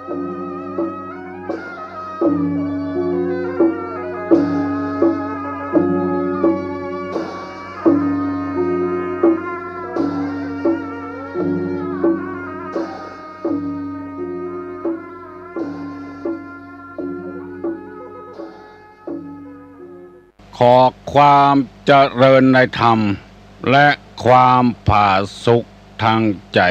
ขอความเจริญในธรรมและความผาสุกทางใจ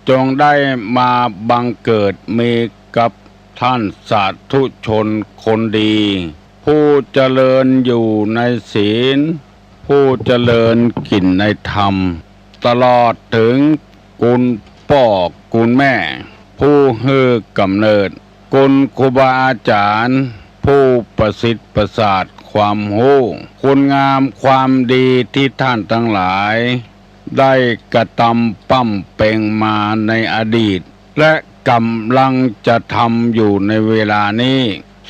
จงได้มาบังเกิดมีกับท่านสาธุชนคนดีผู้เจริญอยู่ในศีลผู้เจริญกินในธรรมตลอดถึงกุลพ่อกุลแม่ผู้ให้กำเนิดกุลครูบาอาจารย์ผู้ประสิทธิ์ประสาทความรู้คุณงามความดีที่ท่านทั้งหลายได้กระทำปั้มเป่งมาในอดีตและกำลังจะทำอยู่ในเวลานี้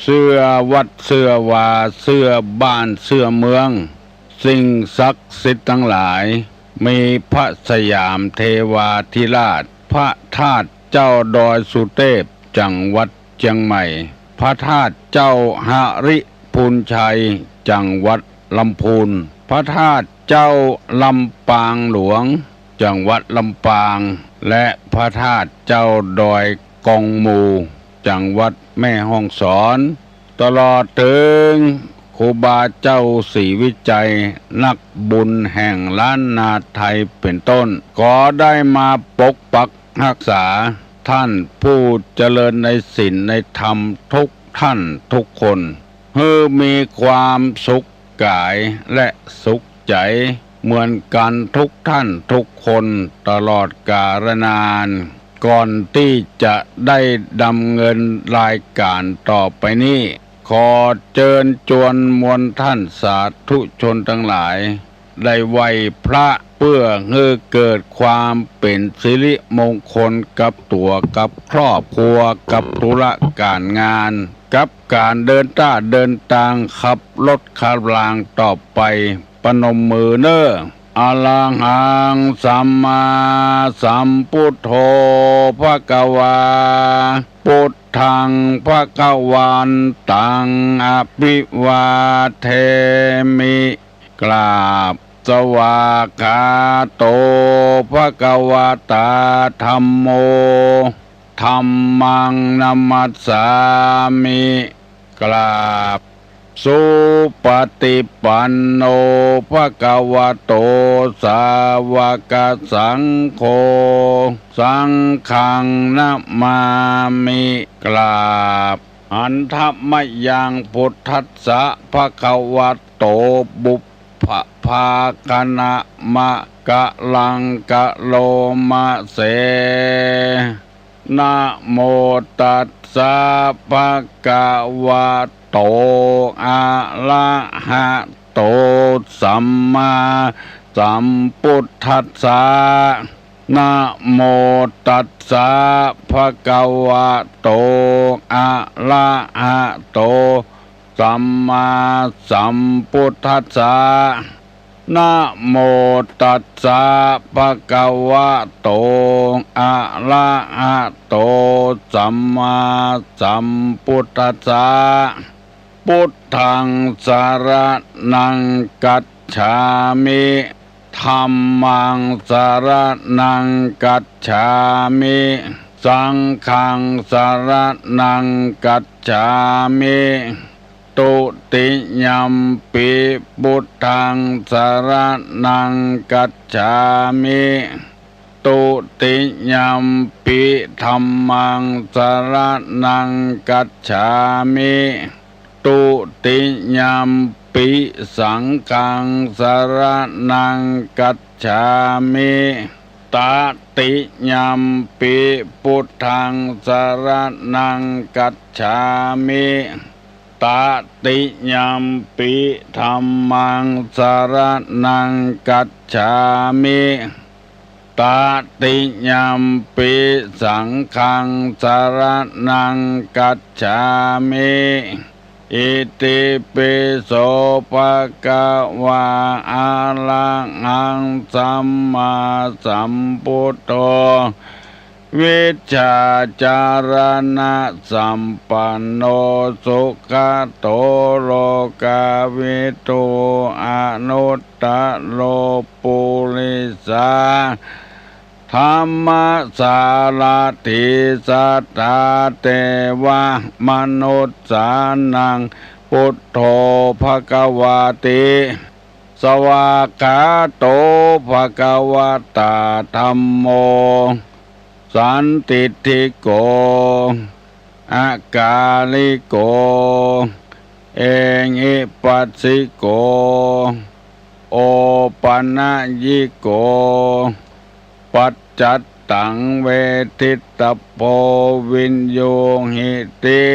เสื้อวัดเสื้อวาเสื้อบ้านเสื้อเมืองสิ่งศักดิ์สิทธิ์ทั้งหลายมีพระสยามเทวาธิราชพระธาตุเจ้าดอยสุเทพจังหวัดเชียงใหม่พระธาตุเจ้าหริพูนชัยจังหวัดลำพูนพระธาตุเจ้าลำปางหลวงจังหวัดลำปางและพระธาตุเจ้าดอยกองมูจังหวัดแม่ฮ่องสอนตลอดถึงครูบาเจ้าศรีวิจัยนักบุญแห่งล้านนาไทยเป็นต้นก็ได้มาปกปักรักษาท่านผู้เจริญในศีลในธรรมทุกท่านทุกคนให้มีความสุขกายและสุขใจเหมือนกันทุกท่านทุกคนตลอดกาลนานก่อนที่จะได้ดำเนินรายการต่อไปนี้ขอเชิญชวนมวลท่านสาธุชนทั้งหลายได้ไหว้พระเพื่อให้เกิดความเป็นสิริมงคลกับตัวกับครอบครัวกับธุรการงานกับการเดินทางขับรถขับรางต่อไปปนมมือเน้ออะระหังสัมมาสัมพุทโธภควาพุทธังภวันตังอภิวาเทมิกราบสวากขาโตภควตาธัมโมธัมมังนัมมัสสามิกราบสุปฏิปันโนภควโตสาวกสังโฆสังฆังนะมามิกราบอันธมยังพุทธัสสะภควโตบุพภาคณะมะกะลังกะโลมะเสนะโมตัสสะภะคะวะโตอะระหะโตสัมมาสัมพุทธัสสะนะโมตัสสะภะคะวะโตอะระหะโตสัมมาสัมพุทธัสสะนะโมตัสสะภะคะวะโตอะระหะโตสัมมาสัมพุทธัสสะพุทธังสรณังกัจฉามิธัมมังสรณังกัจฉามิสังฆังสรณังกัจฉามิตุติยัมปิพุทธังสรณังกัจฉามิตุติยัมปิธัมมังสรณังกัจฉามิตุติยัมปิสังฆังสรณังกัจฉามิตติยัมปิพุทธังสรณังกัจฉามิตติยัมปิธัมมังสรณังกัจฉามิตติยัมปิสังฆังสรณังกัจฉามิอิติปิโสภะคะวะอะระหังสัมมาสัมพุทโธ วิชชาจารณะสัมปันโนสุขโตโลกาวิทูอนุตตโลปุริสาธรรมสารถิสัทธาเทวมนุษสานังพุทโธภควาติสวากขาโตภควตาธัมโมสันติทิโกอากาลิโกเองิปัสสิโกโอปัญญิโกปัจจัตตังเวทิตโพวินโยหิติ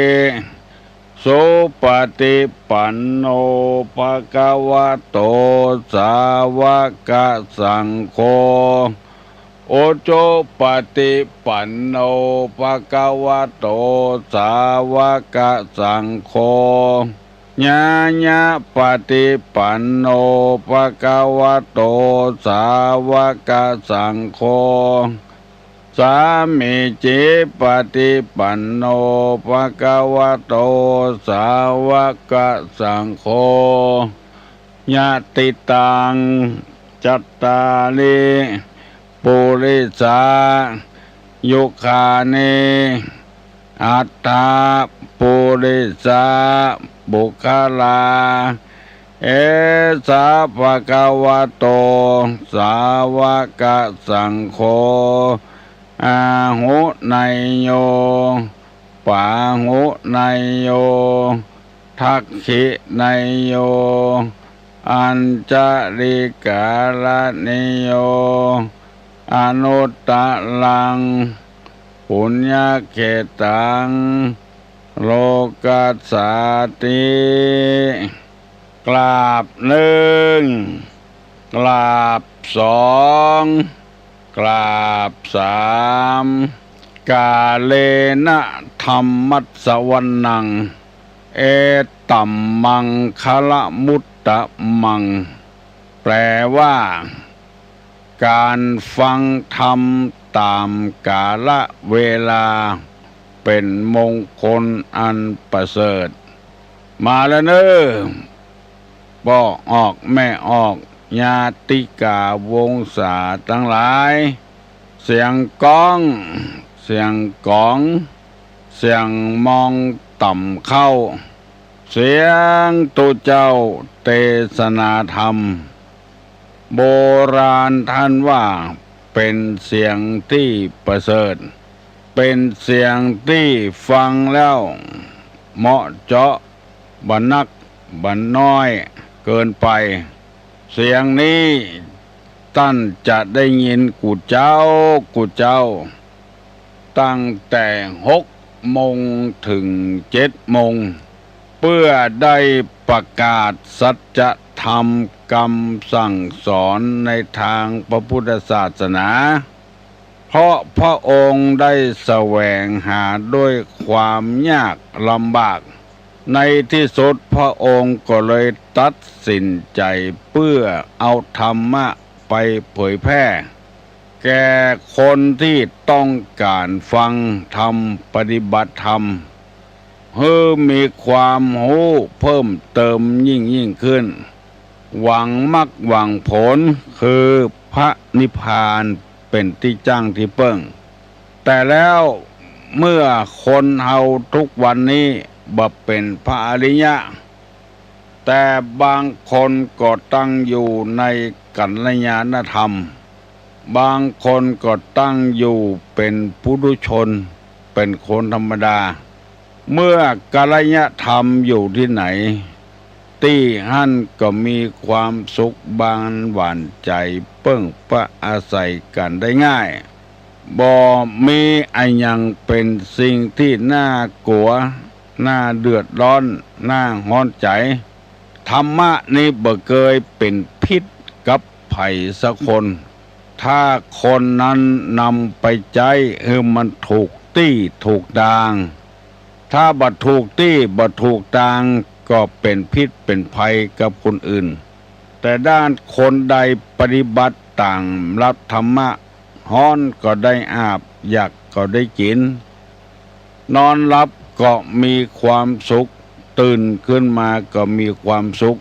สุปฏิปันโนภะคะวะโตสาวกสังโฆโอโจปฏิปันโนภะคะวะโตสาวกสังโฆญาญาปฏิปันโนภะคะวะโตสาวกสังโฆสามิจิปฏิปันโนภะคะวะโตสาวกสังโฆญาติตังจัตตาลิปุริสายุคานิอัตตาปุริสาบุคลาเอสาภะคะวะโตสาวกสังโฆอาหุไนโยปาหุไนโยทักขิไนโยอัญจริกาลนิโยอนุตตลังปุญญเขตังโลกัสสาติกราบหนึ่งกราบสองกราบสามกาเลนะธัมมัสสวนังเอตัมมังคะละมุตตะมังแปลว่าการฟังธรรมตามกาลเวลาเป็นมงคลอันประเสริฐมาแล้วเนอะพ่อออกแม่ออกญาติกาวงศาทั้งหลายเสียงก้องเสียงกองเสียงมองต่ำเข้าเสียงตุเจ้าเทศนาธรรมโบราณท่านว่าเป็นเสียงที่ประเสริฐเป็นเสียงที่ฟังแล้วเหมาะเจาะบันนักบันน้อยเกินไปเสียงนี้ท่านจะได้ยินกูเจ้าตั้งแต่6 โมงถึง7 โมงเพื่อได้ประกาศสัจธรรมคำสั่งสอนในทางพระพุทธศาสนาเพราะพระองค์ได้แสวงหาด้วยความยากลำบากในที่สุดพระองค์ก็เลยตัดสินใจเพื่อเอาธรรมะไปเผยแพร่แก่คนที่ต้องการฟังธรรมปฏิบัติธรรมเพื่อมีความรู้เพิ่มเติมยิ่งขึ้นหวังมรรคหวังผลคือพระนิพพานเป็นที่จ้างที่เปิ้งแต่แล้วเมื่อคนเฮาทุกวันนี้บ่เป็นพระอริยะแต่บางคนก็ตั้งอยู่ในกัลยาณธรรมบางคนก็ตั้งอยู่เป็นปุถุชนเป็นคนธรรมดาเมื่อกัลยาณธรรมอยู่ที่ไหนที่หั่นก็มีความสุขบานหวานใจเปิ้งประอาศัยกันได้ง่ายบ่มีอันยังเป็นสิ่งที่น่ากลัวน่าเดือดร้อนน่าฮ้อนใจธรรมะนี้บ่เคยเป็นพิษกับไผสักคนถ้าคนนั้นนำไปใจมันถูกตี้ถูกทางถ้าบ่ถูกตี้บ่ถูกทางก็เป็นพิษเป็นภัยกับคนอื่นแต่ด้านคนใดปฏิบัติต่างรับธรรมะฮ้อนก็ได้อาบ อยากก็ได้กินนอนหลับก็มีความสุขตื่นขึ้นมาก็มีความสุข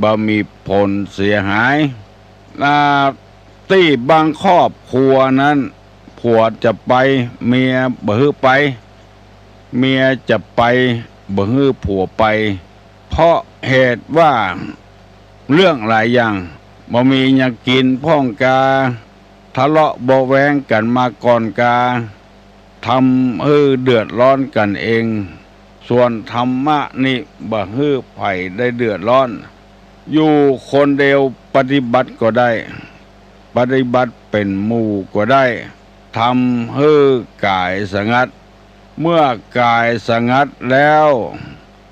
บ่มีผลเสียหายที่บางครอบครัวนั้นผัวจะไปเมียบ่ฮื้อไปเมียจะไปบ่ฮื้อผัวไปเพราะเหตุว่าเรื่องหลายอย่างบ่มีหยังกินพ้องกาทะเลาะเบาะแว้งกันมาก่อนกาทำให้เดือดร้อนกันเองส่วนธรรมะนี่บ่ฮื้อไผได้เดือดร้อนอยู่คนเดียวปฏิบัติก็ได้ปฏิบัติเป็นหมู่ก็ได้ทำให้กายสงัดเมื่อกายสงัดแล้ว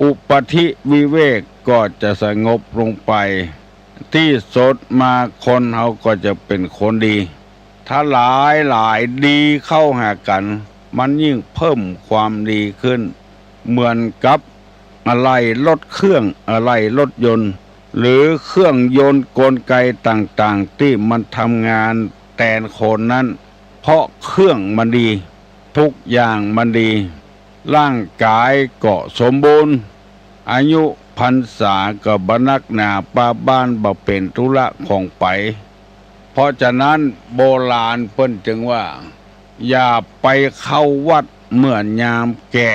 อุปธิวิเวกก็จะสงบลงไปที่สดมาคนเขาก็จะเป็นคนดีถ้าหลายดีเข้าหากันมันยิ่งเพิ่มความดีขึ้นเหมือนกับอะไรรถเครื่องอะไรรถยนต์หรือเครื่องยนต์กลไกต่างๆที่มันทำงานแทนคนนั้นเพราะเครื่องมันดีทุกอย่างมันดีร่างกายก็สมบูรณ์อายุพรรษาก็บนักหนาป้าบ้านบ่เป็นธุระของไปเพราะฉะนั้นโบราณเพิ่นจึงว่าอย่าไปเข้าวัดเมื่อยามแก่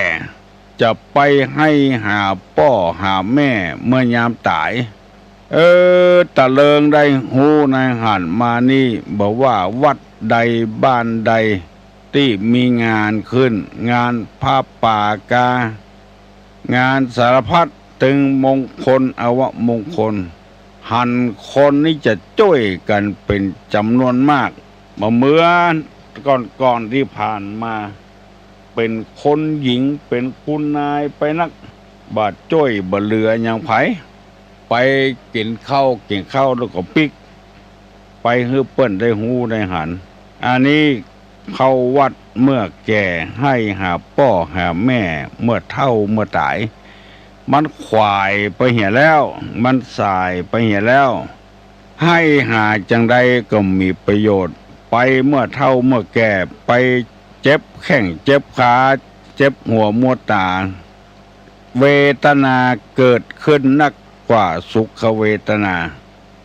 จะไปให้หาพ่อหาแม่เมื่อยามตายตะเลิงได้หูในหันมานี่บอกว่าวัดใดบ้านใดที่มีงานขึ้นงานผ้าป่ากางานสารพัดถึงมงคลอวมงคลหันคนนี่จะจ้วยกันเป็นจำนวนมากเหมือนก่อนที่ผ่านมาเป็นคนหญิงเป็นคุณนายไปนักบาดจ้วยบ่เหลืออย่างไผไปกินข้าวแล้วก็ปิกไปฮื้อเปิ้นได้หูได้หันอันนี้เข้าวัดเมื่อแก่ให้หาพ่อหาแม่เมื่อเฒ่าเมื่อตายมันขวายไปเหี่ยแล้วมันสายไปเหี่ยแล้วให้หาจังใดก็มีประโยชน์ไปเมื่อเฒ่าเมื่อแก่ไปเจ็บแข้งเจ็บขาเจ็บหัวมัวตาเวทนาเกิดขึ้นนักกว่าสุขเวทนา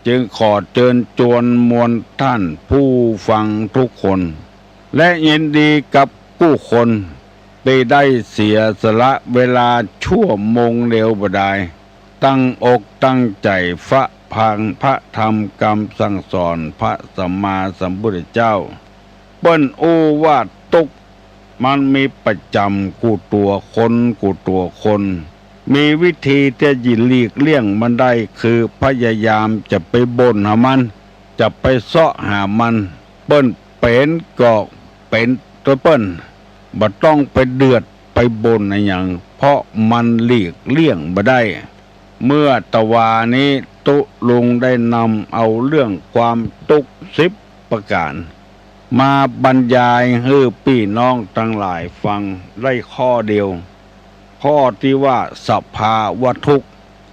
จึงขอเชิญชวนมวลท่านผู้ฟังทุกคนและยินดีกับผู้คนได้เสียสละเวลาชั่วโมงเดียวบ่ได้ตั้งอกตั้งใจฟะพังพระธรรมกรรมสั่งสอนพระสัมมาสัมพุทธเจ้าเปิ้นโอวาทตุกมันมีประจำกูตัวคนมีวิธีที่จะหลีกเลี่ยงมันได้คือพยายามจะไปบ่นหามันจะไปเสาะหามันเปิ้นเป็นก็เป็นตัวเปิ้นบ่ต้องไปเดือดไปบ่นอะไรอย่างเพราะมันหลีกเลี่ยงบ่ได้เมื่อตะวานี้ตุลุงได้นำเอาเรื่องความทุกข์10ประการมาบรรยายให้พี่น้องทั้งหลายฟังได้ข้อเดียวข้อที่ว่าสภาวะทุกข์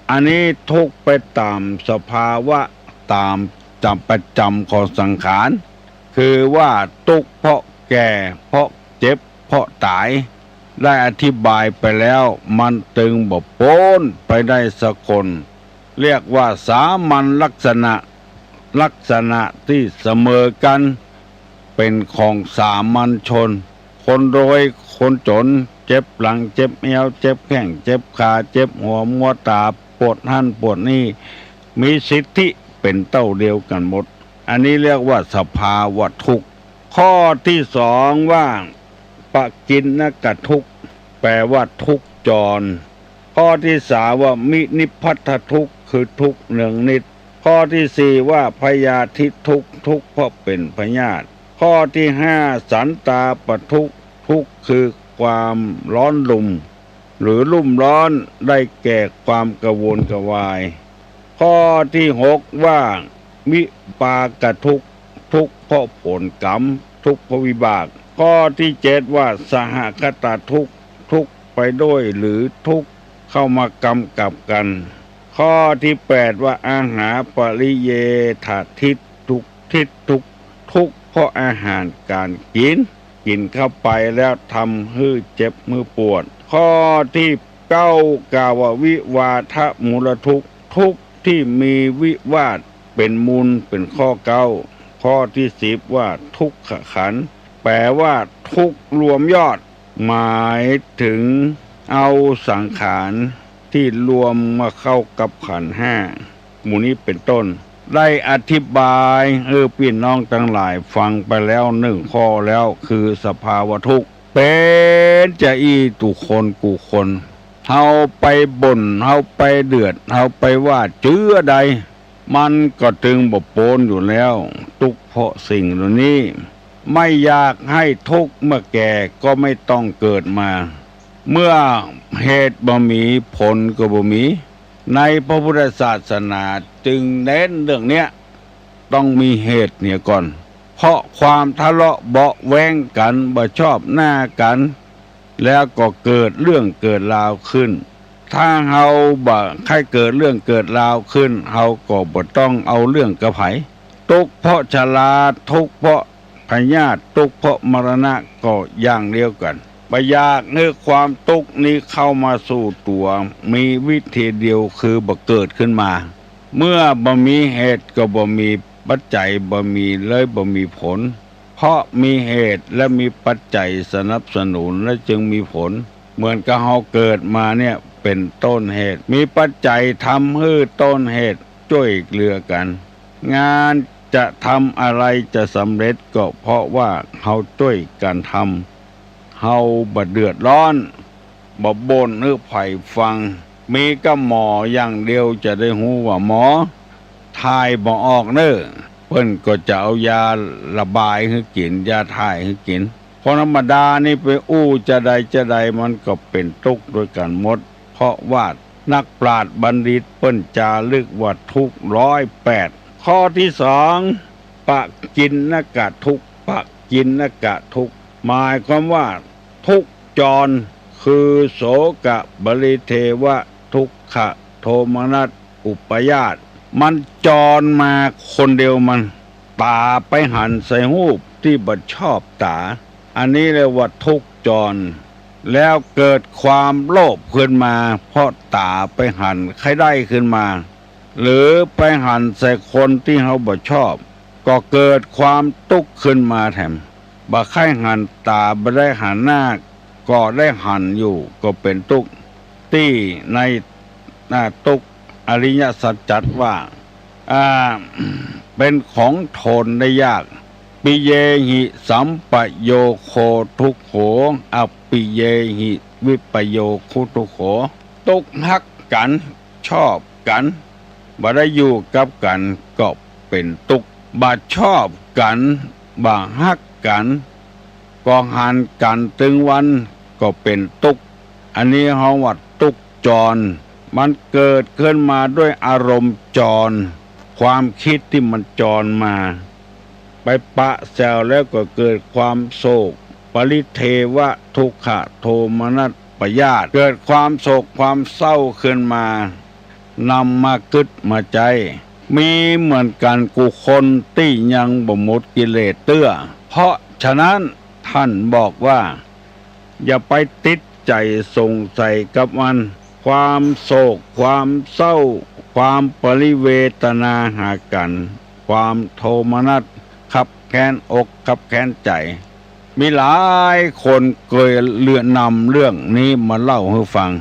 อันนี้ทุกข์ไปตามสภาวะตามจำประจำของสังขารคือว่าทุกข์เพราะแก่เพราะเจ็บเพราะตายได้อธิบายไปแล้วมันตึงบ่พ้นไปได้สักคนเรียกว่าสามัญลักษณะที่เสมอกันเป็นของสามัญชนคนรวยคนจนเจ็บหลังเจ็บเอวเจ็บแข้งเจ็บขาเจ็บหัวมัวตาปวดหั่นปวดนี่มีสิทธิเป็นเต้าเดียวกันหมดอันนี้เรียกว่าสภาวะทุกข์ข้อที่สองว่าปกิณกทุกข์แปลว่าทุกข์จรข้อที่สามว่ามินิพพัทธทุกข์คือทุกข์เนืองนิดข้อที่สี่ว่าพยาธิทุกข์เพราะเป็นพยาธิข้อที่ห้าสันตาปทุกข์คือความร้อนลุ่มหรือรุ่มร้อนได้แก่ความกระวนกระวายข้อที่หกว่าวิปากทุกข์เพราะผลกรรมทุกข์เพราะวิบากข้อที่เจ็ดว่าสหคตทุกข์ไปด้วยหรือทุกข์เข้ามากำกับกันข้อที่แปดว่าอาหารปริเยถทิฏทุกข์เพราะอาหารการกิน กินเข้าไปแล้วทำให้เจ็บมือปวดข้อที่9กล่าวว่าวิวาทมูลทุกข์ทุกข์ที่มีวิวาทเป็นมูลเป็นข้อ9ข้อที่10ว่าทุกขขันธ์แปลว่าทุกข์รวมยอดหมายถึงเอาสังขารที่รวมมาเข้ากับขันธ์ห้าหมู่นี้เป็นต้นได้อธิบายพี่น้องทั้งหลายฟังไปแล้ว1ข้อแล้วคือสภาวะทุกข์เป็นจะอีตุคนกูคนเฮาไปบ่นเฮาไปเดือดเฮาไปว่าเจื้อใดมันก็ถึงบ่โปนอยู่แล้วทุกข์เพราะสิ่งเหล่านี้ไม่อยากให้ทุกข์เมื่อแก่ก็ไม่ต้องเกิดมาเมื่อเหตุบ่มีผลก็บ่มีในพระพุทธศาสนาจึงเน้นเรื่องเนี้ยต้องมีเหตุเนี่ยก่อนเพราะความทะเลาะเบาะแว้งกันบ่ชอบหน้ากันแล้วก็เกิดเรื่องเกิดราวขึ้นถ้าเฮาบ่ให้เกิดเรื่องเกิดราวขึ้นเฮาก็บ่ต้องเอาเรื่องกระไผทุกข์เพราะชราทุกข์เพราะพยาธิทุกข์เพราะมรณะก็อย่างเดียวกันบ่อยากให้ความทุกข์นี้เข้ามาสู่ตัวมีวิธีเดียวคือบ่เกิดขึ้นมาเมื่อบ่มีเหตุก็บ่มีปัจจัยบ่มีเลยบ่มีผลเพราะมีเหตุและมีปัจจัยสนับสนุนและจึงมีผลเหมือนกับเฮาเกิดมาเนี่ยเป็นต้นเหตุมีปัจจัยทำให้ต้นเหตุช่วยเหลือกันงานจะทำอะไรจะสำเร็จก็เพราะว่าเฮาช่วยกันทำเฮาบ่เดือดร้อนบ่บ่นหรือไผฟังมีก็หมออย่างเดียวจะได้ฮู้ว่าหมอทายบ่ออกเด้อเพิ่นก็จะเอายาระบายให้กินยาถ่ายให้กินเพราะธรรมดานี่ไปจะใดมันก็เป็นทุกข์ด้วยกันหมดเพราะว่านักปราชญ์บัณฑิตเพิ่นจารึกว่าทุกข์108ข้อที่2ปะกินนกะทุกข์ปะกินนกะทุกข์หมายความว่าทุกข์จรคือโสกะบริเทวะทุกขะโทมนัสอุปยาตมันจรมาคนเดียวมันตาไปหันใส่รูปที่บ่ชอบตาอันนี้เรียกว่าทุกข์จรแล้วเกิดความโลภขึ้นมาเพราะตาไปหันใครได้ขึ้นมาหรือไปหันใส่คนที่เขาบ่ชอบก็เกิดความทุกข์ขึ้นมาแถมบ่ใครหันตาบ่ได้หันหน้าก็ได้หันอยู่ก็เป็นทุกข์ที่ในทุกข์อริยสัจจัดว่าเป็นของทนได้ยากปิเยหิสัมปโยโคทุกโขอปิเยหิวิปโยคุทุกโขทุกฮักกันชอบกันบ่ได้อยู่กับกันก็เป็นทุกข์บ่ชอบกันบ่ฮักกันก็หันกันถึงวันก็เป็นทุกข์อันนี้เฮาว่าทุกข์จรมันเกิดขึ้นมาด้วยอารมณ์จรความคิดที่มันจรมาไปปะแซวแล้วก็เกิดความโศกปริเทวะทุกขะโทมนัสปยาตเกิดความโศกความเศร้าขึ้นมานำมากึดมาใจมีเหมือนกันกูคนที่ยังบ่หมดกิเลสเตื้อเพราะฉะนั้นท่านบอกว่าอย่าไปติดใจสงสัยกับมันความโศกความเศร้าความปริเวทนาหากันความโทมนัสขับแค้นอกขับแค้นใจมีหลายคนเคยนำเรื่องนี้มาเล่าให้ฟัง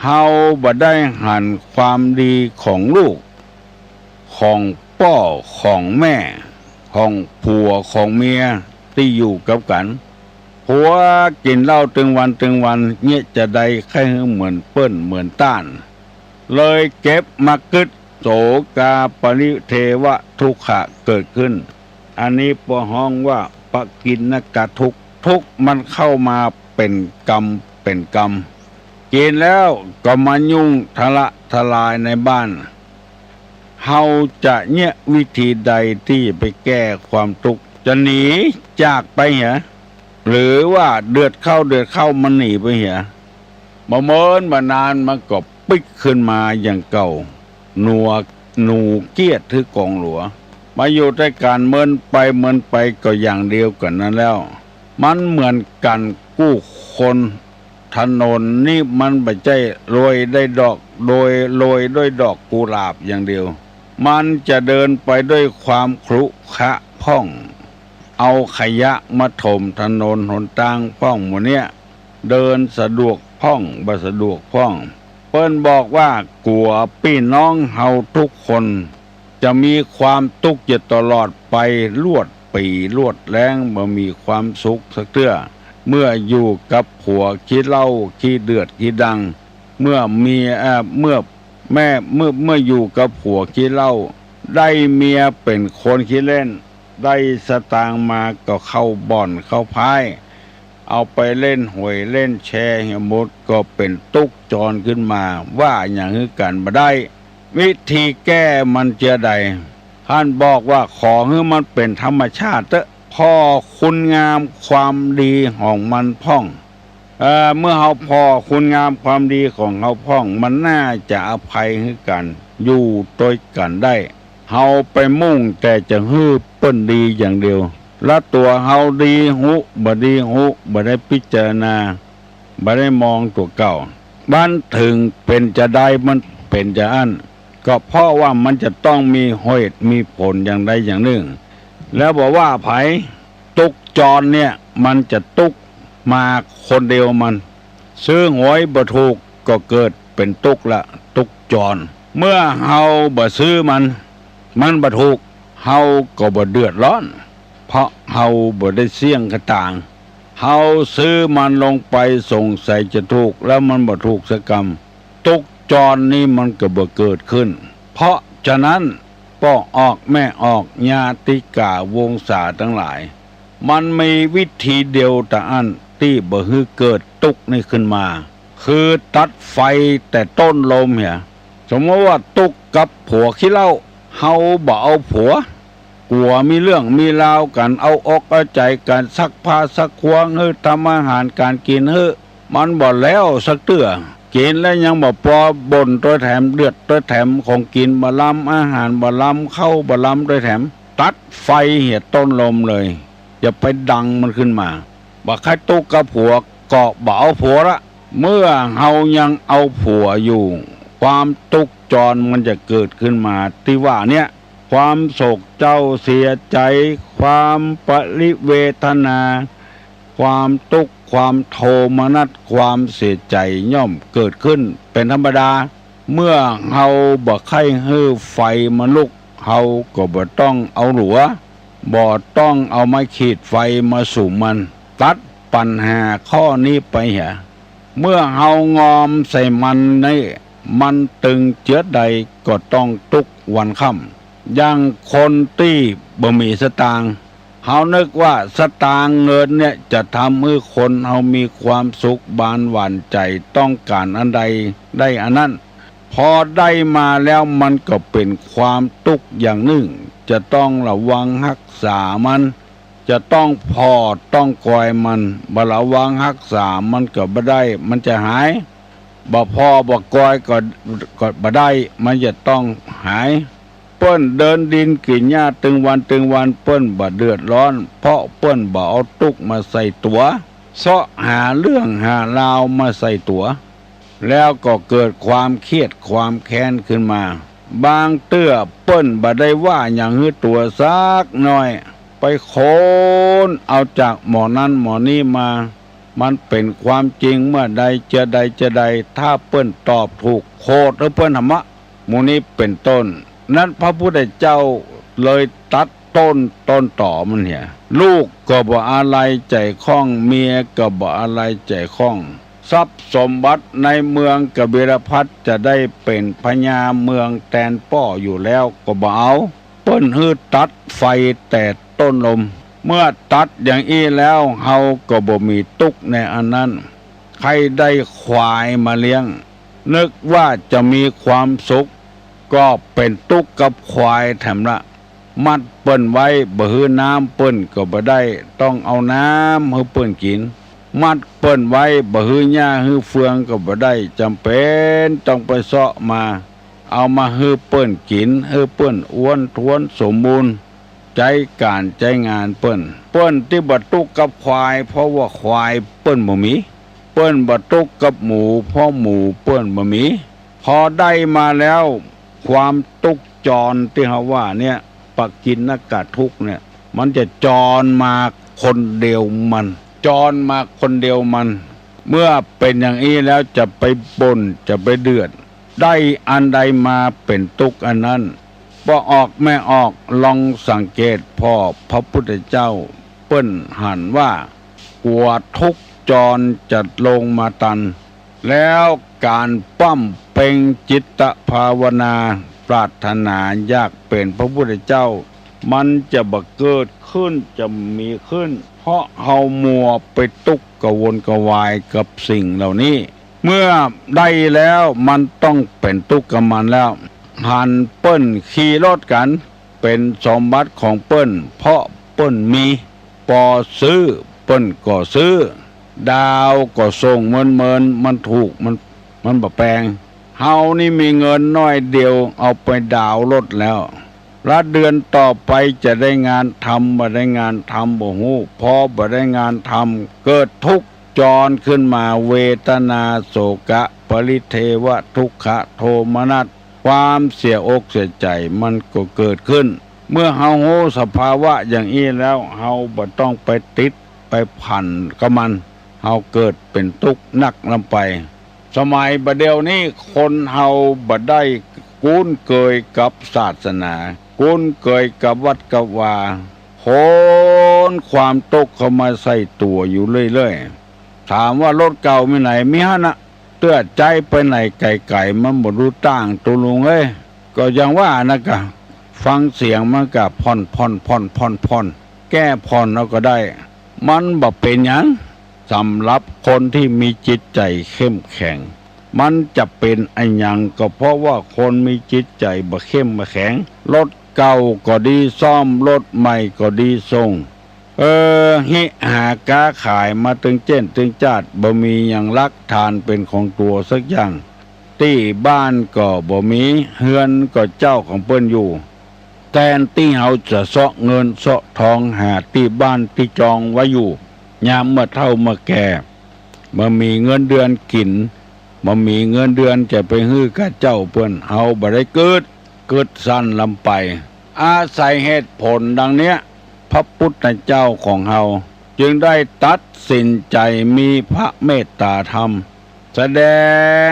เฮาบ่ได้หันความดีของลูกของพ่อของแม่ของผัวของเมียที่อยู่กับกันผัวกินเหล้าถึงวันเนี่ยจะได้แค่เหมือนเปิ้นเหมือนต้านเลยเก็บมากึดโสกาปริเทวะทุกขะเกิดขึ้นอันนี้ปห้องว่าปะกินนกะทุกมันเข้ามาเป็นกรรมกินแล้วก็มายุ่งทลายในบ้านเฮาจะเนี่ยวิธีใดที่ไปแก้ความทุกข์จะหนีจากไปเหรอหรือว่าเดือดเข้ามันหนีไปเหรอบ่เมินมานานมันก็ปิ๊กขึ้นมาอย่างเก่าหนูเกียดถือกองหลัวมาอยู่ด้วยการเมินไปก็อย่างเดียวกันนั้นแล้ว มันเหมือนกันกู้คนถนนนี่มันไม่ใช่โรยได้ดอกโดยโรยด้วยดอกกุหลาบอย่างเดียวมันจะเดินไปด้วยความขรุขระพ่องเอาขยะมาถมถนนหนทางพ่องหมดเนี้ยเดินสะดวกพ่องบ่สะดวกพ่องเปิ้นบอกว่ากลัวพี่น้องเฮาทุกคนจะมีความทุกข์อยู่ตลอดไปลวดปีลวดแรงบ่มีความสุขสักเทื่อเมื่ออยู่กับผัวขี้เหล้าขี้เดือดขี้ดังเมื่อมีเมื่อแม่เมื่ออยู่กับผัวขี้เหล้าได้เมียเป็นคนขี้เล่นได้สตางค์มาก็เข้าบ่อนเข้าพายเอาไปเล่นหวยเล่นแชร์หมดก็เป็นตุกจรขึ้นมาว่าอย่างนี้กันบ่ได้วิธีแก้มันจะใดท่านบอกว่าขอให้มันเป็นธรรมชาติเถอะพอคุณงามความดีของมันพ่องเมื่อเขาพอคุณงามความดีของเขาพ่องมันน่าจะอภัยให้กันอยู่ตัวกันได้เฮาไปมุ่งแต่จะฮื้อเปิ้นดีอย่างเดียวและตัวเฮาดีหุบ่ดีหุบ่ได้พิจารณาบ่ได้มองตัวเก่าบ้านถึงเป็นจะได้มันเป็นจะอันก็เพราะว่ามันจะต้องมีเหตุมีผลอย่างใดอย่างหนึ่งแล้วบอกว่าไผตุกจรเนี่ยมันจะตุกมาคนเดียวมันซื้อหวยบ่ถูกก็เกิดเป็นตุกละตุกจรเมื่อเฮาบ่ซื้อมันบ่ถูกเฮาก็บ่เดือดร้อนเพราะเฮาบ่ได้เสี่ยงกระต่างเฮาซื้อมันลงไปสงสัยจะถูกแล้วมันบ่ถูกสักกรรมตุกจรนี่มันก็บ่เกิดขึ้นเพราะฉะนั้นพ่อออกแม่ออกญาติกาวงศาทั้งหลายมันมีวิธีเดียวแต่อันที่บ่ฮือเกิดตุกนี่ขึ้นมาคือตัดไฟแต่ต้นลมเหี่ยสมมติว่าตุกกับผัวขี้เหล้าเฮาบ่เอาผัวกลัวมีเรื่องมีราวกันเอาอกเอาใจกันซักผ้าซักควงเฮ้อทำอาหารการกินเฮ้อมันบ่แล้วสักเตื้อกินแล้วยังบ่พอบ่นตัวแถมเดือดตัวแถมของกินบ่ล้ำอาหารบ่ล้ำเข้าบ่ล้ำตัวแถมตัดไฟเหี่ยต้นลมเลยอย่าไปดังมันขึ้นมาบ่ใครตุกกับผัวก็บ่เอาผัวละเมื่อเฮายังเอาผัวอยู่ความตุกจรมันจะเกิดขึ้นมาที่ว่าเนี่ยความโศกเจ้าเสียใจความปริเวทนาความทุกข์ความโทมนัสความเสียใจย่อมเกิดขึ้นเป็นธรรมดาเมื่อเฮาบ่ใคร่ฮื้อไฟมันลุกเฮาก็บ่ต้องเอาหลัวบ่ต้องเอาไม้ขีดไฟมาสู่มันตัดปัญหาข้อนี้ไปเหี่ยเมื่อเฮางอมใส่มันนี่มันตึงเจือใดก็ต้องทุกวันค่ำอย่างคนที่บ่มีสตางค์เฮานึกว่าสตางค์เงินเนี่ยจะทำให้คนเฮามีความสุขบานหวานใจต้องการอันใดได้อันนั้นพอได้มาแล้วมันก็เป็นความทุกข์อย่างหนึ่งจะต้องระวังรักษามันจะต้องพอต้องคอยมันบ่ระวังรักษามันก็บ่ได้มันจะหายบ่พอบ่คอยก็บ่ได้มันจะต้องหายเปิ้นเดินดินกินหญ้าตึงวันเปิ้นบ่เดือดร้อนเพราะเปิ้นบ่เอาตุกมาใส่ตัวเสาะหาเรื่องหาราวมาใส่ตัวแล้วก็เกิดความเครียดความแค้นขึ้นมาบางเตื้อเปิ้นบ่ได้ว่าอย่างฮื้อตัวสักหน่อยไปโคนเอาจากหมอนั้นหมอนี้มามันเป็นความจริงเมื่อใดจะใดถ้าเปิ้นตอบถูกโคตรหรือเปิ้นธรรมะหมู่นี้เป็นต้นนั้นพระพุทธเจ้าเลยตัดต้นต่อมันเนี่ยลูกก็บ่อะไรใจคล้องเมียก็บ่อะไรใจคล้องทรัพย์สมบัติในเมืองกบิลพัสจะได้เป็นพญาเมืองแตนป้ออยู่แล้วก็บ่เอาเปิ้นฮื้อตัดไฟแต่ต้นลมเมื่อตัดอย่างอี้แล้วเฮาก็บ่มีตุกในอันนั้นใครได้ควายมาเลี้ยงนึกว่าจะมีความสุขก็เป็นตุกกับควายแถมละมัดเปิ้นไว้บ่ฮื้อน้ำเปิ้นก็บ่ได้ต้องเอาน้ำให้เปิ้นกินมัดเปิ้นไว้บ่ฮื้อหญ้าฮื้อเฟืองก็บ่ได้จำเป็นต้องไปเสาะมาเอามาฮื้อเปิ้นกินฮื้อเปิ้นอ้วนท้วนสมบูรณ์ ใจการใจงานเปิ้นที่บ่ตุกกับควายเพราะว่าควายเปิ้นบ่มีเปิ้นบ่ตุกกับหมูเพราะหมูเปิ้นบ่มีพอได้มาแล้วความตุกจรที่เฮาว่าเนี่ยปักกินนกะทุกเนี่ยมันจะจรมาคนเดียวมันจรมาคนเดียวมันเมื่อเป็นอย่างนี้แล้วจะไปบ่นจะไปเดือดได้อันใดมาเป็นทุกข์อันนั้นบ่ออกไม่ออกลองสังเกตพ่อพระพุทธเจ้าเปิ้นหันว่ากลัวทุกข์จรจะลงมาตันแล้วการปั้มเป่งจิตภาวนาปรารถนาอยากเป็นพระพุทธเจ้ามันจะบ่เกิดขึ้นจะมีขึ้นเพราะเฮามัวไปตุกกระวนกระวายกับสิ่งเหล่านี้เมื่อได้แล้วมันต้องเป็นทุกข์กับมันแล้วหันเปิ้นขี่รถกันเป็นสมบัติของเปิ้นเพราะเปิ้นมีปอซื้อเปิ้นก็ซื้อดาวก็ส่งเมินมันถูกมันบ่แปลงเฮานี่มีเงินน้อยเดียวเอาไปดาวรถแล้วละเดือนต่อไปจะได้งานทำบ่ได้งานทำบ่ฮู้พอบ่ได้งานทำเกิดทุกข์จรขึ้นมาเวทนาโศกะปริเทวะทุกขะโทมนัสความเสียอกเสียใจมันก็เกิดขึ้นเมื่อเฮาโหสภาวะอย่างนี้แล้วเฮาบ่ต้องไปติดไปพันกับมันเฮาเกิดเป็นทุกข์นักลำไปสมัยบัดเดี๋ยวนี้คนเฮาบ่ได้คุ้นเคยกับศาสนาคุ้นเคยกับวัดกับวาโหนความตกเข้ามาใส่ตัวอยู่เรื่อยๆถามว่ารถเก่ามีไหนมีฮะนะเตื้อใจไปไหนไก่มันบ่รู้ตั้งตัวลุงก็ยังว่านะกะฟังเสียงมันก็ผ่อนแก้ผ่อนแล้วก็ได้มันบ่เป็นหยังสำหรับคนที่มีจิตใจเข้มแข็งมันจะเป็นอันยังก็เพราะว่าคนมีจิตใจบ่เข้มบ่แข็งรถเก่าก็ดีซ่อมรถใหม่ก็ดีส่งหิหากาขายมาตึงเจ้นตึงจาดบ่มีอย่างลักทานเป็นของตัวสักอย่างที่บ้านก็บ่มีเฮือนก็เจ้าของเปิ้นอยู่แทนที่เฮาจะเสาะเงินเสาะทองหาที่บ้านที่จองไว้อยู่ยามเมื่อเฒ่าเมื่อแก่บ่มีเงินเดือนกินบ่มีเงินเดือนจะไปฮื้อกับเจ้าเปิ้นเฮาบ่ได้เกิดสั้นลำไปอาศัยเหตุผลดังเนี้ยพระพุทธเจ้าของเฮาจึงได้ตัดสินใจมีพระเมตตาธรรมแสด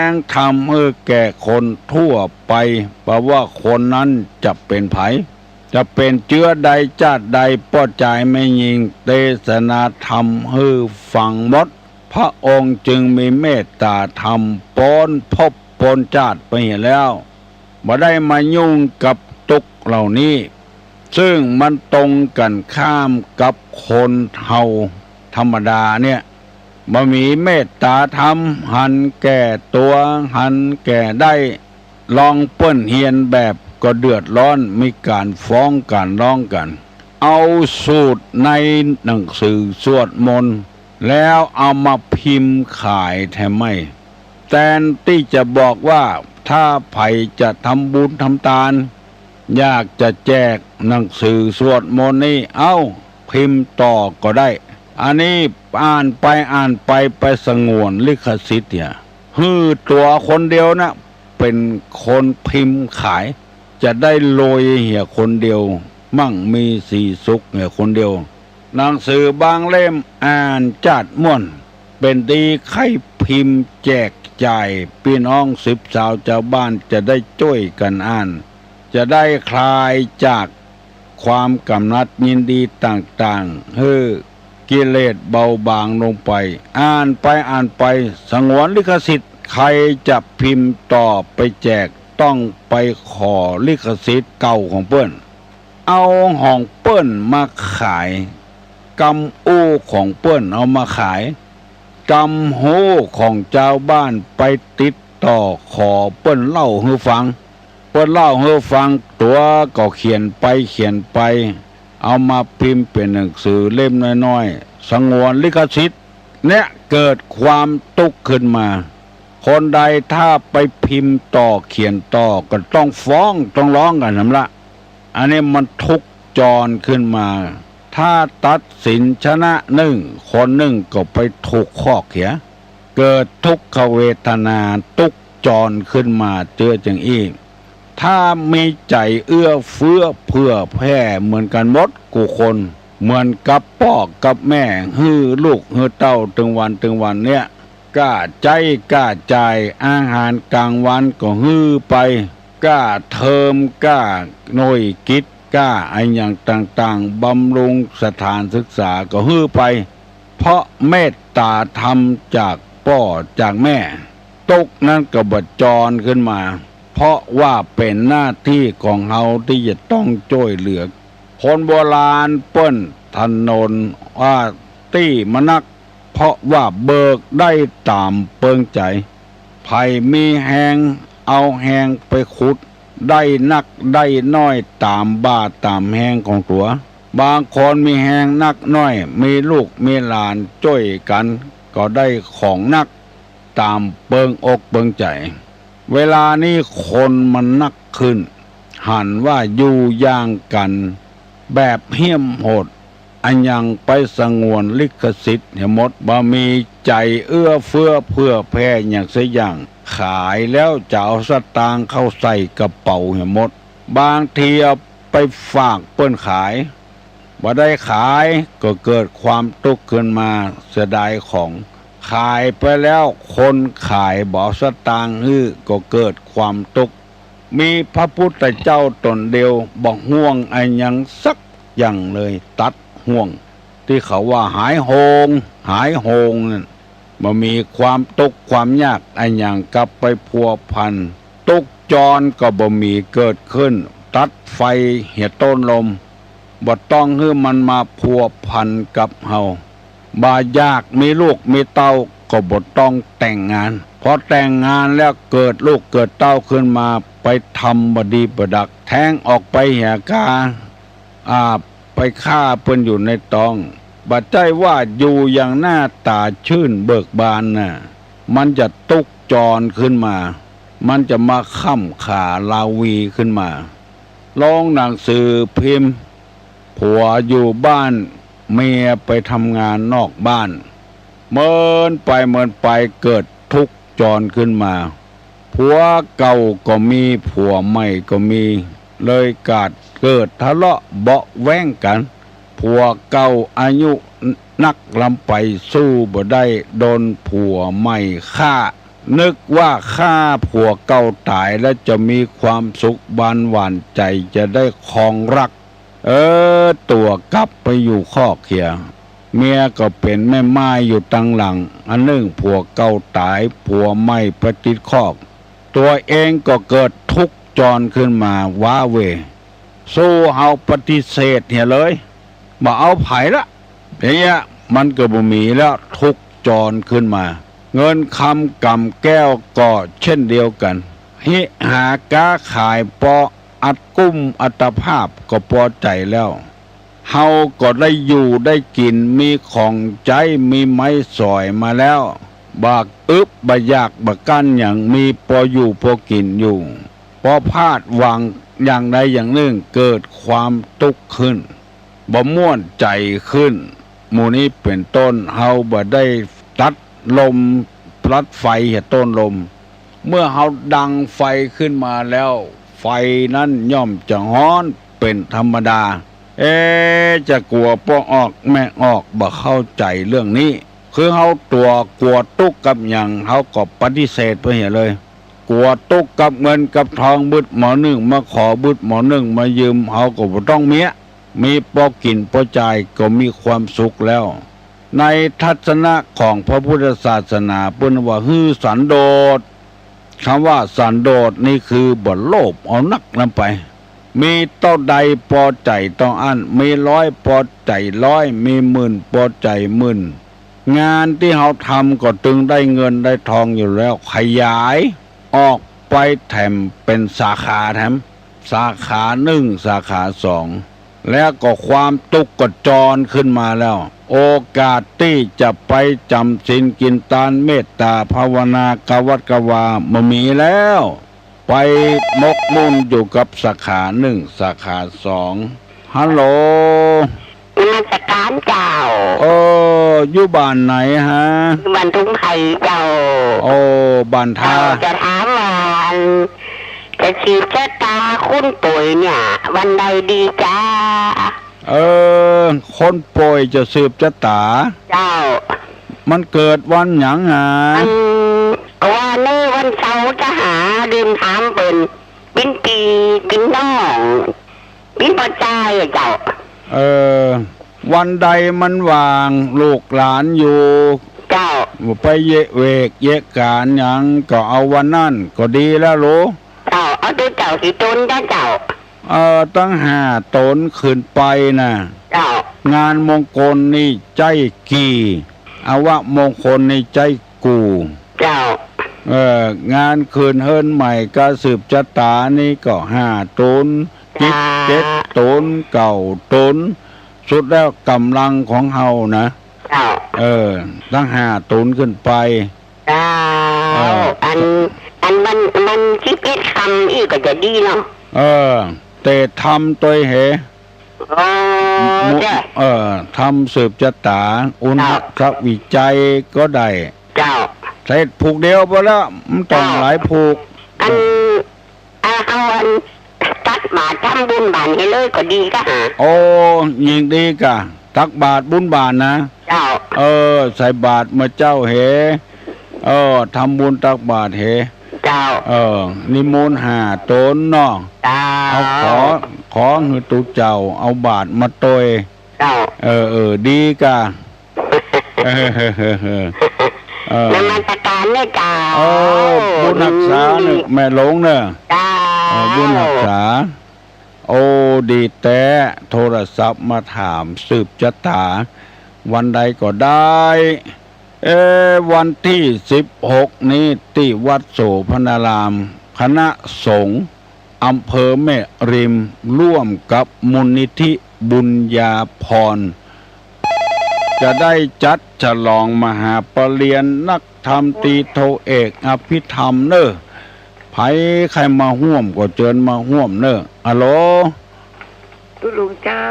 งธรรมให้แก่คนทั่วไปเพราะว่าคนนั้นจะเป็นไผจะเป็นเชื้อใดชาติใดป้อใจไม่ยิงเทศนาธรรมให้ฟังหมดพระองค์จึงมีเมตตาธรรมปนภพปนชาติไปแล้วบ่ได้มายุ่งกับทุกข์เหล่านี้ซึ่งมันตรงกันข้ามกับคนเฮาธรรมดาเนี่ยบ่มีเมตตาธรรมหันแก่ตัวหันแก่ได้ลองเปิ้นเฮียนแบบก็เดือดร้อนมีการฟ้องการร้องกันเอาสูตรในหนังสือสวดมนต์แล้วเอามาพิมพ์ขายแทนไม่แทนที่จะบอกว่าถ้าไผจะทำบุญทำทานอยากจะแจกหนังสือสวดมนต์นี่เอาพิมพ์ต่อก็ได้อันนี้อ่านไปไปสงวนลิขสิทธิ์เนี่ยตัวคนเดียวนะเป็นคนพิมพ์ขายจะได้โรยเหี่ยคนเดียวมั่งมีสีสุขเหี่ยคนเดียวหนังสือบางเล่มอ่านจัดม่วนเป็นดีใครพิมพ์แจกจ่ายพี่น้อง10ชาวชาวบ้านจะได้ช่วยกันอ่านจะได้คลายจากความกำหนัดยินดีต่างๆกิเลสเบาบางลงไปอ่านไปสงวนลิขสิทธิ์ใครจะพิมพ์ต่อไปแจกต้องไปขอลิขสิทธิ์เก่าของเปิ้นเอาของเปิ้นมาขายกำอู้ของเปิ้นเอามาขายกำโหของเจ้าบ้านไปติดต่อขอเปิ้นเล่าให้ฟังเปิ้นเล่าให้ฟังตัวก็เขียนไปเอามาพิมพ์เป็นหนังสือเล่มน้อยๆสงวนลิขสิทธิ์เนี่ยเกิดความทุกข์ขึ้นมาคนใดถ้าไปพิมพ์ต่อเขียนต่อก็ต้องฟ้องต้องร้องกันนั่นละอันนี้มันทุกข์จ จรขึ้นมา ถ้าตัดสินชนะหนึ่งคนหนึ่งก็ไปถูกข้อเขียเกิดทุกขเวทนาตุกจรขึ้นมาเจอจังอีกถ้ามีใจเอื้อเฟื้อเพื่อแผ่เหมือนกันหมดกูคนเหมือนกับพ่อกับแม่ฮื้อลูกฮื้อเต้าถึงวันเนี่ยกล้าใจกล้าจ่ายอาหารกลางวันก็ฮื้อไปกล้าเทอมกล้าหน่วยกิจกล้าไอ้อย่างต่างๆบำรุงสถานศึกษาก็ฮื้อไปเพราะเมตตาธรรมจากพ่อจากแม่ตุกนั้นก็บัดจรขึ้นมาเพราะว่าเป็นหน้าที่ของเฮาที่จะต้องช่วยเหลือคนโบราณเปิ้นถนนว่าตี้มนักเพราะว่าเบิกได้ตามเปิงใจไผมีแหงเอาแหงไปขุดได้นักได้น้อยตามบ้าตามแหงของตัวบางคนมีแหงนักน้อยมีลูกมีหลานช่วยกันก็ได้ของนักตามเปิงอกเปิงใจเวลานี้คนมันนักขึ้นหันว่าอยู่ย่างกันแบบเหี้ยมโหดอันยังไปสงวนลิขสิทธิ์หมดบ่มีใจเอื้อเฟื้อเพื่อแผ่อย่างเสียอย่างขายแล้วจะเอาสตางค์เข้าใส่กระเป๋าหมดบางทีเอาไปฝากเปิ้นขายบ่ได้ขายก็เกิดความทุกข์ขึ้นมาเสียดายของขายไปแล้วคนขายบ่สตางค์ก็เกิดความทุกข์มีพระพุทธเจ้าตนเดียวบ่ห่วงไอ้ยังสักอย่างเลยตัดห่วงที่เขาว่าหายโหงนั่นบ่มีความทุกข์ความยากไอ้ยังกลับไปพัวพันทุกจรก็บ่มีเกิดขึ้นตัดไฟเหี่ยต้นลมบ่ต้องให้มันมาพัวพันกับเฮาบ่อยากมีลูกมีเต้าก็บ่ต้องแต่งงานพอแต่งงานแล้วเกิดลูกเกิดเต้าขึ้นมาไปทำบดีประดักแท้งออกไปเหี่ยกาไปฆ่าเพิ่นอยู่ในตองบัดใจว่าอยู่อย่างหน้าตาชื่นเบิกบานน่ะมันจะตุกจรขึ้นมามันจะมาค่ำขาลาวีขึ้นมาลงหนังสือพิมพ์ผัวอยู่บ้านเมียไปทำงานนอกบ้านเมินไปเกิดทุกข์จรขึ้นมาผัวเก่าก็มีผัวใหม่ก็มีเลยเกิดทะเลาะเบาะแว้งกันผัวเก่าอายุนักลำไปสู้บ่ได้โดนผัวใหม่ฆ่านึกว่าฆ่าผัวเก่าตายแล้วจะมีความสุขบานหวานใจจะได้ครองรักตัวกลับไปอยู่ข้อเขียเมียก็เป็นแม่ไม้อยู่ตั้งหลังอันหนึ่งผัวเก่าตายผัวใหม่ประติดคอกตัวเองก็เกิดทุกข์จรขึ้นมาว้าเวสู้เฮาปฏิเสธเลยบ่เอาไผละเนี่ยมันก็บ่มีแล้วทุกข์จรขึ้นมาเงินคำกำแก้วก็เช่นเดียวกันหิหากาขายปออัดกุ้มอัตภาพก็พอใจแล้วเฮาก็ได้อยู่ได้กินมีของใจมีไม้สอยมาแล้วบากบอยากบักกั้นอย่างมีพออยู่พอกินอยู่พอพลาดวางอย่างใดอย่างหนึ่งเกิดความทุกข์ขึ้นบ่ม่วนใจขึ้นหมู่นี้เป็นต้นเฮาบ่ได้ตัดลมพลัดไฟต้นลมเมื่อเฮาดังไฟขึ้นมาแล้วไฟนั้นย่อมจะฮ้อนเป็นธรรมดาจะกลัวป้อออกแม่ออกบ่เข้าใจเรื่องนี้คือเฮากลัวตุกกับอย่างเฮาก็ปฏิเสธไปเหี้ยเลยกลัวตุกกับเงินกับทองบึดหมอหนึ่งมาขอบึดหมอหนึ่งมายืมเฮาก็บ่ต้องเมียมีพอกินพอจ่ายก็มีความสุขแล้วในทัศนะของพระพุทธศาสนาเพิ่นว่าฮือสันโดษคำว่าสันโดษนี่คือบ่โลภเอานักนำไปมีเท่าใดพอใจต้องอันมีร้อยพอใจร้อยมีหมื่นพอใจหมื่นงานที่เราทำก็ตึงได้เงินได้ทองอยู่แล้วขยายออกไปแถมเป็นสาขาแถมสาขาหนึ่งสาขาสองแล้วก็ความทุกข์ก็จรขึ้นมาแล้วโอกาสที่จะไปจำศีลกินทานเมตตาภาวนากวัดกวาไม่มีแล้วไปมกมุ่นอยู่กับสาขาหนึ่งสาขาสอง ฮัลโหลนมัสการเจ้าอยู่บ้านไหนฮะบ้านทุ่งไผ่เจ้าโอ้บ้านท่าจะถามว่าจะสืบชะตาคุณป่วยเนี่ยวันใดดีจ้าคนป่วยจะสืบชะตาเจ้ามันเกิดวันหยังว่านี่วันเสาร์จะหาดื่มถามเป็นบินปีบินน้องบินปัจจัยเจ้าวันใดมันว่างลูกหลานอยู่เจ้าไปเยะเวกเยะการหยังก็เอาวันนั่นก็ดีแล้วโหลเจ้าเอาตัวเจ้าสิตนเจ้าตั้ง5 ตนขึ้นไปนะเจ้างานมงคลนี่ใจกี่อาวะมงคลนี่ใจกูเจ้างานคืนเฮิรนใหม่ก็สืบชะตานี่ก็5 ตน7 ตน9 ตนสุดแล้วกำลังของเฮานะตั้ง5 ตนขึ้นไปอันมันคิดเป็นคำอีกก็จะดีเนาะแต่ทำตัวเหทำสืบชะตาอุณหวิจัยก็ได้เจ้าใช้ผูกเดียวไปแล้วมันต้องหลายผูกเอาตักบาตรทำบุญบานให้เลยก็ดีก็หายิ่งดีกะตักบาตรบุญบานนะเจ้าใส่บาตรเมื่อเจ้าเหทำบุญตักบาตรเหเจ้านิมนต์5 ตนเนาะเอาขอให้ตุเจ้าเอาบาตรมาตยเจ้าดีกะนมัสการเนี่ยเจ้าบุญรักษาเนี่ยแม่หลงเนี่ยบุญรักษาดีแต่โทรศัพท์มาถามสืบชะตาวันใดก็ได้วันที่16นี้ที่วัดโสพนารามคณะสงฆ์อำเภอแม่ริมร่วมกับมูลนิธิบุญญาภรณ์จะได้จัดฉลองมหาปรริญญานักธรรมตรีโทเอกอภิธรรมเนอะไผใครมาห่วมก็เชิญมาห่วมเนอะฮัลโหลตุลุงเจ้า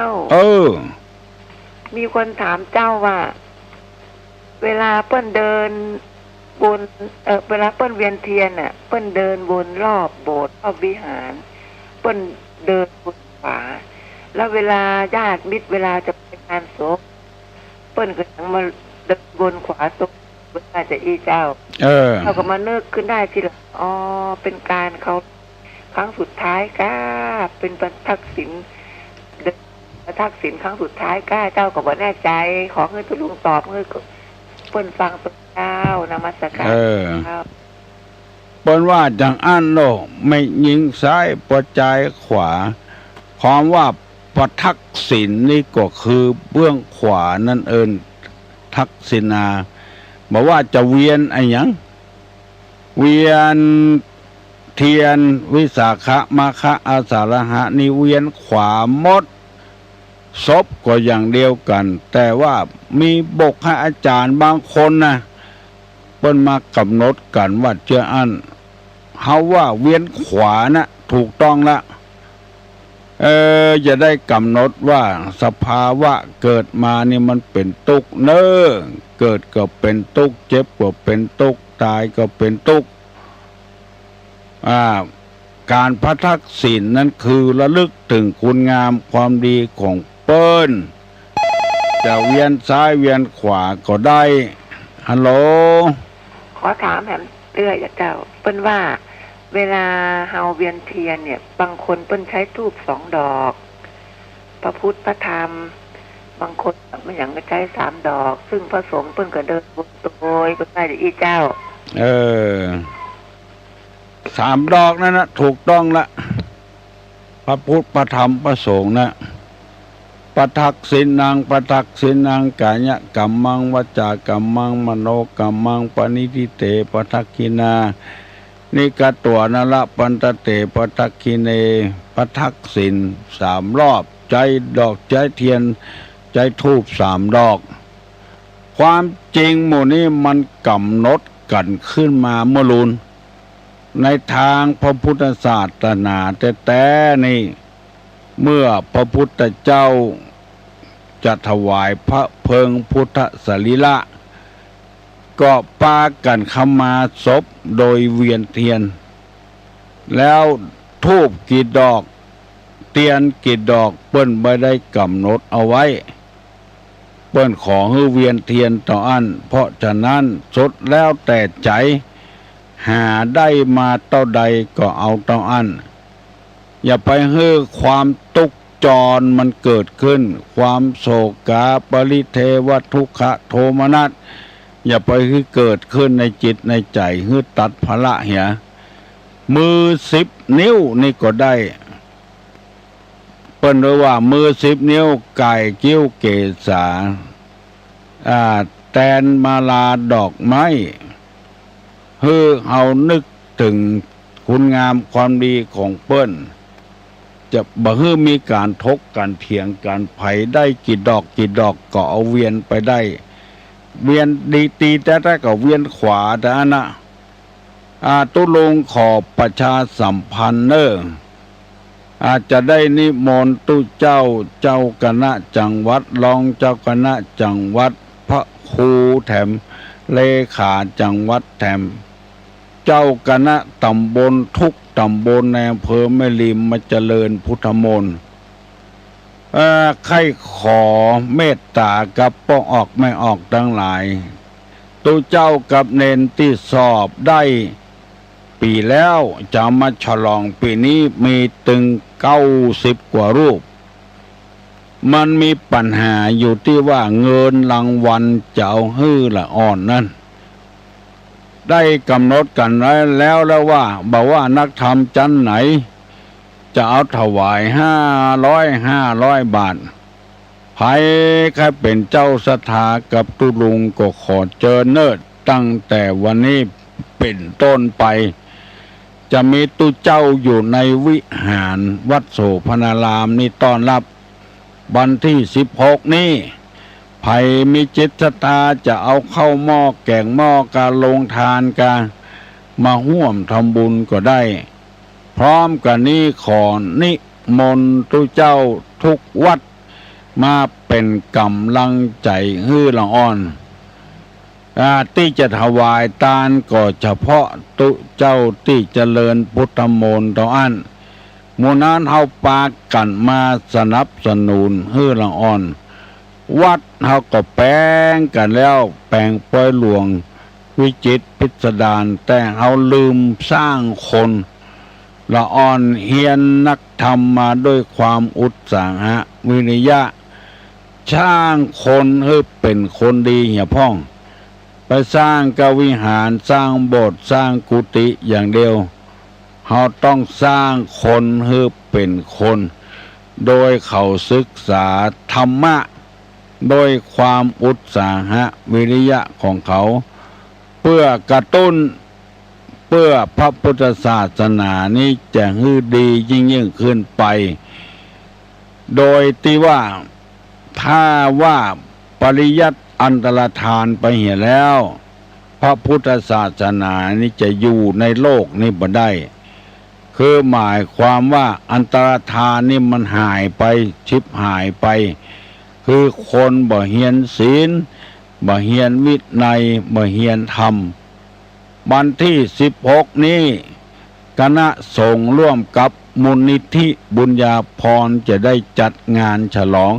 มีคนถามเจ้าว่าเวลาเปิ้นเดินบนเวลาเปิ้นเวียนเทียนน่ะเปิ้นเดินวนรอบโบสถ์รอบวิหารเปิ้นเดินบนขวาแล้วเวลาญาติมิตรเวลาจะไปงานศพเปิ้นก็ยังมาเดินบนขวาตรงเวลาจะอีเจ้าเขาก็มานึกขึ้นได้ทีหลังเป็นการเขาครั้งสุดท้ายก้าเป็นประทักษิณครั้งสุดท้ายก้าเจ้าก็บ่แน่ใจขอเงินตุลุงตอบเงินเปิ้นฟังตัวเจ้านมัสการเปิ้นว่าจังอันโลไม่ยิงซ้ายประจายขวาความว่าประทักษิณนี่ก็คือเบื้องขวานั่นทักษิณาบอกว่าจะเวียนไอ้หยังเวียนเทียนวิสาขมาฆอาสาฬหะนี่เวียนขวามดศพก็อย่างเดียวกันแต่ว่ามีบกให้อาจารย์บางคนนะเปิ้นมากำหนดกันว่าเจ้าอันเฮาว่าเวียนขวานะถูกต้องละจะได้กำหนดว่าสภาวะเกิดมานี่มันเป็นทุกข์เนอเกิดก็เป็นทุกข์เจ็บก็เป็นทุกข์ตายก็เป็นทุกข์การพระทักษิณนั้นคือระลึกถึงคุณงามความดีของเปิ้นจะเวียนซ้ายเวียนขวาก็ได้ฮัลโหลขอถามแหมเรื่อยเจ้าเปิ้นว่าเวลาเฮาเวียนเทียนเนี่ยบางคนเปิ้นใช้ธูป2 ดอกพระพุทธพระธรรมบางคนไม่อย่างก็ใช้3 ดอกซึ่งพระสงฆ์เปิ้นก็เดินบนโดยเปิ้นได้อีเจ้า3 ดอกนั่นนะถูกต้องละพระพุทธพระธรรมพระสงฆ์นะปทักษิณังกายกัมมังวจากัมมังมโนกัมมังปณิทิเตปทักขินานิกตัวนาละปันตเตปทักขิเนปทักษิณ3 รอบใจดอกใจเทียนใจธูป3 ดอกความจริงหมู่นี้มันกำหนดกันขึ้นมาเมื่อลุนในทางพระพุทธศาสนาแต่นี่ เมื่อพระพุทธเจ้าจะถวายพระเพลิงพุทธสรีระก็ปากันขมาศพโดยเวียนเทียนแล้วธูปกี่ดอกเทียนกี่ดอกเปิ้นไม่ได้กำหนดเอาไว้เปิ้นขอให้เวียนเทียนต่ออันเพราะฉะนั้นสุดแล้วแต่ใจหาได้มาเท่าใดก็เอาเท่าอันอย่าไปให้ความตุกจรมันเกิดขึ้นความโศกาปริเทวทุกขโทมนัสอย่าไปให้เกิดขึ้นในจิตในใจให้ตัดภละเหียมือ10 นิ้วนี่ก็ได้เปิ้นเรียกว่ามือ10 นิ้วไก่กิ้วเกษาแตนมาลาดอกไม้ให้เอานึกถึงคุณงามความดีของเปิ้นจะบ่ให้มีการทกกันเถียงกันไผได้กี่ดอกก็เอาเวียนไปได้เวียนดีตีแต่ก็เวียนขวาแต่นะตุลงขอประชาสัมพันธ์อาจจะได้นิมนต์ตุเจ้าคณะจังหวัดรองเจ้าคณะจังหวัดพระครูแถมเลขาจังหวัดแถมเจ้าคณะตำบลทุกตำบลในอำเภอแม่ริมมาเจริญพุทธมนต์ใครขอเมตตากับป้องออกไม่ออกทั้งหลายตุเจ้ากับเนนที่สอบได้ปีแล้วจะมาฉลองปีนี้มีถึง90 กว่ารูปมันมีปัญหาอยู่ที่ว่าเงินรางวัลจะเอาฮื้อละอ่อนนั่นได้กำหนดกันไว้แล้วว่าบอกว่านักธรรมชั้นไหนจะเอาถวาย500 บาทใครเป็นเจ้าศรัทธากับตุลุงก็ขอเจอเนิดตั้งแต่วันนี้เป็นต้นไปจะมีตุเจ้าอยู่ในวิหารวัดโสพนารามนี่ต้อนรับวันที่16นี้ไผมีจิตศรัทธาจะเอาเข้าหม้อแกงหม้อการลงทานการมาร่วมทำบุญก็ได้พร้อมกันนี้ขอนิมนต์ตุเจ้าทุกวัดมาเป็นกำลังใจฮื้อละอ่อนที่จะถวายทานก็เฉพาะตุเจ้าที่เจริญพุทธมนต์ต่ออันหมู่นั้นเฮาปากันมาสนับสนุนฮื้อละอ่อนวัดเฮาก็แปลงกันแล้วแปลงปล่อยหลวงวิจิตรพิสดารแต่เฮาลืมสร้างคนละอ่อนเฮียนนักธรรมมาด้วยความอุตสาหะวิริยะช่างคนให้เป็นคนดีเหี่ยพ่องไปสร้างกวิหารสร้างโบสถ์สร้างกุฏิอย่างเดียวเราต้องสร้างคนให้เป็นคนโดยเขาศึกษาธรรมะโดยความอุตสาหะวิริยะของเขาเพื่อกระตุ้นเพื่อพระพุทธศาสนานี้จะฮือดียิ่งขึ้นไปโดยที่ว่าถ้าว่าปริยัติอันตรธานไปเหี่ยแล้วพระพุทธศาสนานี้จะอยู่ในโลกนี้บ่ได้คือหมายความว่าอันตรธานนี่มันหายไปชิบหายไปคือคนบ่เฮียนศีลบ่เฮียนวินัยบ่เฮียนธรรมวันที่16นี้คณะสงฆ์ร่วมกับมูลนิธิบุญญาภรณ์จะได้จัดงานฉลอง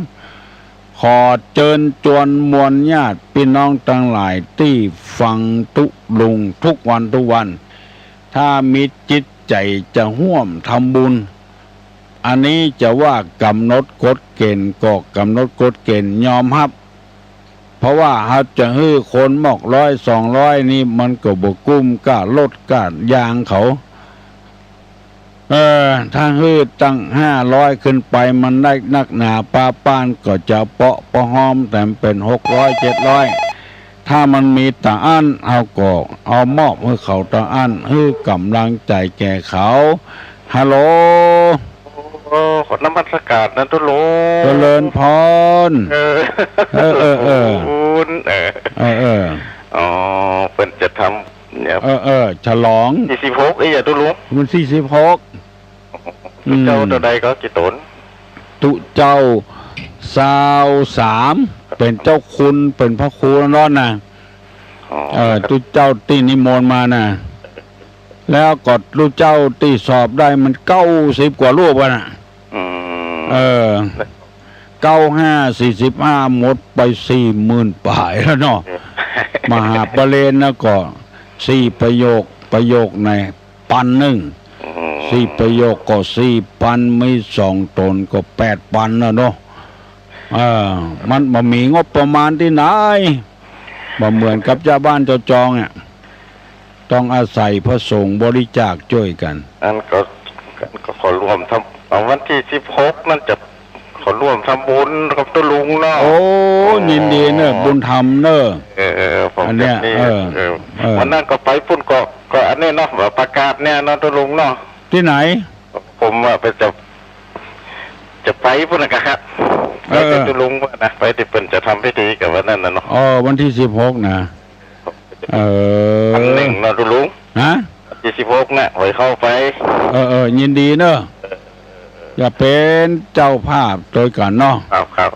ขอเชิญชวนมวลญาติพี่น้องทั้งหลายที่ฟังตุลุงทุกวันถ้ามีจิตใจจะร่วมทำบุญอันนี้จะว่ากำหนดกฎเกณฑ์ก็กำหนดกฎเกณฑ์ยอมรับเพราะว่าเขาจะฮื้อคนหมอก100-200นี่มันก็บ่กุ้มกล้าลดกล้ายางเขาถ้าฮื้อตั้ง500ขึ้นไปมันได้นักหนาป้าป้านก็จะเปาะปะหอมแต่เป็น600-700ถ้ามันมีตาอั้นเอาก็เอามอบให้เขาตาอั้นฮื้อกำลังใจแก่เขาฮัลโหลขอนมัสการนะตุลุงเจริญพรอ๋อเป็นจะทำเนี่ยฉลอง46อย่าตุลุงมัน46เจ้าตัวใดก็กี่ตน ตุเจ้าสาวสามเป็นเจ้าคุณเป็นพระครูแล้วนั่นนะ อ๋อ ตุเจ้าตีนิมนต์มานะแล้วก็ตุเจ้าตีสอบได้มัน90 กว่ารูปกันนะ อืม 95 45หมดไป40,000ป่ายแล้วเนาะ มหาปรริญญานะก็4 ประโยคใน1,000 4 ประโยคก็4,000ไม่2 ตนก็8,000แล้วเนาะมันบ่มีงบประมาณที่ไหนบ่เหมือนกับเจ้าบ้านเจ้าจองอ่ะต้องอาศัยพระสงฆ์บริจาคช่วยกัน อันก็ขอรวมทำเอาวันที่16นั่นจะขอรวมทำบุญกับตุลุงเนาะ โอ้ยินดีเนอะบุญธรรมเนอะ ผม อันเนี้ย นี่ วันนั้นก็ไปปุ่นก็อันนี้เนาะว่าประกาศเนี่ยเนาะตุลุงเนาะ ที่ไหน ผมว่าไปจะไปปุ่นนะครับไปกับตุลุงว่านะไปที่เปิ้นจะทำพิธีกับวันนั้นนะเนาะ วันที่16นะอันหนึ่งเนาะตุลุง ฮะ ที่16น่ะไว้เข้าไป ยินดีเนอะอย่าเป็นเจ้าภาพโดยกันเนาะ ครับ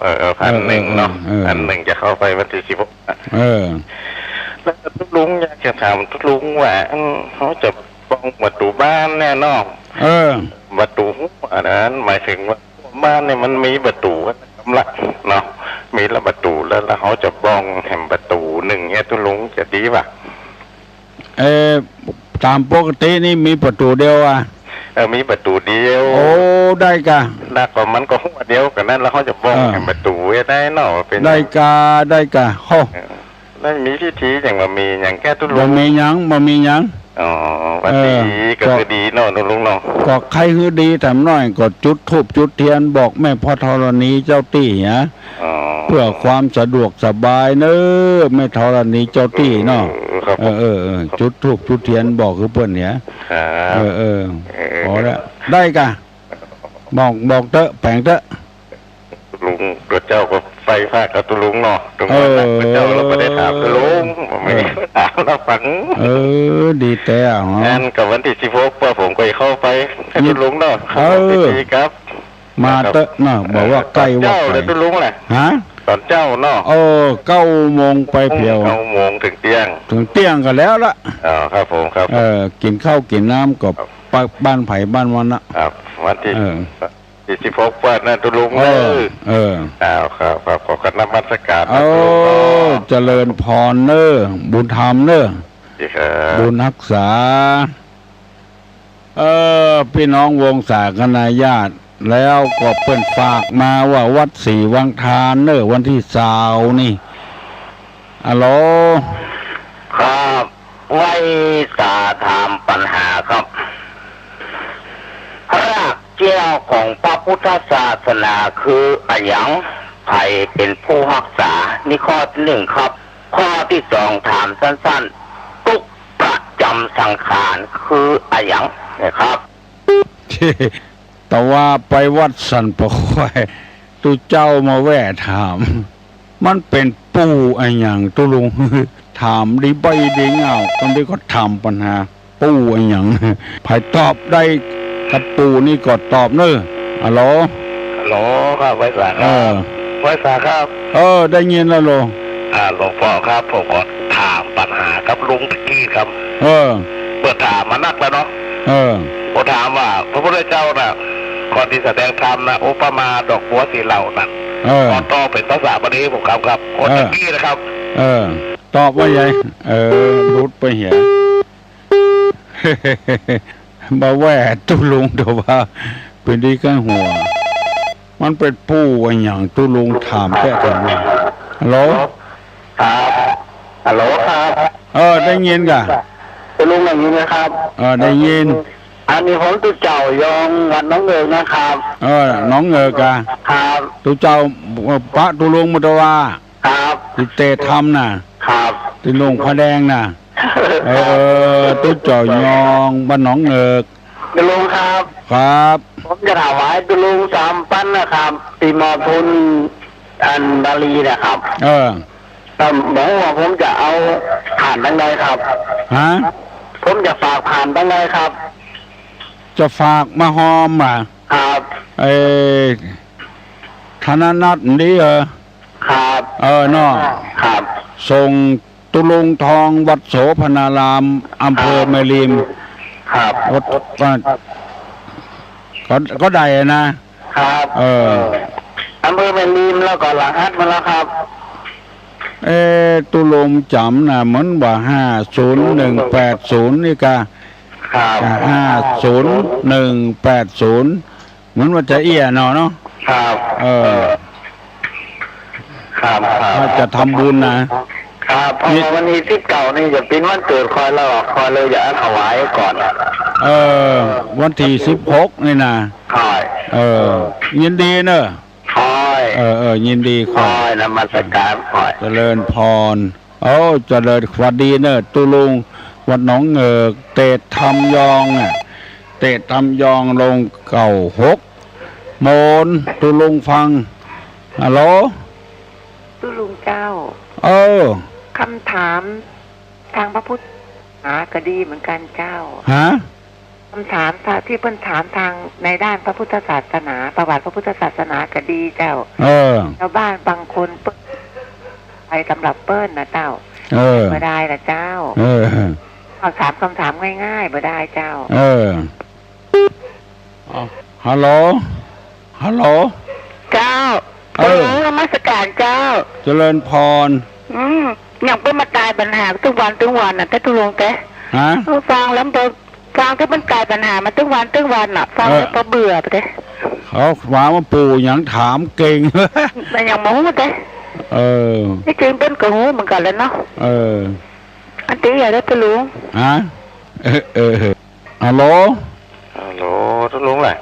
อันหนึ่งเนาะอันหนึ่งจะเข้าไปวันที่16แล้วตุลุงอยากจะถามตุลุงว่าเขาจะป้องประตูบ้านแน่เนาะประตูอันนั้นหมายถึงว่าบ้านเนี่ยมันมีประตูกำลังเนาะมีละประตูแล้วเขาจะบ้องแห่งประตูหนึ่งเนี่ยตุลุงจะดีป่ะ ตามปกตินี่มีประตูเดียวอ่ะ มีประตูเดียว โอ้ได้กะ แล้วก็มันก็หัวเดียวกันนั้นแล้วเขาจะบ้องแห่งประตูได้เนาะเป็นได้กะโอ้ได้มีพิธีอย่างว่ามีอย่างแก้ตุลุ บ่ ง มีหยัง อ๋อวันดีก็คือดีเนาะตุลุงเนาะ ก็ใครคือดีแต่น้อยก็จุดธูปจุดเทียนบอกแม่พ่อธรณีเจ้าตี้ฮะเพื่อความสะดวกสบายเนอะแม่ธรณีเจ้าตี้เนาะจุดธูปจุดเทียนบอกคือเปิ้นเนี่ยพอแล้วได้กะบอกเตอะแปลงเตอะ ลุงตัวเจ้าก็ไฟฟ้ากับตุลุงเนาะตรงนั้นนะตัวเจ้าเราไม่ได้ถามตุลุงไม่ได้ถามเราฟังดีแต่งั้นกับวันที่16เพื่อผมก็เข้าไปให้ตุลุงเนาะดีครับมาเตอะเนาะบอกว่าใกล้ว่าเจ้าเลยตุลุงแหละฮะตอนเจ้าเนาะ9 โมงไปเพียว9 โมงถึงเที่ยงกันแล้วละครับผมครับกินข้าวกินน้ำกับบ้านไผ่บ้านวันนะครับวันที่16ว่านั่นตุลุงครับขอคณะมัสการเจริญพรเนอบุญธรรมเนอบุญรักษาพี่น้องวงศาคณาญาติแล้วก็เปิ้นฝากมาว่าวัดศรีวังทานเนอวันที่20นี่ฮัลโหลครับไว้สาถามปัญหาครับรากเจ้าของพระพุทธศาสนาคืออะไรอย่างใครเป็นผู้รักษานี่ข้อที่1ครับข้อที่2ถามสั้นๆทุกประจำสังขารคืออะไรอย่างนะครับ แต่ว่าไปวัดสันปะควายตุเจ้ามาแว่ถามมันเป็นปู่อะไรอย่างตุลุงถามดีใบดีเงาคนนี้ก็ถามปัญหาปู่อะไรอย่างไผ่ตอบได้กับปู่นี่ก็ตอบเนอะฮัลโหลครับไว้สาครับไว้สาครับได้ยินแล้วโลหลวงพ่อครับผมขอถามปัญหากับลุงตะกี้ครับเปิดถามมานักแล้วเนาะผมถามว่าพระพุทธเจ้าน่ะก่อนที่แสดงธรรมนะอุปมาดอกบัวสีเหล่านั้นตอนต่อเป็นภาษาบาลีผมครับคนตะกี้นะครับตอบว่าไงรุดไปเหี้ยมาแว่ตุลุงเดี๋ยวว่าเป็นดีกันหัวมันเป็นปู่อะไรอย่างตุลุงถามแค่ถามฮัลโหลครับได้ยินกะตุลุงอย่างนี้นะครับได้ยินอันนี้ผมตุเจ้ายองวัดน้องเงินนะครับน้องเงกะครับตุเจ้าพระตุลุงมุตวาครับติเตธรรมน่ะครับตุลุงพระแดงน่ะตุเจ้ายองบ้านน้องเงกตุลุงครับผมจะถวายตุลุง3 ปั้นนะครับตีมอทุนอันบาลีนะครับแต่บอกว่าผมจะเอาผ่านตั้งใดครับผมจะฝากผ่านตั้งใดครับจะฝากมาหอมครับ ธนนัทนี่ครับ เนาะ ครับ ส่งตุลุงทองวัดโสพนารามอำเภอแม่ริม ครับ วัดก็ได้นะครับอำเภอแม่ริมแล้วก็รหัสมาแล้วครับ ตุลงจำนะเหมือนว่า50180นี่กะ ครับ 50180เหมือนว่าจะเอี้ยเนาะ ครับครับ ถ้าจะทำบุญนะครับเพราะวันนี้19นี่จะเป็นวันเกิดคอยแล้วคอยเลยอยากถวายก่อนวันที่16นี่นะยินดีเนอะยินดีคอยนมัสการคอยเจริญพรเจริญวัดดีเนอะตุลุงวัดหนองเงกเตะทำยองเตะทำยองลงเก่า6โมนตุลุงฟังฮัลโหลตุลุงเจ้าคำถามทางพระพุทธศาสนาก็ดีเหมือนกันเจ้าคำถามที่เพิ่นถามทางในด้านพระพุทธศาสนาประวัติพระพุทธศาสนาก็ดีเจ้าชาวบ้านบางคนไปสำหรับเปิ้ลนะเจ้าบ่ได้ละเจ้าขอถามคำถามง่ายๆบ่ได้เจ้าฮัลโหลเจ้านมัสการเจ้าเจริญพรอย่างเปิ้ลมาตายปัญหาทุกวันน่ะแต่ตุลงแกฟังแล้วฟังที่มันกลายปัญหามาทุกวันน่ะฟังแล้วก็เบื่อไปเลยเขาว่ามาปู่อย่างถามเก่งแต่อย่างหมูเด้ที่จริงเป็นกระหูเหมือนกันเลยเนาะอันตีอย่าได้ไปลุงฮัลโหลทุลุงแหละ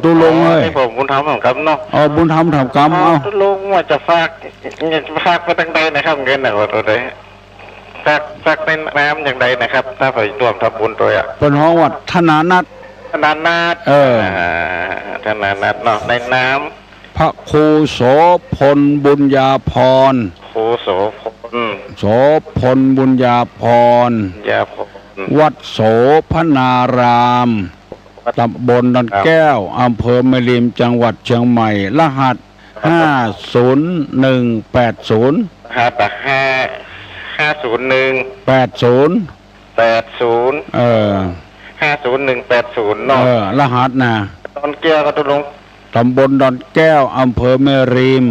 ตุลุงเลยผมบุญธรรมทำกรรมเนาะบุญธรรมทำกรรมทุลุงว่าจะฝากไปตั้งใดนะครับเงินน่ะว่าตัวใดฝากในน้ำอย่างใดนะครับถ้าไปร่วมทำบุญตัวเป็นห้องวัดธนานัทธนานัทเนาะในน้ำพระครูโสพลบุญญาพรครูโสพลบุญญาพรวัดโสพนารามตำบลดอนแก้วอำเภอแม่ริมจังหวัดเชียงใหม่รหัส50180รหัส50180 50180เนาะรหัสดอนแก้วก็ตุลงตำบลดอนแก้วอำเภอแม่ริม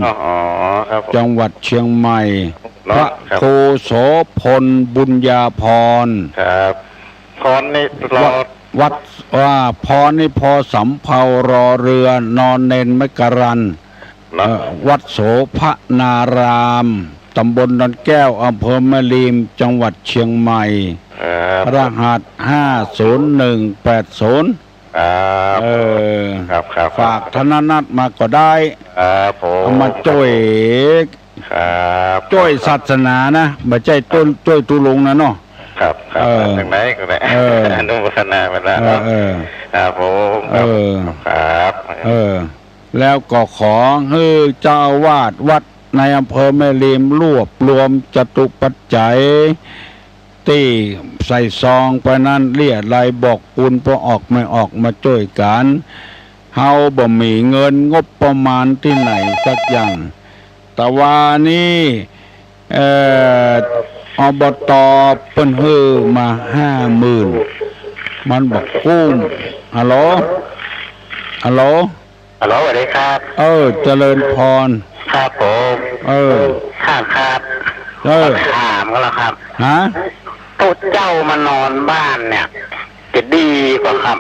จังหวัดเชียงใหม่พระครูโสพลบุญญาพรครับพรนี่วัดว่าพรนี่พอสำเภารอเรือนอนเนนมกรันวัดโสพนารามตำบลดอนแก้วอำเภอแม่ริมจังหวัดเชียงใหม่รหัส50180ครับฝากธนนัทมาก็ได้เอามาช่วยศาสนานะไม่ใช่ช่วยตุลงนะเนาะครับทางไหนก็ได้อนุโมทนาไปแล้วผมครับแล้วก็ขอให้เจ้าอาวาสวัดในอำเภอแม่ริมรวบรวมจตุปัจจัยที่ใส่ซองไปนั้นเรียรายบอกปุณพอออกไม่ออกมาช่วยกันเฮาบ่มีเงินงบประมาณที่ไหนสักอย่างแต่ว่านี่อบต.เปิ้นฮื้อมา50,000มันบอกกุ้งฮัลโหลสวัสดีครับเจริญพรครับผมครับถามก็แล้วครับตุ๊ดเจ้ามานอนบ้านเนี่ยจะดีกว่าครับ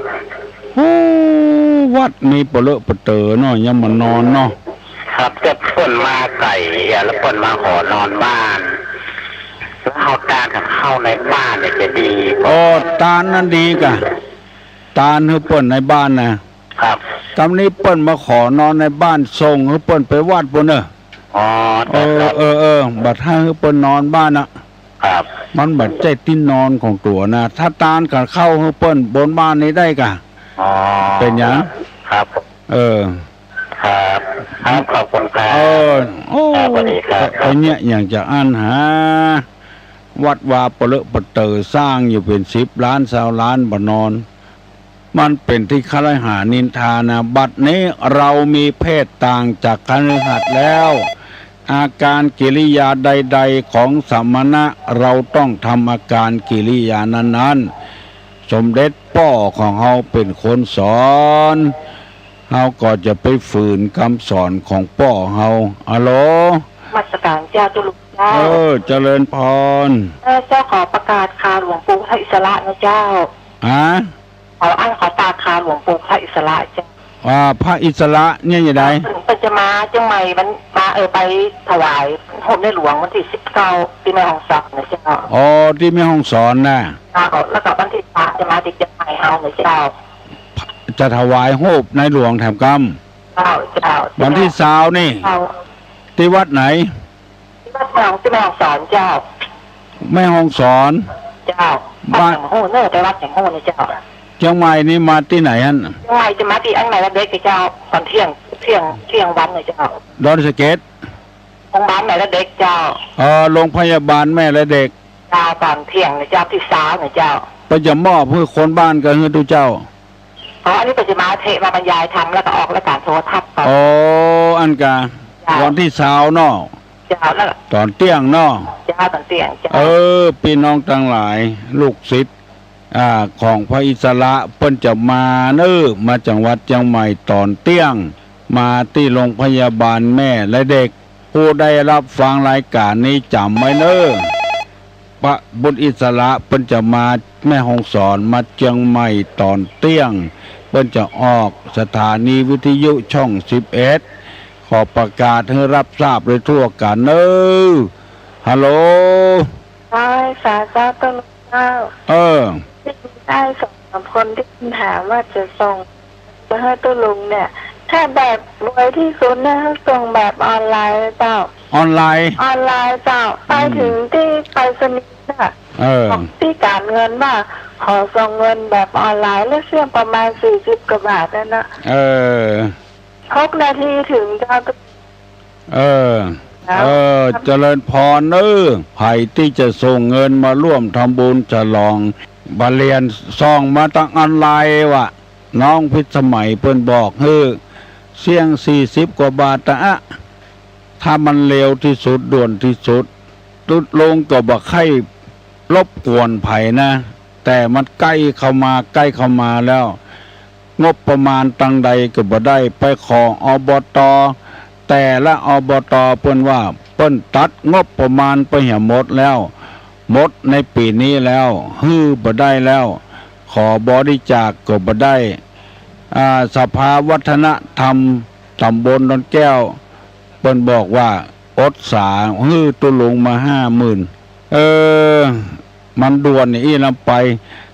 วัดมีเปลือกเปเตอเนาะยังมานอนเนาะครับจะป่นมาไก่แล้วป่นมาขอนอนบ้านแล้วเอาตากับเข้าในบ้านเนี่ยจะดีตานั่นดีกะตาให้เปิ้นในบ้านนะครับตอนนี้เปิ้นมาขอนอนในบ้านส่งให้เปิ้นไปวัดปุ่นบัดให้เปิ้นนอนบ้านครับมันบัดใจที่นอนของตัวนะถ้าตากับเข้าให้เปิ้นบนบ้านนี้ได้กะเป็นหยังครับครับขอบคุณครับสวัสดีครับไอ้เนี่ยอย่างจะอ่านหาวัดวาเปลือกเปเตอสร้างอยู่เป็น10 ล้าน20 ล้านบ่นอน มันเป็นที่คฤหาสน์นินทานะบัดนี้เรามีเพศต่างจากคฤหัสถ์แล้ว อาการกิริยาใดๆของสมณะเราต้องทำอาการกิริยานั้นๆสมเด็จพ่อของเฮาเป็นคนสอนเฮาก็จะไปฝืนคำสอนของพ่อเฮาอะโหลมาสการเจ้าตุลุเจ้าเจริญพรเจ้าขอประกาศคาหลวงปู่พระอิสระนะเจ้าขอตาคาหลวงปู่พระอิสระเจ้าพระอิสระเนี่ยยังไงเป็นจะมาจังใหม่มันมาไปถวายโฮมในหลวงวันที่19ที่แม่ฮ่องสอนนะเจ้าที่แม่ฮ่องสอนนะแล้วก็วันที่3จะมาที่จังใหม่เฮานะเจ้าจะถวายโฮมในหลวงแถมกำเจ้าวันที่20นี่ที่วัดไหนที่วัดที่แม่ฮ่องสอนเจ้าแม่ฮ่องสอนเจ้าบ้านโฮเนอร์ไปวัดแห่งโฮนะเจ้าเชียงใหม่นี่มาที่ไหนฮะเชียงใหม่จะมาที่อันใหม่ละเด็กเจ้าตอนเที่ยงวันเลยเจ้าดอนสะเก็ดโรงพยาบาลแม่และเด็กเจ้าโรงพยาบาลแม่และเด็กเจ้าตอนเที่ยงนะเจ้าที่3นะเจ้าไปจะมอบเพื่อคนบ้านกันให้ดูเจ้าอันนี้ปัจจุบันเทมาบรรยายทำแล้วก็ออกรายการโทรทัศน์อันกาวันที่20เนาะเจ้าแล้วตอนเที่ยงเนาะเจ้าตอนเที่ยงเจ้าพี่น้องทั้งหลายลูกศิษย์ของพระอิสระเพิ่นจะมามาจังหวัดเชียงใหม่ตอนเที่ยงมาที่โรงพยาบาลแม่และเด็กผู้ได้รับฟังรายการนี้จำไว้พระบุตรอิสระเพิ่นจะมาแม่ฮ่องสอนมาเชียงใหม่ตอนเที่ยงเพิ่นจะออกสถานีวิทยุช่อง11ขอประกาศให้รับทราบโดยทั่วกันฮัลโหลสาธุต้นข้าวได้2-3คนที่ถามว่าจะส่งมาให้ตุลุงเนี่ยถ้าแบบรวยที่สุดนะส่งแบบออนไลน์เจ้าออนไลน์เจ้าไปถึงที่ไปรษณีย์น่ะที่การเงินว่าขอส่งเงินแบบออนไลน์แล้วเชื่อมประมาณ40 กว่าบาทนั่นนะ6 นาทีถึงเจ้าเจริญพรไผ่ที่จะส่งเงินมาร่วมทำบุญฉลองบาเรียนซ่องมาตั้งออนไลน์วะน้องพิสมัยเพิ่นบอกเสี่ยง40 กว่าบาทถ้ามันเร็วที่สุดด่วนที่สุดตุดลงก็บ่ใครรบกวนไผ่นะแต่มันใกล้เข้ามาแล้วงบประมาณตังใดก็บ่ได้ไปขออบต.แต่ละอบต.เพิ่นว่าเพิ่นตัดงบประมาณไปหมดแล้วหมดในปีนี้แล้วบ่ได้แล้วขอบริจาคก็บ่ได้สภาวัฒนธรรมตำบลดอนแก้วเพิ่นบอกว่าอดสาตุลงมา50,000มันด่วนนี่นำไป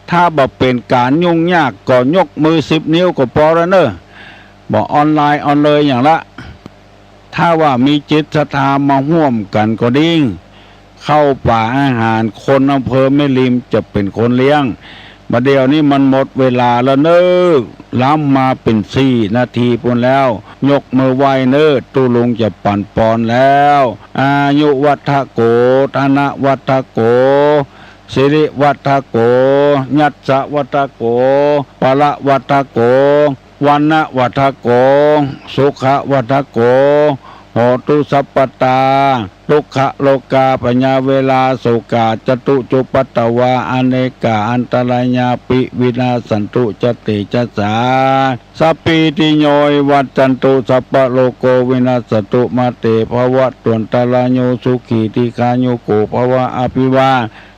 ถ้าบ่เป็นการยุ่งยากก็ยกมือ10 นิ้วก็พอแล้วบ่ออนไลน์ออนเลยอย่างละถ้าว่ามีจิตศรัทธามาร่วมกันก็ดิ้งเข้าป่าอาหารคนอำเภอแม่ริมจะเป็นคนเลี้ยงมาเดี๋ยวนี้มันหมดเวลาแล้วล้ำมาเป็น4 นาทีพุ่นแล้วยกมือไหว้ตุลุงจะปั่นปอนแล้วอายุวัฒโกธนวัฒโกสิริวัฒโกยัสสะวัฒโกปะละวัฒโกวันนะวัฒโกสุขะวัฒโกโหตุสัพพตาทุกขโลกาปัญญาเวลาโสกาจตุจุปัตตวาอเนกาอันตรายาปิวินาสันตุจติจัสสาสัพพิติโยวัจจันตุสัพพโลโกวินาสตุมาเตภวะตุนตรายโยสุขีติกาโยโกภวะอภิวา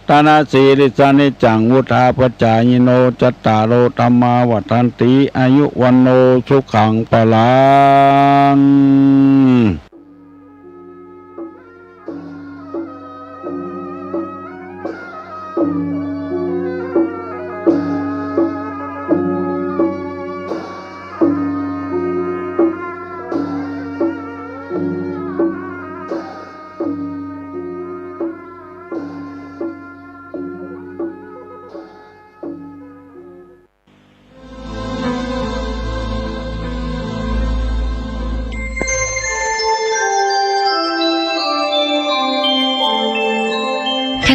ตานาสีริสานิจังวุธาปจายโนจัตตารโอธรรมาวัฏันติอายุวันโนสุขังปลัง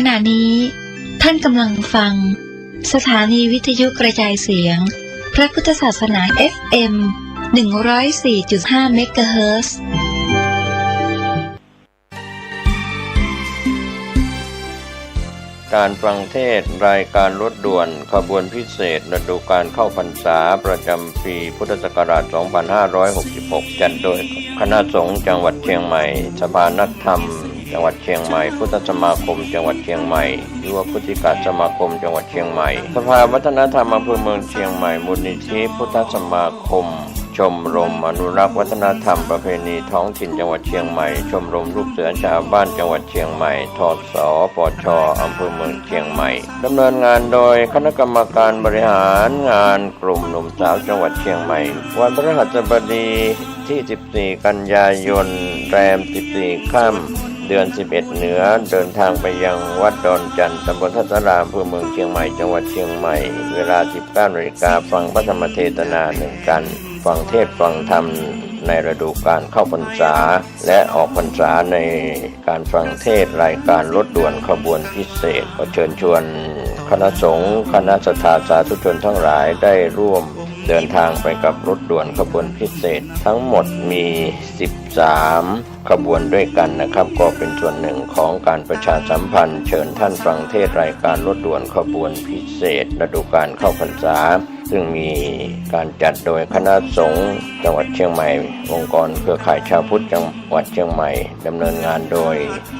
ขณะนี้ท่านกำลังฟังสถานีวิทยุกระจายเสียง ระพุทธศาสนา FM 104.5 เมกะเฮิรตซ์การฟังเทศน์รายการรถด่วนขบวนพิเศษฤดูการเข้าพรรษาประจำปีพุทธศักราช 2566 จัดโดยคณะสงฆ์จังหวัดเชียงใหม่สภานักธรรมจังหวัดเชียงใหม่พุทธสมาคมจังหวัดเชียงใหม่ยุวพุทธิกสมาคมจังหวัดเชียงใหม่สภาวัฒนธรรมอำเภอเมืองเชียงใหม่มูลนิธิพุทธสมาคมชมรมอนุรักษ์วัฒนธรรมประเพณีท้องถิ่นจังหวัดเชียงใหม่ชมรมลูกเสือชาวบ้านจังหวัดเชียงใหม่ทศปชอำเภอเมืองเชียงใหม่ดำเนินงานโดยคณะกรรมการบริหารงานกลุ่มหนุ่มสาวจังหวัดเชียงใหม่วันพฤหัสบดีที่ 14 กันยายนแรม 14 ค่ำเดือน 11 เหนือเดินทางไปยังวัดดอนจันทร์ตำบลทัศรามอำเภอเมืองเชียงใหม่จังหวัดเชียงใหม่เวลา 19 นาฬิกาฟังพระธรรมเทศนา1 กันฟังเทศน์ฟังธรรมในฤดูการเข้าพรรษาและออกพรรษาในการฟังเทศน์รายการรถด่วนขบวนพิเศษขอเชิญชวนคณะสงฆ์คณะศรัทธาสาธุชนทั้งหลายได้ร่วมเดินทางไปกับรถด่วนขบวนพิเศษทั้งหมดมี 13 ขบวนด้วยกันนะครับก็เป็นส่วนหนึ่งของการประชาสัมพันธ์เชิญท่านฟังเทศน์รายการรถด่วนขบวนพิเศษฤดูกาลเข้าพรรษาซึ่งมีการจัดโดยคณะสงฆ์จังหวัดเชียงใหม่องค์กรเครือข่ายชาวพุทธจังหวัดเชียงใหม่ดำเนินงานโดย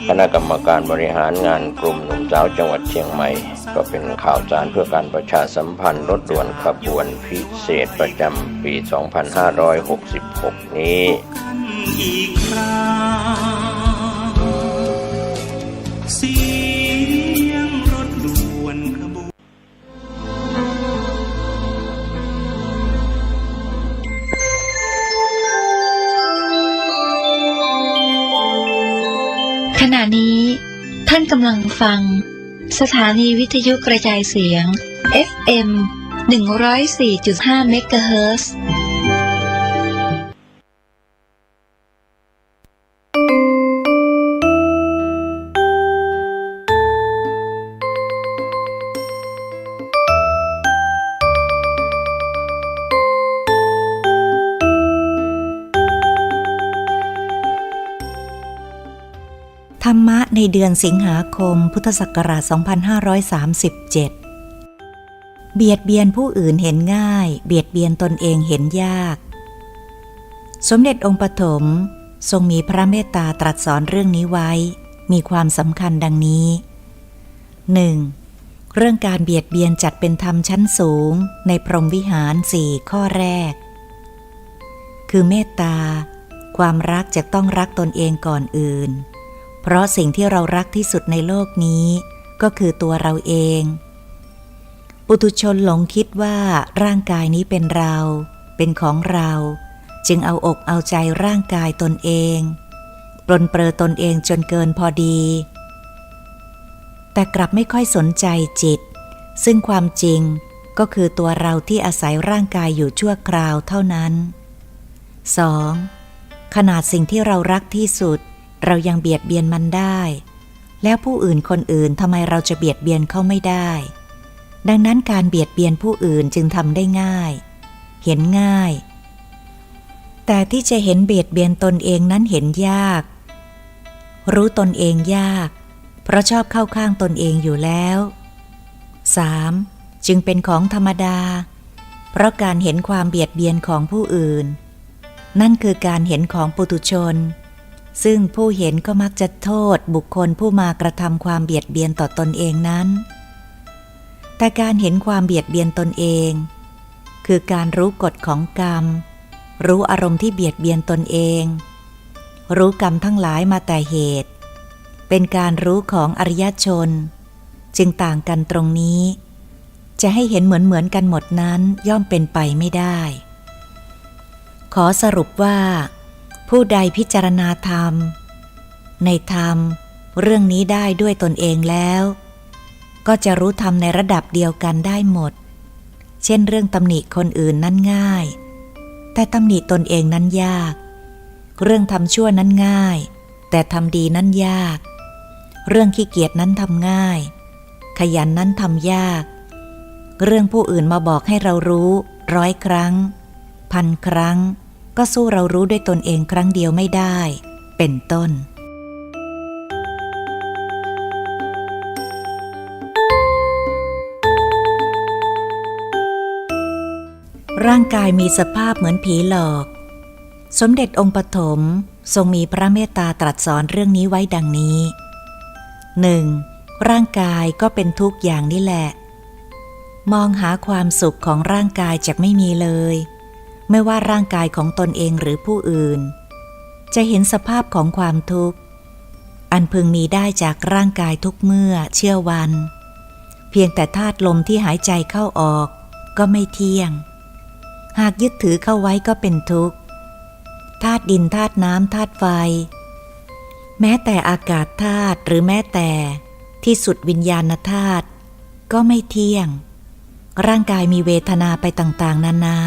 คณะกรรมการบริหารงานกลุ่มหนุ่มสาวจังหวัดเชียงใหม่ก็เป็นข่าวสารเพื่อการประชาสัมพันธ์รถด่วนขบวนพิเศษประจำปี 2566 นี้อีกครั้งเสียงรถด่วนขบวนขณะนี้ท่านกำลังฟังสถานีวิทยุกระจายเสียง FM 104.5 เมกะเฮิรตซ์ธรรมะในเดือนสิงหาคมพุทธศักราช 2537 เบียดเบียนผู้อื่นเห็นง่ายเบียดเบียนตนเองเห็นยากสมเด็จองค์ปฐมทรงมีพระเมตตาตรัสสอนเรื่องนี้ไว้มีความสำคัญดังนี้ 1. เรื่องการเบียดเบียนจัดเป็นธรรมชั้นสูงในพรหมวิหาร 4 ข้อแรกคือเมตตาความรักจะต้องรักตนเองก่อนอื่นเพราะสิ่งที่เรารักที่สุดในโลกนี้ก็คือตัวเราเองปุถุชนหลงคิดว่าร่างกายนี้เป็นเราเป็นของเราจึงเอาอกเอาใจร่างกายตนเองปรนเปรอตนเองจนเกินพอดีแต่กลับไม่ค่อยสนใจจิตซึ่งความจริงก็คือตัวเราที่อาศัยร่างกายอยู่ชั่วคราวเท่านั้น 2. ขนาดสิ่งที่เรารักที่สุดเรายังเบียดเบียนมันได้แล้วผู้อื่นคนอื่นทำไมเราจะเบียดเบียนเขาไม่ได้ดังนั้นการเบียดเบียนผู้อื่นจึงทำได้ง่ายเห็นง่ายแต่ที่จะเห็นเบียดเบียนตนเองนั้นเห็นยากรู้ตนเองยากเพราะชอบเข้าข้างตนเองอยู่แล้ว 3. จึงเป็นของธรรมดาเพราะการเห็นความเบียดเบียนของผู้อื่นนั่นคือการเห็นของปุถุชนซึ่งผู้เห็นก็มักจะโทษบุคคลผู้มากระทำความเบียดเบียนต่อตนเองนั้นแต่การเห็นความเบียดเบียนตนเองคือการรู้กฎของกรรมรู้อารมณ์ที่เบียดเบียนตนเองรู้กรรมทั้งหลายมาแต่เหตุเป็นการรู้ของอริยชนจึงต่างกันตรงนี้จะให้เห็นเหมือนกันหมดนั้นย่อมเป็นไปไม่ได้ขอสรุปว่าผู้ใดพิจารณาธรรมในธรรมเรื่องนี้ได้ด้วยตนเองแล้วก็จะรู้ธรรมในระดับเดียวกันได้หมดเช่นเรื่องตำหนิคนอื่นนั้นง่ายแต่ตำหนิตนเองนั้นยากเรื่องทำชั่วนั้นง่ายแต่ทำดีนั้นยากเรื่องขี้เกียจนั้นทำง่ายขยันนั้นทำยากเรื่องผู้อื่นมาบอกให้เรารู้ 100 ครั้ง 1,000 ครั้งก็สู้เรารู้ด้วยตนเองครั้งเดียวไม่ได้เป็นต้นร่างกายมีสภาพเหมือนผีหลอกสมเด็จองค์ปฐมทรงมีพระเมตตาตรัสสอนเรื่องนี้ไว้ดังนี้ 1. ร่างกายก็เป็นทุกข์อย่างนี้แหละมองหาความสุขของร่างกายจักไม่มีเลยไม่ว่าร่างกายของตนเองหรือผู้อื่นจะเห็นสภาพของความทุกข์อันพึงมีได้จากร่างกายทุกเมื่อเชื่อวันเพียงแต่ธาตุลมที่หายใจเข้าออกก็ไม่เที่ยงหากยึดถือเข้าไว้ก็เป็นทุกข์ธาตุดินธาตุน้ำธาตุไฟแม้แต่อากาศธาตุหรือแม้แต่ที่สุดวิญญาณธาตุก็ไม่เที่ยงร่างกายมีเวทนาไปต่างๆนานา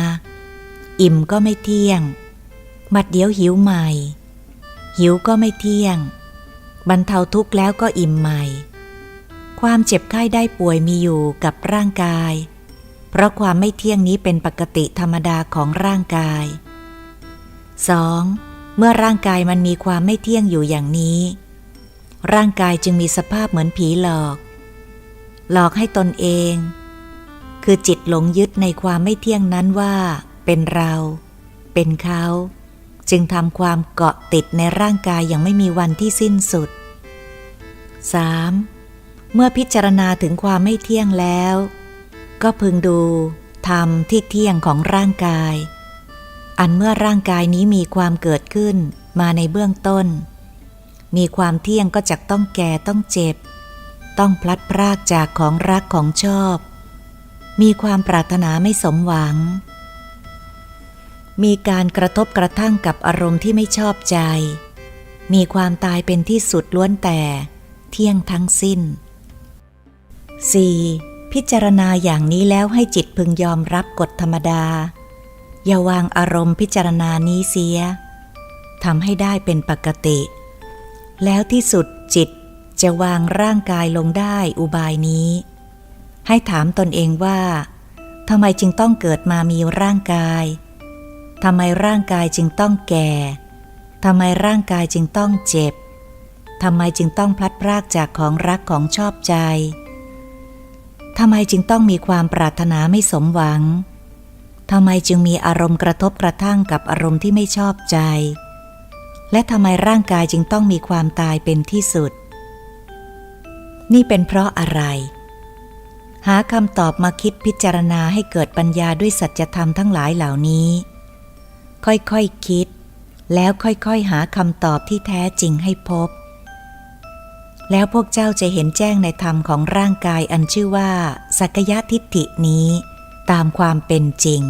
อิ่มก็ไม่เที่ยงบัดเดี๋ยวหิวใหม่หิวก็ไม่เที่ยงบรรเทาทุกข์แล้วก็อิ่มใหม่ความเจ็บไข้ได้ป่วยมีอยู่กับร่างกายเพราะความไม่เที่ยงนี้เป็นปกติธรรมดาของร่างกาย 2. เมื่อร่างกายมันมีความไม่เที่ยงอยู่อย่างนี้ร่างกายจึงมีสภาพเหมือนผีหลอกให้ตนเองคือจิตหลงยึดในความไม่เที่ยงนั้นว่าเป็นเราเป็นเขาจึงทำความเกาะติดในร่างกายอย่างไม่มีวันที่สิ้นสุด 3. เมื่อพิจารณาถึงความไม่เที่ยงแล้วก็พึงดูธรรมที่เที่ยงของร่างกายอันเมื่อร่างกายนี้มีความเกิดขึ้นมาในเบื้องต้นมีความเที่ยงก็จักต้องแก่ต้องเจ็บต้องพลัดพรากจากของรักของชอบมีความปรารถนาไม่สมหวังมีการกระทบกระทั่งกับอารมณ์ที่ไม่ชอบใจมีความตายเป็นที่สุดล้วนแต่เที่ยงทั้งสิ้น 4. พิจารณาอย่างนี้แล้วให้จิตพึงยอมรับกฎธรรมดาอย่าวางอารมณ์พิจารณานี้เสียทำให้ได้เป็นปกติแล้วที่สุดจิตจะวางร่างกายลงได้อุบายนี้ให้ถามตนเองว่าทำไมจึงต้องเกิดมามีร่างกายทำไมร่างกายจึงต้องแก่ทำไมร่างกายจึงต้องเจ็บทำไมจึงต้องพลัดพรากจากของรักของชอบใจทำไมจึงต้องมีความปรารถนาไม่สมหวังทำไมจึงมีอารมณ์กระทบกระทั่งกับอารมณ์ที่ไม่ชอบใจและทำไมร่างกายจึงต้องมีความตายเป็นที่สุดนี่เป็นเพราะอะไรหาคำตอบมาคิดพิจารณาให้เกิดปัญญาด้วยสัจธรรมทั้งหลายเหล่านี้ค่อยๆคิดแล้วค่อยๆหาคำตอบที่แท้จริงให้พบแล้วพวกเจ้าจะเห็นแจ้งในธรรมของร่างกายอันชื่อว่าสักยทิฏฐินี้ตามความเป็นจริง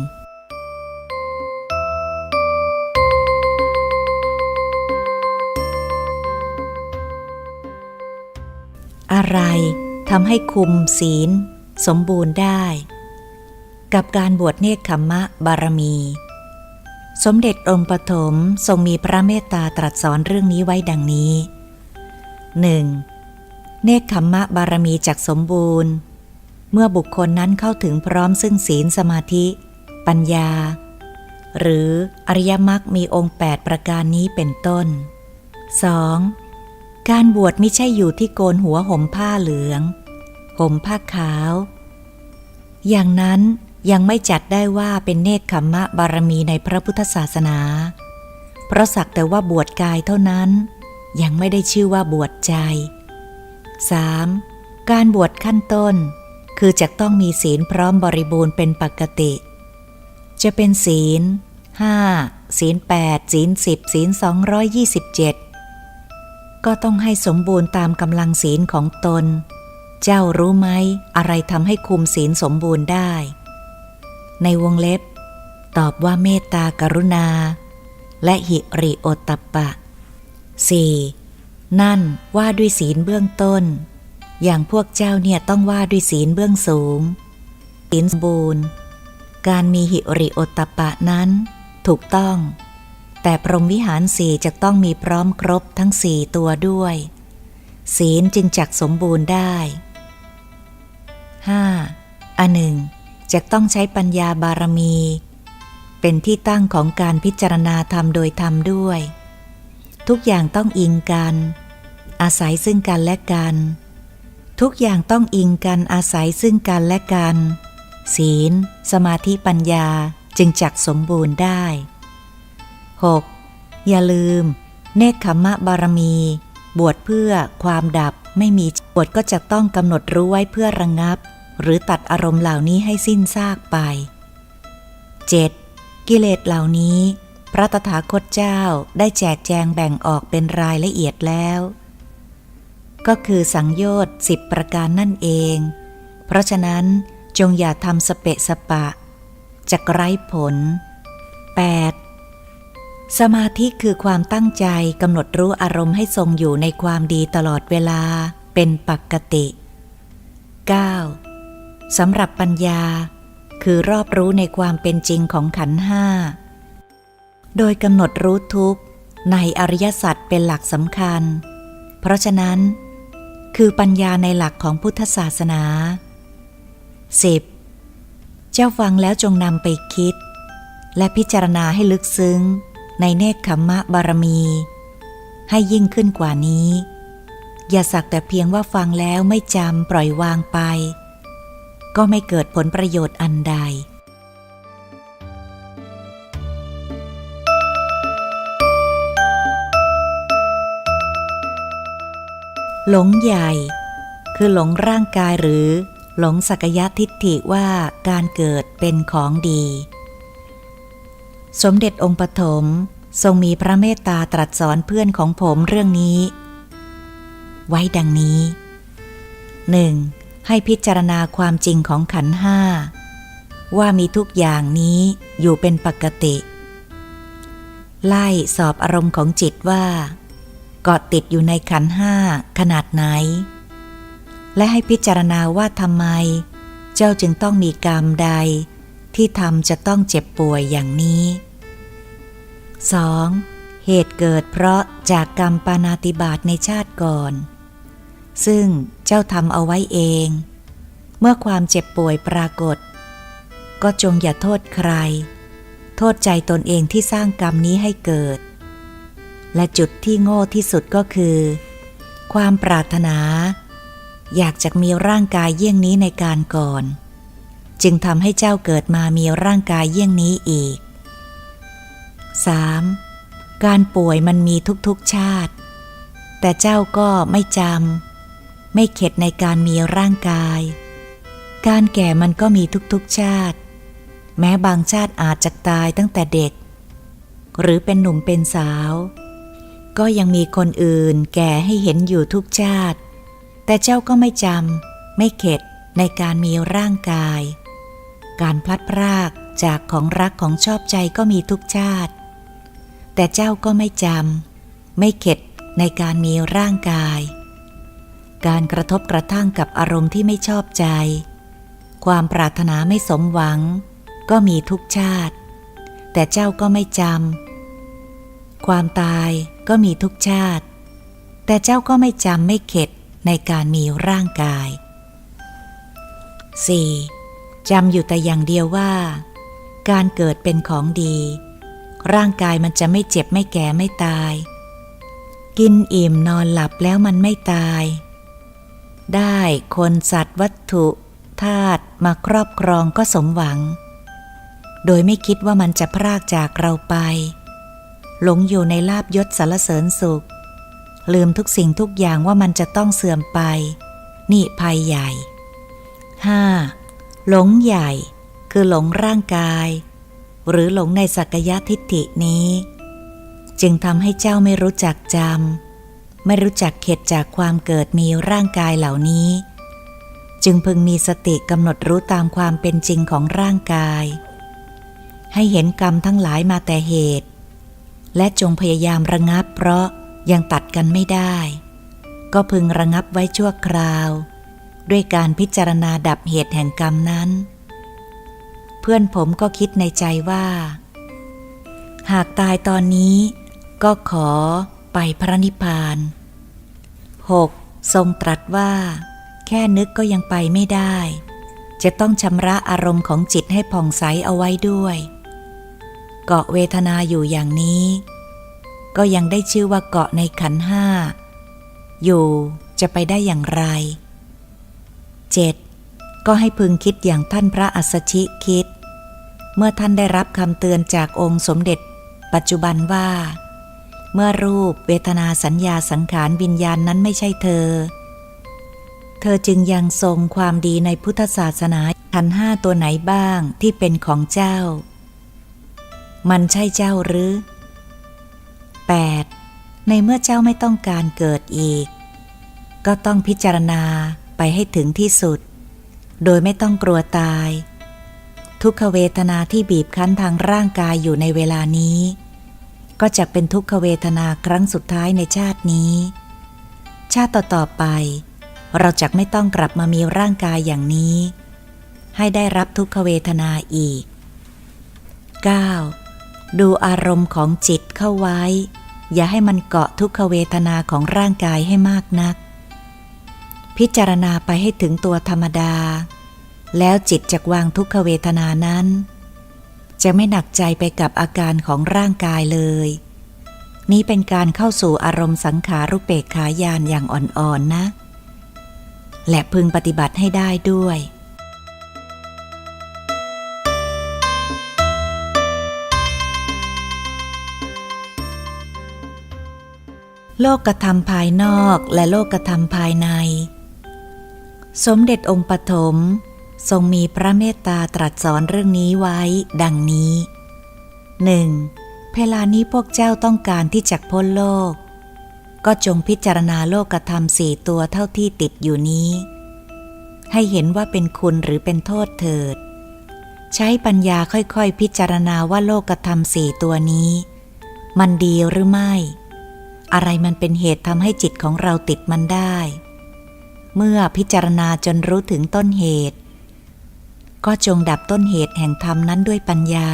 อะไรทำให้คุมศีลสมบูรณ์ได้กับการบวชเนกขัมมะบารมีสมเด็จองค์ปฐมทรงมีพระเมตตาตรัสสอนเรื่องนี้ไว้ดังนี้ 1. เนกขัมมะบารมีจักสมบูรณ์เมื่อบุคคลนั้นเข้าถึงพร้อมซึ่งศีลสมาธิปัญญาหรืออริยมรรคมีองค์8ประการนี้เป็นต้น 2. การบวชไม่ใช่อยู่ที่โกนหัวห่มผ้าเหลืองห่มผ้าขาวอย่างนั้นยังไม่จัดได้ว่าเป็นเนกขัมมะบารมีในพระพุทธศาสนาเพราะสักแต่ว่าบวชกายเท่านั้นยังไม่ได้ชื่อว่าบวชใจ 3. การบวชขั้นต้นคือจะต้องมีศีลพร้อมบริบูรณ์เป็นปกติจะเป็นศีล 5 ศีล 8 ศีล 10 ศีล 227ก็ต้องให้สมบูรณ์ตามกำลังศีลของตนเจ้ารู้ไหมอะไรทำให้คุมศีลสมบูรณ์ได้ในวงเล็บตอบว่าเมตตากรุณาและหิริโอตตัปปะ 4. นั่นว่าด้วยศีลเบื้องต้นอย่างพวกเจ้าเนี่ยต้องว่าด้วยศีลเบื้องสูงศีลสมบูรณ์การมีหิริโอตตัปปะนั้นถูกต้องแต่พรหมวิหาร4จะต้องมีพร้อมครบทั้ง4ตัวด้วยศีลจึงจักสมบูรณ์ได้ 5. อันหนึ่ง จะต้องใช้ปัญญาบารมี เป็นที่ตั้งของการพิจารณาธรรมโดยธรรมด้วยทุกอย่างต้องอิงกันอาศัยซึ่งกันและกันทุกอย่างต้องอิงกันอาศัยซึ่งกันและกันศีลสมาธิปัญญาจึงจักสมบูรณ์ได้ 6. อย่าลืมเนกขัมมะบารมีบวชเพื่อความดับไม่มีบวชก็จะต้องกำหนดรู้ไว้เพื่อระงับหรือตัดอารมณ์เหล่านี้ให้สิ้นซากไป 7. กิเลสเหล่านี้พระตถาคตเจ้าได้แจกแจงแบ่งออกเป็นรายละเอียดแล้วก็คือสังโยชน์10ประการนั่นเองเพราะฉะนั้นจงอย่าทำสเปะสปะจะไร้ผล 8. สมาธิคือความตั้งใจกำหนดรู้อารมณ์ให้ทรงอยู่ในความดีตลอดเวลาเป็นปกติ 9. สำหรับปัญญาคือรอบรู้ในความเป็นจริงของขันธ์ห้าโดยกำหนดรู้ทุกข์ในอริยสัจเป็นหลักสำคัญเพราะฉะนั้นคือปัญญาในหลักของพุทธศาสนา 10. เจ้าฟังแล้วจงนำไปคิดและพิจารณาให้ลึกซึ้งในเนกขัมมะบารมีให้ยิ่งขึ้นกว่านี้อย่าสักแต่เพียงว่าฟังแล้วไม่จำปล่อยวางไปก็ไม่เกิดผลประโยชน์อันใดหลงใหญ่คือหลงร่างกายหรือหลงสักยทิฏฐิว่าการเกิดเป็นของดีสมเด็จองค์ปฐมทรงมีพระเมตตาตรัสสอนเพื่อนของผมเรื่องนี้ไว้ดังนี้ 1. ให้พิจารณาความจริงของขันธ์ห้าว่ามีทุกอย่างนี้อยู่เป็นปกติไล่สอบอารมณ์ของจิตว่าเกาะติดอยู่ในขันธ์ห้าขนาดไหนและให้พิจารณาว่าทำไมเจ้าจึงต้องมีกรรมใดที่ทำจะต้องเจ็บป่วยอย่างนี้ 2. เหตุเกิดเพราะจากกรรมปาณาติบาตในชาติก่อนซึ่งเจ้าทำเอาไว้เองเมื่อความเจ็บป่วยปรากฏก็จงอย่าโทษใครโทษใจตนเองที่สร้างกรรมนี้ให้เกิดและจุดที่โง่ที่สุดก็คือความปรารถนาอยากจะมีร่างกายเยี่ยงนี้ในการก่อนจึงทำให้เจ้าเกิดมามีร่างกายเยี่ยงนี้อีก 3. การป่วยมันมีทุกๆชาติแต่เจ้าก็ไม่จำไม่เข็ดในการมีร่างกายการแก่มันก็มีทุกๆชาติแม้บางชาติอาจจะตายตั้งแต่เด็กหรือเป็นหนุ่มเป็นสาวก็ยังมีคนอื่นแก่ให้เห็นอยู่ทุกชาติแต่เจ้าก็ไม่จำไม่เข็ดในการมีร่างกายการพลัดพรากจากของรักของชอบใจก็มีทุกชาติแต่เจ้าก็ไม่จำไม่เข็ดในการมีร่างกายการกระทบกระทั่งกับอารมณ์ที่ไม่ชอบใจความปรารถนาไม่สมหวังก็มีทุกชาติแต่เจ้าก็ไม่จำความตายก็มีทุกชาติแต่เจ้าก็ไม่จำไม่เข็ดในการมีร่างกาย 4. จำอยู่แต่อย่างเดียวว่าการเกิดเป็นของดีร่างกายมันจะไม่เจ็บไม่แก่ไม่ตายกินอิ่มนอนหลับแล้วมันไม่ตายได้คนสัตว์วัตถุธาตุมาครอบครองก็สมหวังโดยไม่คิดว่ามันจะพรากจากเราไปหลงอยู่ในลาภยศสรรเสริญสุขลืมทุกสิ่งทุกอย่างว่ามันจะต้องเสื่อมไปนี่ภัยใหญ่ 5. หลงใหญ่คือหลงร่างกายหรือหลงในสักยทิฏฐินี้จึงทำให้เจ้าไม่รู้จักจำไม่รู้จักเข็ดจากความเกิดมีร่างกายเหล่านี้จึงพึงมีสติกำหนดรู้ตามความเป็นจริงของร่างกายให้เห็นกรรมทั้งหลายมาแต่เหตุและจงพยายามระงับเพราะยังตัดกันไม่ได้ก็พึงระงับไว้ชั่วคราวด้วยการพิจารณาดับเหตุแห่งกรรมนั้นเพื่อนผมก็คิดในใจว่าหากตายตอนนี้ก็ขอไปพระนิพพาน 6. ทรงตรัสว่าแค่นึกก็ยังไปไม่ได้ จะต้องชำระอารมณ์ของจิตให้ผ่องใสเอาไว้ด้วยเกาะเวทนาอยู่อย่างนี้ก็ยังได้ชื่อว่าเกาะในขันธ์ห้าอยู่จะไปได้อย่างไร 7. ก็ให้พึงคิดอย่างท่านพระอัสสชิคิดเมื่อท่านได้รับคำเตือนจากองค์สมเด็จปัจจุบันว่าเมื่อรูปเวทนาสัญญาสังขารวิญญาณนั้นไม่ใช่เธอจึงยังทรงความดีในพุทธศาสนาขันธ์ห้าตัวไหนบ้างที่เป็นของเจ้ามันใช่เจ้าหรือ 8. ในเมื่อเจ้าไม่ต้องการเกิดอีกก็ต้องพิจารณาไปให้ถึงที่สุดโดยไม่ต้องกลัวตายทุกขเวทนาที่บีบคั้นทางร่างกายอยู่ในเวลานี้ก็จะเป็นทุกขเวทนาครั้งสุดท้ายในชาตินี้ชาติต่อๆไปเราจะไม่ต้องกลับมามีร่างกายอย่างนี้ให้ได้รับทุกขเวทนาอีก 9. ดูอารมณ์ของจิตเข้าไว้อย่าให้มันเกาะทุกขเวทนาของร่างกายให้มากนักพิจารณาไปให้ถึงตัวธรรมดาแล้วจิตจะวางทุกขเวทนานั้นจะไม่หนักใจไปกับอาการของร่างกายเลยนี้เป็นการเข้าสู่อารมณ์สังขารุปเปกขาญาณอย่างอ่อนๆนะและพึงปฏิบัติให้ได้ด้วยโลกธรรมภายนอกและโลกธรรมภายในสมเด็จองค์ปฐมทรงมีพระเมตตาตรัสสอนเรื่องนี้ไว้ดังนี้ 1. เวลานี้พวกเจ้าต้องการที่จะพ้นโลกก็จงพิจารณาโลกธรรม4ตัวเท่าที่ติดอยู่นี้ให้เห็นว่าเป็นคุณหรือเป็นโทษเถิดใช้ปัญญาค่อยๆพิจารณาว่าโลกธรรม4ตัวนี้มันดีหรือไม่อะไรมันเป็นเหตุทำให้จิตของเราติดมันได้เมื่อพิจารณาจนรู้ถึงต้นเหตุก็จงดับต้นเหตุแห่งธรรมนั้นด้วยปัญญา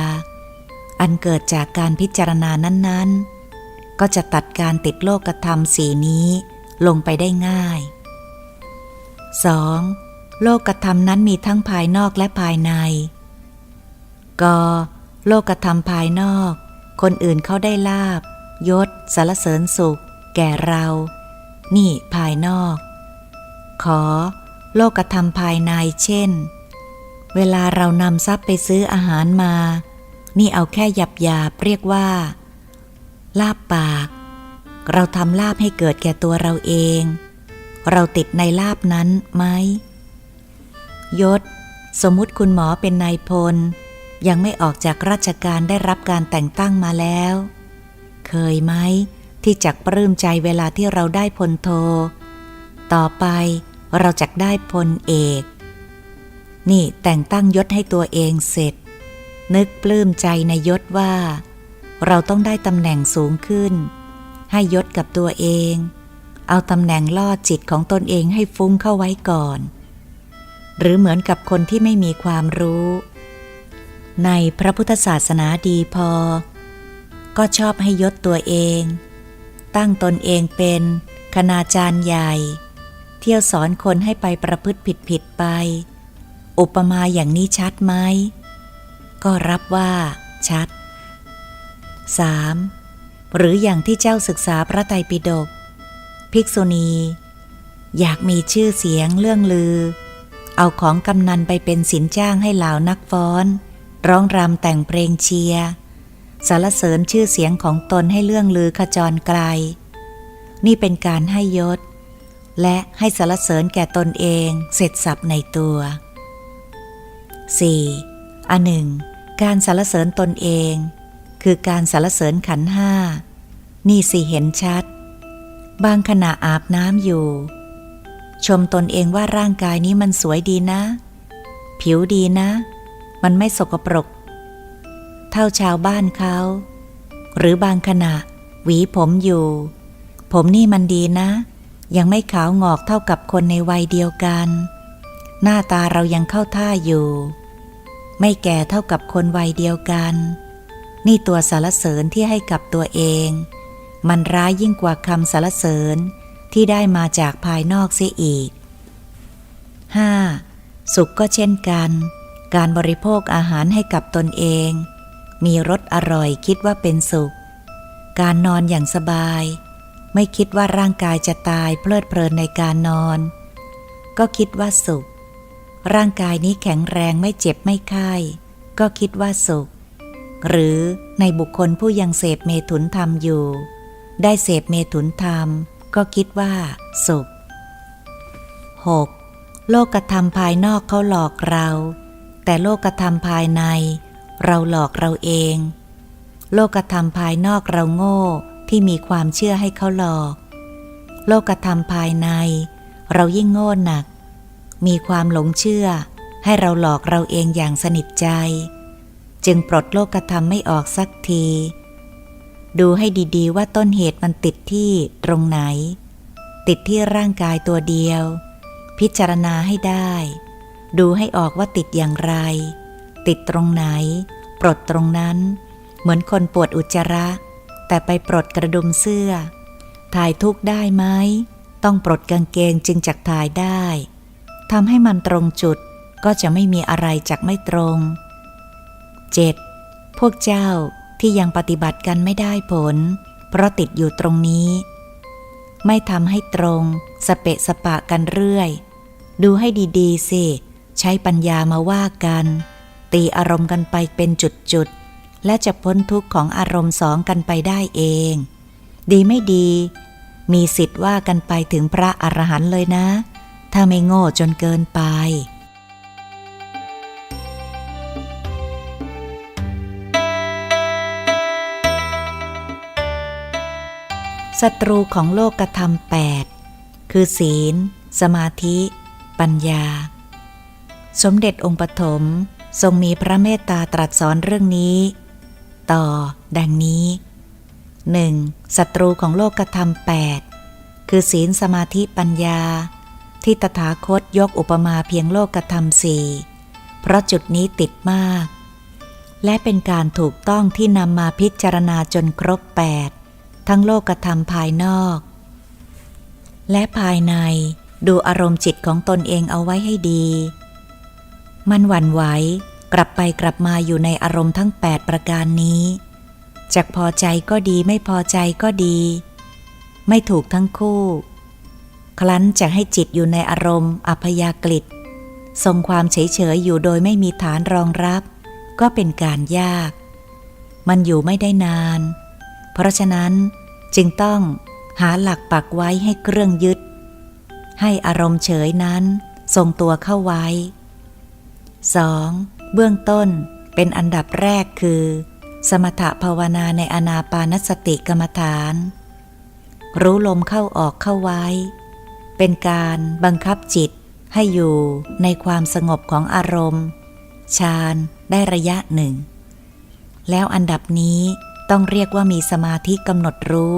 อันเกิดจากการพิจารณานั้นๆก็จะตัดการติดโลกธรรมสี่นี้ลงไปได้ง่าย 2. โลกธรรมนั้นมีทั้งภายนอกและภายในก.โลกธรรมภายนอกคนอื่นเขาได้ลาภยศสรรเสริญสุขแก่เรานี่ภายนอกขอโลกธรรมภายในเช่นเวลาเรานำทรัพย์ไปซื้ออาหารมานี่เอาแค่หยาบๆเรียกว่าลาภปากเราทำลาภให้เกิดแก่ตัวเราเองเราติดในลาภนั้นไหมยศสมมุติคุณหมอเป็นนายพลยังไม่ออกจากราชการได้รับการแต่งตั้งมาแล้วเคยไหมที่จักปลื้มใจเวลาที่เราได้พลโทต่อไปเราจักได้พลเอกนี่แต่งตั้งยศให้ตัวเองเสร็จนึกปลื้มใจในยศว่าเราต้องได้ตำแหน่งสูงขึ้นให้ยศกับตัวเองเอาตำแหน่งล่อจิตของตนเองให้ฟุ้งเข้าไว้ก่อนหรือเหมือนกับคนที่ไม่มีความรู้ในพระพุทธศาสนาดีพอก็ชอบให้ยศตัวเองตั้งตนเองเป็นคณาจารย์ใหญ่เที่ยวสอนคนให้ไปประพฤติผิดไปอุปมาอย่างนี้ชัดไหมก็รับว่าชัด 3. หรืออย่างที่เจ้าศึกษาพระไตรปิฎกภิกษุณีอยากมีชื่อเสียงเรื่องลือเอาของกำนันไปเป็นสินจ้างให้เหล่านักฟ้อนร้องรำแต่งเพลงเชียร์สรรเสริญชื่อเสียงของตนให้เลื่องลือขจรไกลนี่เป็นการให้ยศและให้สรรเสริญแก่ตนเองเสร็จสับในตัว 4. อันหนึ่งการสรรเสริญตนเองคือการสรรเสริญขันธ์ห้านี่สิเห็นชัดบางขณะอาบน้ำอยู่ชมตนเองว่าร่างกายนี้มันสวยดีนะผิวดีนะมันไม่สกปรกเท่าชาวบ้านเขาหรือบางขณะหวีผมอยู่ผมนี่มันดีนะยังไม่ขาวงอกเท่ากับคนในวัยเดียวกันหน้าตาเรายังเข้าท่าอยู่ไม่แก่เท่ากับคนวัยเดียวกันนี่ตัวสรรเสริญที่ให้กับตัวเองมันร้ายยิ่งกว่าคำสรรเสริญที่ได้มาจากภายนอกเสียอีก 5. สุขก็เช่นกันการบริโภคอาหารให้กับตนเองมีรสอร่อยคิดว่าเป็นสุขการนอนอย่างสบายไม่คิดว่าร่างกายจะตายเพลิดเพลินในการนอนก็คิดว่าสุขร่างกายนี้แข็งแรงไม่เจ็บไม่ไข้ก็คิดว่าสุขหรือในบุคคลผู้ยังเสพเมถุนธรรมอยู่ได้เสพเมถุนธรรมก็คิดว่าสุข 6. โลกธรรมภายนอกเขาหลอกเราแต่โลกธรรมภายในเราหลอกเราเองโลกธรรมภายนอกเราโง่ที่มีความเชื่อให้เขาหลอกโลกธรรมภายในเรายิ่งโง่หนักมีความหลงเชื่อให้เราหลอกเราเองอย่างสนิทใจจึงปลดโลกธรรมไม่ออกสักทีดูให้ดีๆว่าต้นเหตุมันติดที่ตรงไหนติดที่ร่างกายตัวเดียวพิจารณาให้ได้ดูให้ออกว่าติดอย่างไรติดตรงไหนปลดตรงนั้นเหมือนคนปวดอุจจาระแต่ไปปลดกระดุมเสื้อถ่ายทุกข์ได้ไหมต้องปลดกางเกงจึงจักถ่ายได้ทำให้มันตรงจุดก็จะไม่มีอะไรจักไม่ตรง 7. พวกเจ้าที่ยังปฏิบัติกันไม่ได้ผลเพราะติดอยู่ตรงนี้ไม่ทำให้ตรงสเปะสปะกันเรื่อยดูให้ดีๆสิใช้ปัญญามาว่ากันตีอารมณ์กันไปเป็นจุดๆและจะพ้นทุกข์ของอารมณ์สองกันไปได้เองดีไม่ดีมีสิทธิ์ว่ากันไปถึงพระอรหันต์เลยนะถ้าไม่โง่จนเกินไปศัตรูของโลกธรรม 8คือศีลสมาธิปัญญาสมเด็จองค์ปฐมทรงมีพระเมตตาตรัสสอนเรื่องนี้ต่อดังนี้ 1. ศัตรูของโลกธรรม 8คือศีลสมาธิปัญญาที่ตถาคตยกอุปมาเพียงโลกธรรม 4เพราะจุดนี้ติดมากและเป็นการถูกต้องที่นำมาพิจารณาจนครบ 8ทั้งโลกธรรมภายนอกและภายในดูอารมณ์จิตของตนเองเอาไว้ให้ดีมันหวั่นไหวกลับไปกลับมาอยู่ในอารมณ์ทั้ง8ประการนี้จักพอใจก็ดีไม่พอใจก็ดีไม่ถูกทั้งคู่ครั้นจะให้จิตอยู่ในอารมณ์อัพยากฤิตทรงความเฉยๆอยู่โดยไม่มีฐานรองรับก็เป็นการยากมันอยู่ไม่ได้นานเพราะฉะนั้นจึงต้องหาหลักปักไว้ให้เครื่องยึดให้อารมณ์เฉยนั้นทรงตัวเข้าไว้ 2. เบื้องต้นเป็นอันดับแรกคือสมถภาวนาในอานาปานสติกรรมฐานรู้ลมเข้าออกเข้าไว้เป็นการบังคับจิตให้อยู่ในความสงบของอารมณ์ฌานได้ระยะหนึ่งแล้วอันดับนี้ต้องเรียกว่ามีสมาธิกำหนดรู้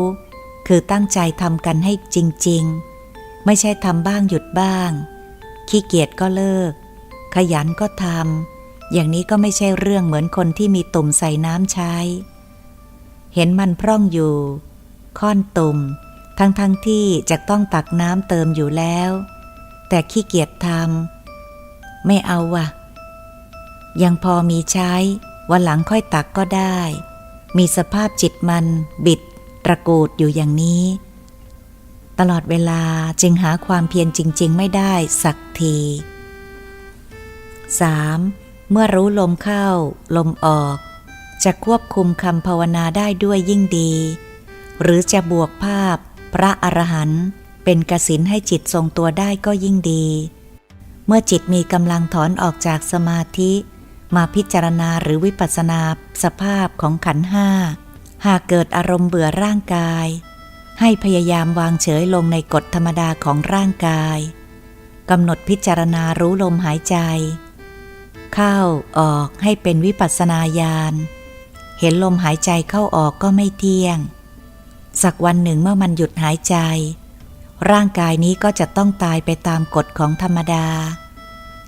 คือตั้งใจทำกันให้จริงๆไม่ใช่ทำบ้างหยุดบ้างขี้เกียจก็เลิกขยันก็ทำอย่างนี้ก็ไม่ใช่เรื่องเหมือนคนที่มีตุ่มใส่น้ำใช้เห็นมันพร่องอยู่ค่อนตุ่มทั้งที่จะต้องตักน้ำเติมอยู่แล้วแต่ขี้เกียจทำไม่เอาว่ะยังพอมีใช้วันหลังค่อยตักก็ได้มีสภาพจิตมันบิดตระกูดอยู่อย่างนี้ตลอดเวลาจึงหาความเพียรจริงๆไม่ได้สักที 3. เมื่อรู้ลมเข้าลมออกจะควบคุมคำภาวนาได้ด้วยยิ่งดีหรือจะบวกภาพพระอรหันต์เป็นกสิณให้จิตทรงตัวได้ก็ยิ่งดีเมื่อจิตมีกำลังถอนออกจากสมาธิมาพิจารณาหรือวิปัสสนาสภาพของขันธ์ห้าหากเกิดอารมณ์เบื่อร่างกายให้พยายามวางเฉยลงในกฎธรรมดาของร่างกายกำหนดพิจารณารู้ลมหายใจเข้าออกให้เป็นวิปัสสนาญาณเห็นลมหายใจเข้าออกก็ไม่เที่ยงสักวันหนึ่งเมื่อมันหยุดหายใจร่างกายนี้ก็จะต้องตายไปตามกฎของธรรมดา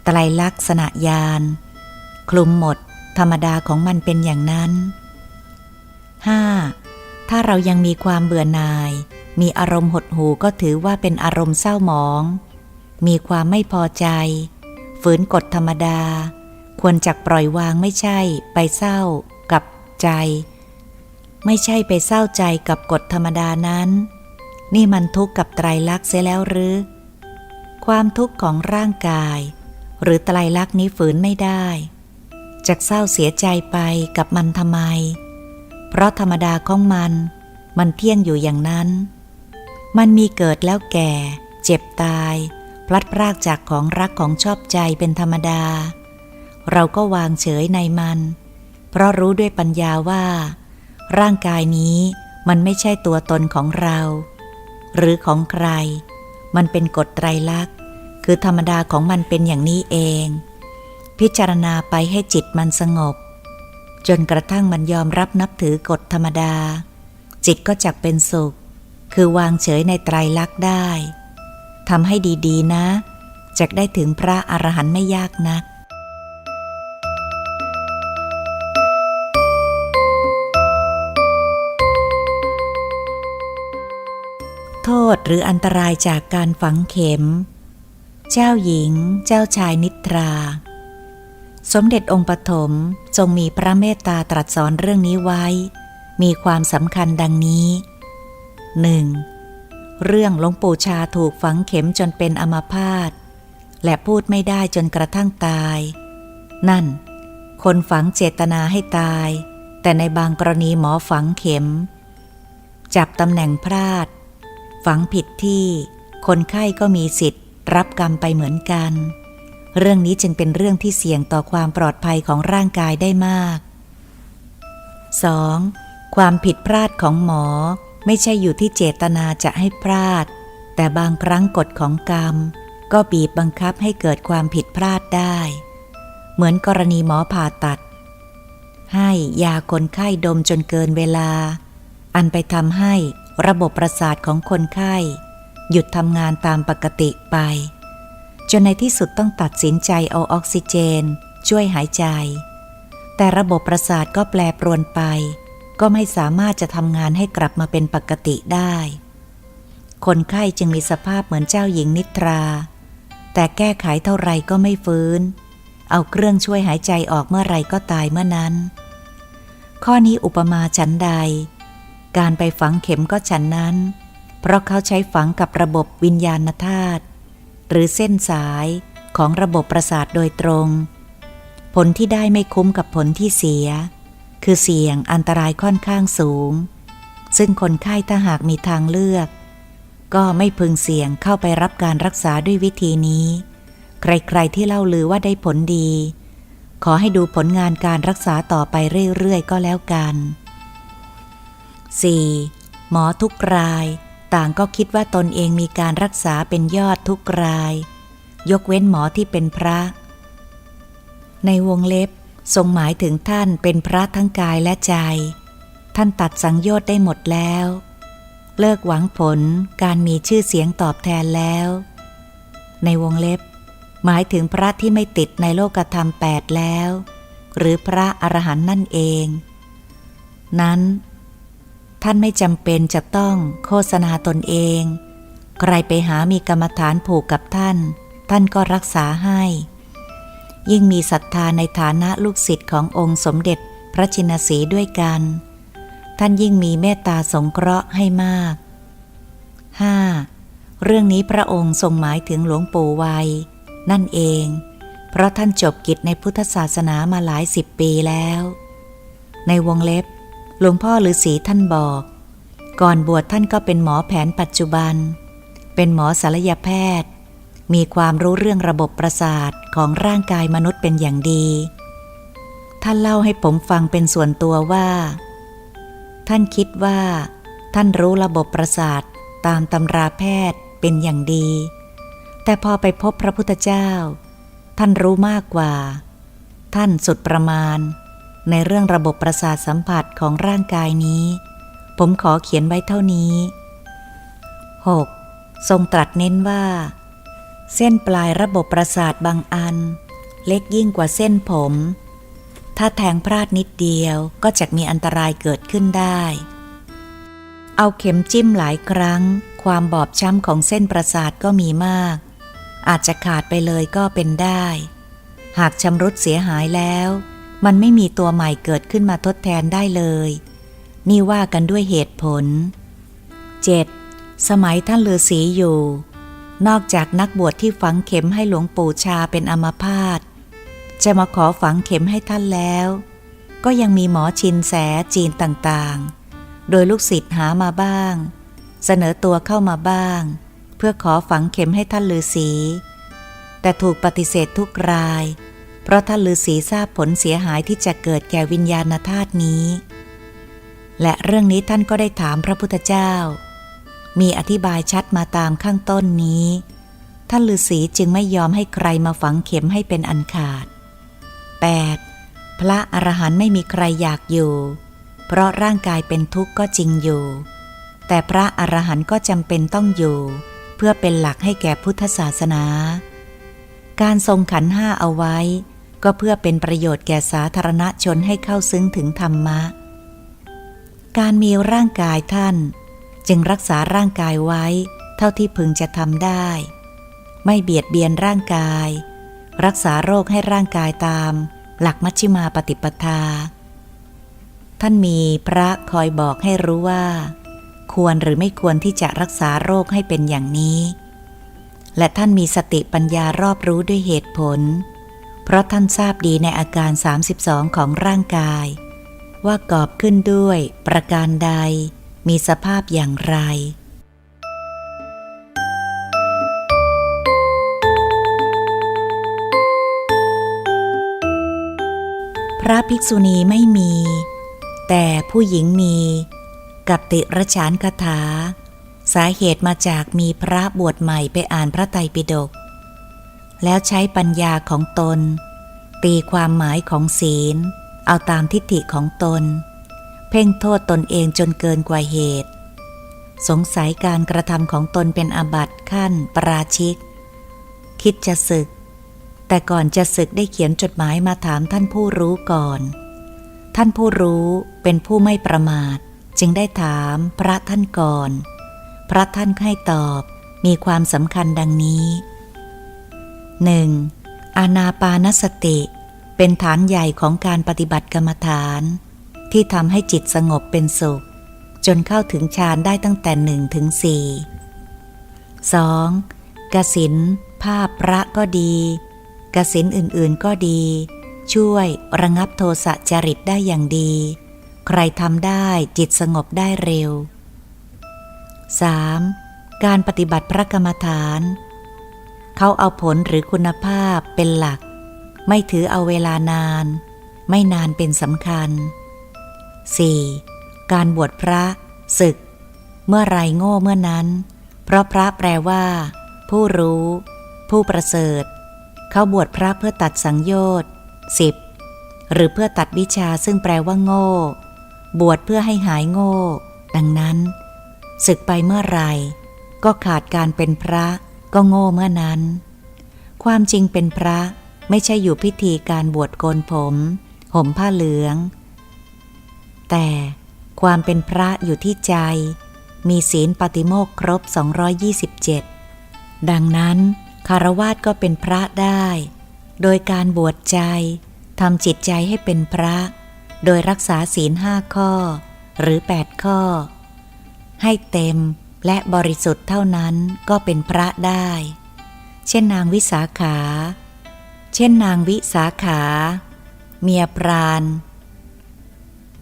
ไตรลักษณญาณคลุมหมดธรรมดาของมันเป็นอย่างนั้น 5. ถ้าเรายังมีความเบื่อหน่ายมีอารมณ์หดหู่ก็ถือว่าเป็นอารมณ์เศร้าหมองมีความไม่พอใจ ฝืนกฎธรรมดาควรจักปล่อยวางไม่ใช่ไปเศร้ากับใจไม่ใช่ไปเศร้าใจกับกฎธรรมดานั้นนี่มันทุกข์กับไตรลักษณ์เสียแล้วหรือความทุกข์ของร่างกายหรือไตรลักษณ์นี้ฝืนไม่ได้จักเศร้าเสียใจไปกับมันทำไมเพราะธรรมดาของมันเที่ยงอยู่อย่างนั้นมันมีเกิดแล้วแก่เจ็บตายพลัดพรากจากของรักของชอบใจเป็นธรรมดาเราก็วางเฉยในมันเพราะรู้ด้วยปัญญาว่าร่างกายนี้มันไม่ใช่ตัวตนของเราหรือของใครมันเป็นกฎไตรลักษณ์คือธรรมดาของมันเป็นอย่างนี้เองพิจารณาไปให้จิตมันสงบจนกระทั่งมันยอมรับนับถือกฎธรรมดาจิตก็จักเป็นสุขคือวางเฉยในไตรลักษณ์ได้ทำให้ดีๆนะจักได้ถึงพระอรหันต์ไม่ยากนักโทษหรืออันตรายจากการฝังเข็มเจ้าหญิงเจ้าชายนิทราสมเด็จองค์ปฐมทรงมีพระเมตตาตรัสสอนเรื่องนี้ไว้มีความสำคัญดังนี้ 1. เรื่องหลวงปู่ชาถูกฝังเข็มจนเป็นอัมพาตและพูดไม่ได้จนกระทั่งตายนั่นคนฝังเจตนาให้ตายแต่ในบางกรณีหมอฝังเข็มจับตำแหน่งพลาดฝังผิดที่คนไข้ก็มีสิทธิ์รับกรรมไปเหมือนกันเรื่องนี้จึงเป็นเรื่องที่เสี่ยงต่อความปลอดภัยของร่างกายได้มาก 2. ความผิดพลาดของหมอไม่ใช่อยู่ที่เจตนาจะให้พลาดแต่บางครั้งกฎของกรรมก็บีบบังคับให้เกิดความผิดพลาดได้เหมือนกรณีหมอผ่าตัดให้ยาคนไข้ดมจนเกินเวลาอันไปทำให้ระบบประสาทของคนไข้หยุดทำงานตามปกติไปจนในที่สุดต้องตัดสินใจเอาออกซิเจนช่วยหายใจแต่ระบบประสาทก็แปรปรวนไปก็ไม่สามารถจะทำงานให้กลับมาเป็นปกติได้คนไข้จึงมีสภาพเหมือนเจ้าหญิงนิทราแต่แก้ไขเท่าไรก็ไม่ฟื้นเอาเครื่องช่วยหายใจออกเมื่อไรก็ตายเมื่อนั้นข้อนี้อุปมาฉันใดการไปฝังเข็มก็ฉันนั้นเพราะเขาใช้ฝังกับระบบวิญญาณธาตุหรือเส้นสายของระบบประสาทโดยตรงผลที่ได้ไม่คุ้มกับผลที่เสียคือเสี่ยงอันตรายค่อนข้างสูงซึ่งคนไข้ถ้าหากมีทางเลือกก็ไม่พึงเสี่ยงเข้าไปรับการรักษาด้วยวิธีนี้ใครๆที่เล่าลือว่าได้ผลดีขอให้ดูผลงานการรักษาต่อไปเรื่อยๆก็แล้วกัน 4. หมอทุกรายต่างก็คิดว่าตนเองมีการรักษาเป็นยอดทุกรายยกเว้นหมอที่เป็นพระในวงเล็บทรงหมายถึงท่านเป็นพระทั้งกายและใจท่านตัดสังโยชน์ได้หมดแล้วเลิกหวังผลการมีชื่อเสียงตอบแทนแล้วในวงเล็บหมายถึงพระที่ไม่ติดในโลกธรรม8แล้วหรือพระอรหันต์นั่นเองนั้นท่านไม่จำเป็นจะต้องโฆษณาตนเองใครไปหามีกรรมฐานผูกกับท่านก็รักษาให้ยิ่งมีศรัทธาในฐานะลูกศิษย์ขององค์สมเด็จพระชินสีห์ด้วยกันท่านยิ่งมีเมตตาสงเคราะห์ให้มาก 5. เรื่องนี้พระองค์ทรงหมายถึงหลวงปู่ไวยนั่นเองเพราะท่านจบกิจในพุทธศาสนามาหลาย10 ปีแล้วในวงเล็บหลวงพ่อฤาษีท่านบอกก่อนบวชท่านก็เป็นหมอแผนปัจจุบันเป็นหมอศัลยแพทย์มีความรู้เรื่องระบบประสาทของร่างกายมนุษย์เป็นอย่างดีท่านเล่าให้ผมฟังเป็นส่วนตัวว่าท่านคิดว่าท่านรู้ระบบประสาทตามตำราแพทย์เป็นอย่างดีแต่พอไปพบพระพุทธเจ้าท่านรู้มากกว่าท่านสุดประมาณในเรื่องระบบประสาทสัมผัสของร่างกายนี้ผมขอเขียนไว้เท่านี้ 6. ทรงตรัสเน้นว่าเส้นปลายระบบประสาทบางอันเล็กยิ่งกว่าเส้นผมถ้าแทงพลาดนิดเดียวก็จะมีอันตรายเกิดขึ้นได้เอาเข็มจิ้มหลายครั้งความบอบช้ำของเส้นประสาทก็มีมากอาจจะขาดไปเลยก็เป็นได้ หากชำรุดเสียหายแล้วมันไม่มีตัวใหม่เกิดขึ้นมาทดแทนได้เลยนี่ว่ากันด้วยเหตุผล 7. สมัยท่านฤาษีอยู่นอกจากนักบวชที่ฝังเข็มให้หลวงปู่ชาเป็นอัมพาตจะมาขอฝังเข็มให้ท่านแล้วก็ยังมีหมอชินแสจีนต่างๆโดยลูกศิษย์หามาบ้างเสนอตัวเข้ามาบ้างเพื่อขอฝังเข็มให้ท่านฤาษีแต่ถูกปฏิเสธทุกรายเพราะท่านฤาษีทราบผลเสียหายที่จะเกิดแก่วิญญาณธาตุนี้และเรื่องนี้ท่านก็ได้ถามพระพุทธเจ้ามีอธิบายชัดมาตามข้างต้นนี้ท่านฤาษีจึงไม่ยอมให้ใครมาฝังเข็มให้เป็นอันขาด 8. พระอรหันต์ไม่มีใครอยากอยู่เพราะร่างกายเป็นทุกข์ก็จริงอยู่แต่พระอรหันต์ก็จำเป็นต้องอยู่เพื่อเป็นหลักให้แก่พุทธศาสนาการทรงขันธ์ห้าเอาไว้ก็เพื่อเป็นประโยชน์แก่สาธารณชนให้เข้าซึ้งถึงธรรมะการมีร่างกายท่านจึงรักษาร่างกายไว้เท่าที่พึงจะทำได้ไม่เบียดเบียนร่างกายรักษาโรคให้ร่างกายตามหลักมัชฌิมาปฏิปทาท่านมีพระคอยบอกให้รู้ว่าควรหรือไม่ควรที่จะรักษาโรคให้เป็นอย่างนี้และท่านมีสติปัญญารอบรู้ด้วยเหตุผลเพราะท่านทราบดีในอาการ32ของร่างกายว่ากอบขึ้นด้วยประการใดมีสภาพอย่างไรพระภิกษุณีไม่มีแต่ผู้หญิงมีกัปติรฉานคถาสาเหตุมาจากมีพระบวชใหม่ไปอ่านพระไตรปิฎกแล้วใช้ปัญญาของตนตีความหมายของศีลเอาตามทิฏฐิของตนเพ่งโทษตนเองจนเกินกว่าเหตุสงสัยการกระทำของตนเป็นอาบัติขั้นปราชิกคิดจะสึกแต่ก่อนจะสึกได้เขียนจดหมายมาถามท่านผู้รู้ก่อนท่านผู้รู้เป็นผู้ไม่ประมาทจึงได้ถามพระท่านก่อนพระท่านให้ตอบมีความสำคัญดังนี้ 1. อานาปานสติเป็นฐานใหญ่ของการปฏิบัติกรรมฐานที่ทำให้จิตสงบเป็นสุขจนเข้าถึงฌานได้ตั้งแต่1 ถึง 4 2. กสิณภาพพระก็ดีกสิณอื่นๆก็ดีช่วยระงับโทสะจริตได้อย่างดีใครทำได้จิตสงบได้เร็ว 3. การปฏิบัติพระกรรมฐานเขาเอาผลหรือคุณภาพเป็นหลักไม่ถือเอาเวลานานไม่นานเป็นสำคัญ 4. การบวชพระศึกเมื่อไรโง่เมื่อนั้นเพราะพระแปลว่าผู้รู้ผู้ประเสริฐเขาบวชพระเพื่อตัดสังโยชน์ 10หรือเพื่อตัดวิชาซึ่งแปลว่าโง่บวชเพื่อให้หายโง่ดังนั้นศึกไปเมื่อไรก็ขาดการเป็นพระก็โง่เมื่อนั้นความจริงเป็นพระไม่ใช่อยู่พิธีการบวชโกนผมห่มผ้าเหลืองแต่ความเป็นพระอยู่ที่ใจมีศีลปาติโมกข์ครบ227ดังนั้นคฤหัสถ์ก็เป็นพระได้โดยการบวชใจทำจิตใจให้เป็นพระโดยรักษาศีล5 ข้อหรือ8 ข้อให้เต็มและบริสุทธิ์เท่านั้นก็เป็นพระได้เช่นนางวิสาขาเมียพราน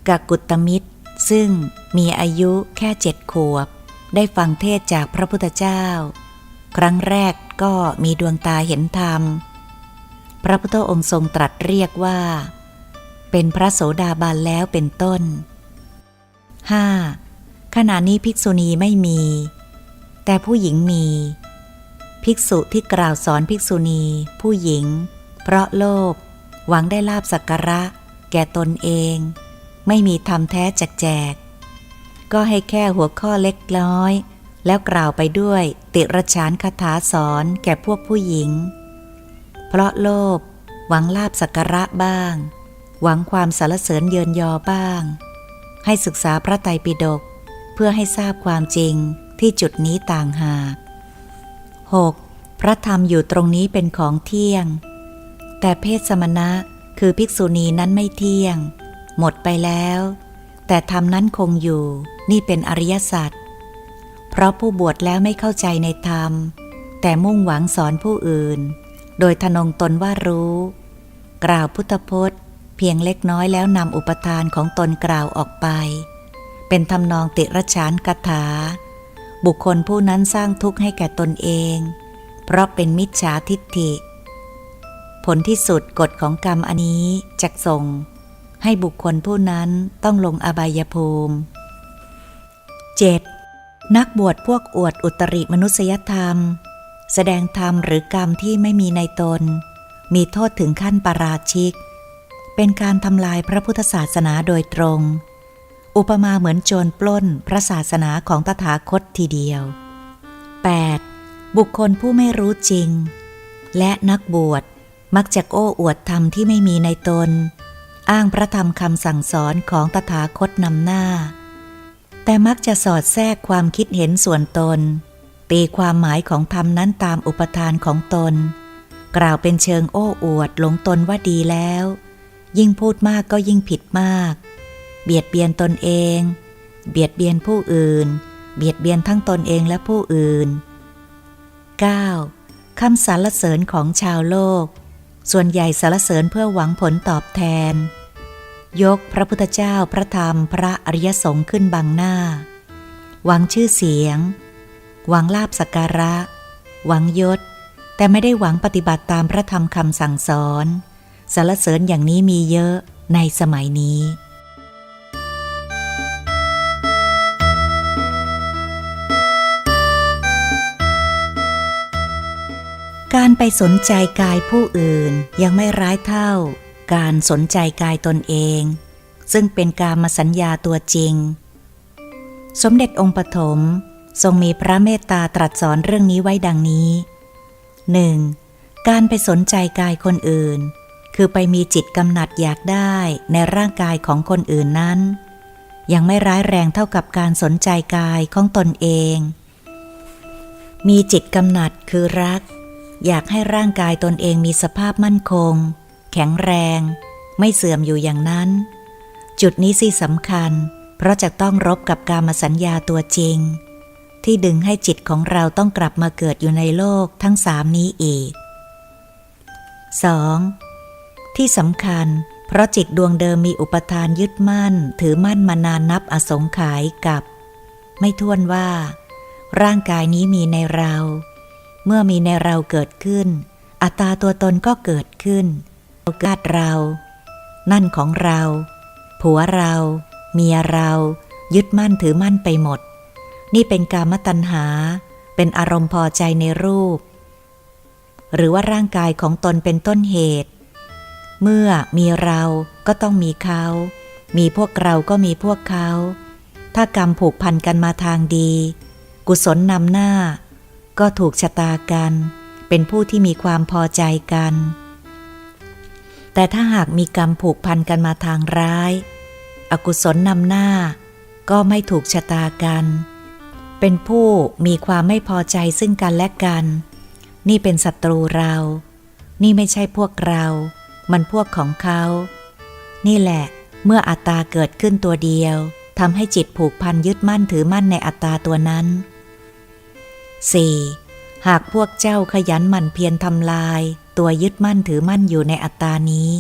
กกุตมิตรซึ่งมีอายุแค่7 ขวบได้ฟังเทศจากพระพุทธเจ้าครั้งแรกก็มีดวงตาเห็นธรรมพระพุทธองค์ทรงตรัสเรียกว่าเป็นพระโสดาบันแล้วเป็นต้น 5. ขณะนี้ภิกษุณีไม่มีแต่ผู้หญิงมีภิกษุที่กล่าวสอนภิกษุณีผู้หญิงเพราะโลภหวังได้ลาภสักการะแก่ตนเองไม่มีธรรมแท้แจกก็ให้แค่หัวข้อเล็กน้อยแล้วกล่าวไปด้วยติรฉานคถาสอนแก่พวกผู้หญิงเพราะโลภหวังลาภสักการะบ้างหวังความสรรเสริญเยินยอบ้างให้ศึกษาพระไตรปิฎกเพื่อให้ทราบความจริงที่จุดนี้ต่างหาก 6. พระธรรมอยู่ตรงนี้เป็นของเที่ยง แต่เพศสมณะคือภิกษุณีนั้นไม่เที่ยงหมดไปแล้วแต่ธรรมนั้นคงอยู่นี่เป็นอริยสัจเพราะผู้บวชแล้วไม่เข้าใจในธรรมแต่มุ่งหวังสอนผู้อื่นโดยทะนงตนว่ารู้กล่าวพุทธพจน์เพียงเล็กน้อยแล้วนำอุปทานของตนกล่าวออกไปเป็นทำนองติรฉานคถาบุคคลผู้นั้นสร้างทุกข์ให้แก่ตนเองเพราะเป็นมิจฉาทิฏฐิผลที่สุดกฎของกรรมอันนี้จักส่งให้บุคคลผู้นั้นต้องลงอบายภูมิ 7. นักบวชพวกอวดอุตริมนุษยธรรมแสดงธรรมหรือกรรมที่ไม่มีในตนมีโทษถึงขั้นปาราชิกเป็นการทำลายพระพุทธศาสนาโดยตรงอุปมาเหมือนโจรปล้นพระศาสนาของตถาคตทีเดียว 8. บุคคลผู้ไม่รู้จริงและนักบวชมักจะโอ้อวดธรรมที่ไม่มีในตนอ้างพระธรรมคำสั่งสอนของตถาคตนำหน้าแต่มักจะสอดแทรกความคิดเห็นส่วนตนตีความหมายของธรรมนั้นตามอุปทานของตนกล่าวเป็นเชิงโอ้อวดหลงตนว่าดีแล้วยิ่งพูดมากก็ยิ่งผิดมากเบียดเบียนตนเองเบียดเบียนผู้อื่นเบียดเบียนทั้งตนเองและผู้อื่น 9. คำสรรเสริญของชาวโลกส่วนใหญ่สรรเสริญเพื่อหวังผลตอบแทนยกพระพุทธเจ้าพระธรรมพระอริยสงฆ์ขึ้นบังหน้าหวังชื่อเสียงหวังลาภสักการะหวังยศแต่ไม่ได้หวังปฏิบัติตามพระธรรมคำสั่งสอนสรรเสริญอย่างนี้มีเยอะในสมัยนี้การไปสนใจกายผู้อื่นยังไม่ร้ายเท่าการสนใจกายตนเองซึ่งเป็นกามสัญญาตัวจริงสมเด็จองค์ปฐมทรงมีพระเมตตาตรัสสอนเรื่องนี้ไว้ดังนี้ 1. การไปสนใจกายคนอื่นคือไปมีจิตกำหนัดอยากได้ในร่างกายของคนอื่นนั้นยังไม่ร้ายแรงเท่ากับการสนใจกายของตนเองมีจิตกำหนัดคือรักอยากให้ร่างกายตนเองมีสภาพมั่นคงแข็งแรงไม่เสื่อมอยู่อย่างนั้นจุดนี้สิสำคัญเพราะจะต้องรบกับกามสัญญาตัวจริงที่ดึงให้จิตของเราต้องกลับมาเกิดอยู่ในโลกทั้งสามนี้อีก 2. ที่สำคัญเพราะจิตดวงเดิมมีอุปทานยึดมั่นถือมั่นมานานนับอสงไขยกับไม่ถ้วนว่าร่างกายนี้มีในเราเมื่อมีในเราเกิดขึ้นอัตตาตัวตนก็เกิดขึ้นกาดเรานั่นของเราผัวเราเมียเรายึดมั่นถือมั่นไปหมดนี่เป็นกามตัณหาเป็นอารมณ์พอใจในรูปหรือว่าร่างกายของตนเป็นต้นเหตุเมื่อมีเราก็ต้องมีเขามีพวกเราก็มีพวกเขาถ้ากรรมผูกพันกันมาทางดีกุศลนำหน้าก็ถูกชะตากันเป็นผู้ที่มีความพอใจกันแต่ถ้าหากมีกรรมผูกพันกันมาทางร้ายอกุศลนำหน้าก็ไม่ถูกชะตากันเป็นผู้มีความไม่พอใจซึ่งกันและกันนี่เป็นศัตรูเรานี่ไม่ใช่พวกเรามันพวกของเขานี่แหละเมื่ออัตตาเกิดขึ้นตัวเดียวทำให้จิตผูกพันยึดมั่นถือมั่นในอัตตาตัวนั้น 4. หากพวกเจ้าขยันหมั่นเพียรทำลายตัวยึดมั่นถือมั่นอยู่ในอัตตานี้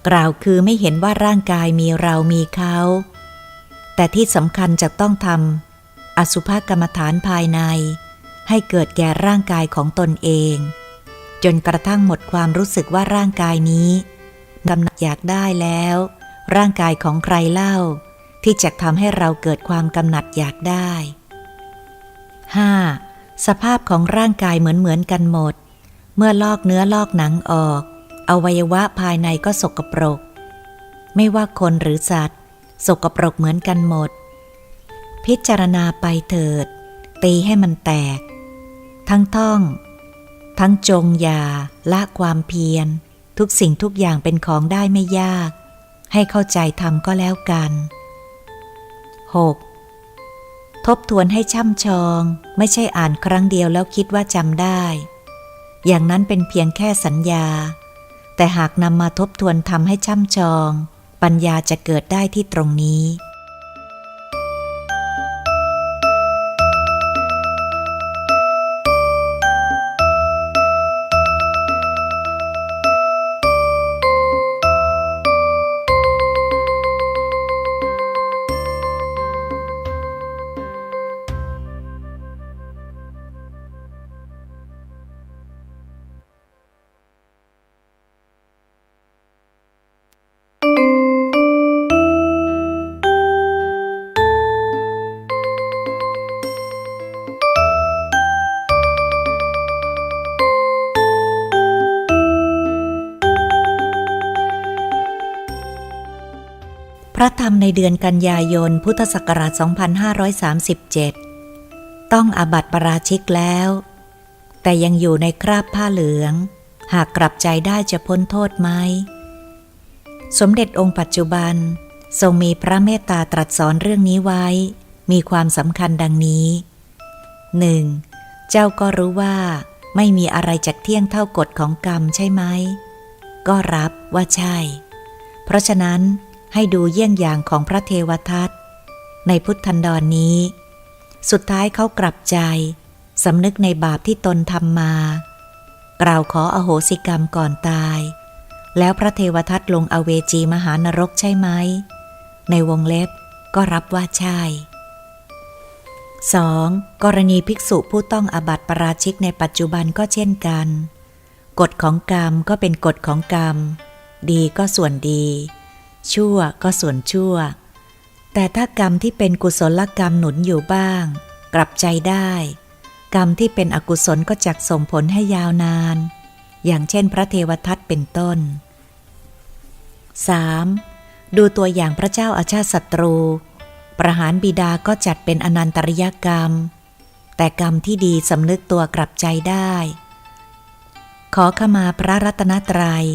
กล่าวคือไม่เห็นว่าร่างกายมีเรามีเขาแต่ที่สำคัญจะต้องทำอสุภกรรมฐานภายในให้เกิดแก่ร่างกายของตนเองจนกระทั่งหมดความรู้สึกว่าร่างกายนี้กำหนัดอยากได้แล้วร่างกายของใครเล่าที่จะทำให้เราเกิดความกำหนัดอยากได้ 5. สภาพของร่างกายเหมือนกันหมดเมื่อลอกเนื้อลอกหนังออกอวัยวะภายในก็สกปรกไม่ว่าคนหรือสัตว์สกปรกเหมือนกันหมดพิจารณาไปเถิดตีให้มันแตกทั้งท่องทั้งจงอย่าละความเพียรทุกสิ่งทุกอย่างเป็นของได้ไม่ยากให้เข้าใจทำก็แล้วกัน 6. ทบทวนให้ช่ำชองไม่ใช่อ่านครั้งเดียวแล้วคิดว่าจำได้อย่างนั้นเป็นเพียงแค่สัญญา แต่หากนำมาทบทวนทำให้ช่ำชองปัญญาจะเกิดได้ที่ตรงนี้ พระธรรมในเดือนกันยายนพุทธศักราช 2537 ต้องอาบัติปาราชิกแล้ว แต่ยังอยู่ในคราบผ้าเหลือง หากกลับใจได้จะพ้นโทษไหม สมเด็จองค์ปัจจุบันทรงมีพระเมตตาตรัสสอนเรื่องนี้ไว้มีความสำคัญดังนี้ 1. เจ้าก็รู้ว่าไม่มีอะไรจักเที่ยงเท่ากฎของกรรมใช่ไหม ก็รับว่าใช่ เพราะฉะนั้นให้ดูเยี่ยงอย่างของพระเทวทัตในพุทธันดรนี้สุดท้ายเขากลับใจสำนึกในบาปที่ตนทำมากล่าวขออโหสิกรรมก่อนตายแล้วพระเทวทัตลงอเวจีมหานรกใช่ไหมในวงเล็บก็รับว่าใช่ 2. กรณีภิกษุผู้ต้องอาบัติปาราชิกในปัจจุบันก็เช่นกันกฎของกรรมก็เป็นกฎของกรรมดีก็ส่วนดีชั่วก็ส่วนชั่วแต่ถ้ากรรมที่เป็นกุศลกรรมหนุนอยู่บ้างกลับใจได้กรรมที่เป็นอกุศลก็จักส่งผลให้ยาวนานอย่างเช่นพระเทวทัตเป็นต้น 3. ดูตัวอย่างพระเจ้าอาชาติศัตรูประหารบิดาก็จัดเป็นอนันตริยกรรมแต่กรรมที่ดีสำนึกตัวกลับใจได้ขอขมาพระรัตนตรัย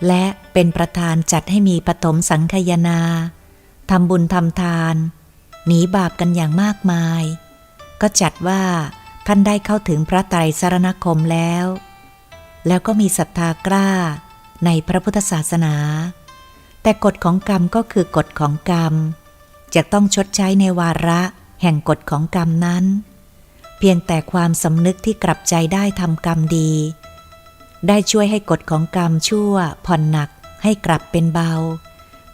และเป็นประธานจัดให้มีปฐมสังฆยนาทำบุญทำทานหนีบาปกันอย่างมากมายก็จัดว่าท่านได้เข้าถึงพระไตรสรณคมแล้วก็มีศรัทธากล้าในพระพุทธศาสนาแต่กฎของกรรมก็คือกฎของกรรมจะต้องชดใช้ในวาระแห่งกฎของกรรมนั้นเพียงแต่ความสำนึกที่กลับใจได้ทำกรรมดีได้ช่วยให้กฎของกรรมชั่วผ่อนหนักให้กลับเป็นเบา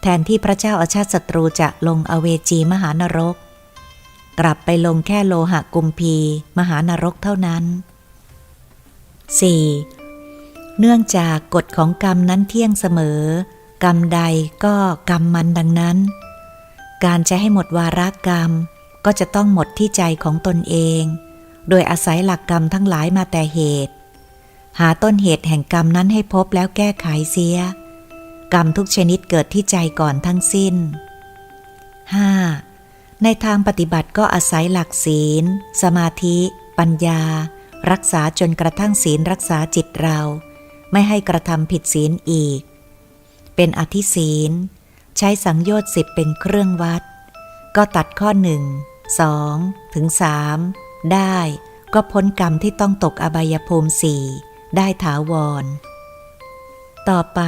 แทนที่พระเจ้าอาชาติศัตรูจะลงอเวจีมหานรกกลับไปลงแค่โลหะกุมพีมหานรกเท่านั้น 4. เนื่องจากกฎของกรรมนั้นเที่ยงเสมอกรรมใดก็กรรมมันดังนั้นการจะให้หมดวาระกรรมก็จะต้องหมดที่ใจของตนเองโดยอาศัยหลักกรรมทั้งหลายมาแต่เหตุหาต้นเหตุแห่งกรรมนั้นให้พบแล้วแก้ไขเสียกรรมทุกชนิดเกิดที่ใจก่อนทั้งสิ้น 5. ในทางปฏิบัติก็อาศัยหลักศีลสมาธิปัญญารักษาจนกระทั่งศีลรักษาจิตเราไม่ให้กระทำผิดศีลอีกเป็นอธิศีลใช้สังโยชน์10เป็นเครื่องวัดก็ตัดข้อ 1, 2 ถึง 3 ได้ก็พ้นกรรมที่ต้องตกอบายภูมิ 4ได้ถาวรต่อไป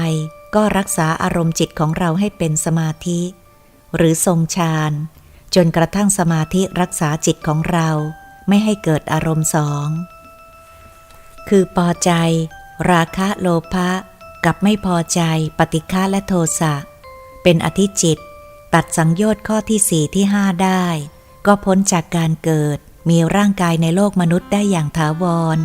ก็รักษาอารมณ์จิตของเราให้เป็นสมาธิหรือทรงฌานจนกระทั่งสมาธิรักษาจิตของเราไม่ให้เกิดอารมณ์2คือพอใจราคะโลภะกับไม่พอใจปฏิฆะและโทสะเป็นอธิจิตตัดสังโยชน์ข้อที่4ที่5ได้ก็พ้นจากการเกิดมีร่างกายในโลกมนุษย์ได้อย่างถาวร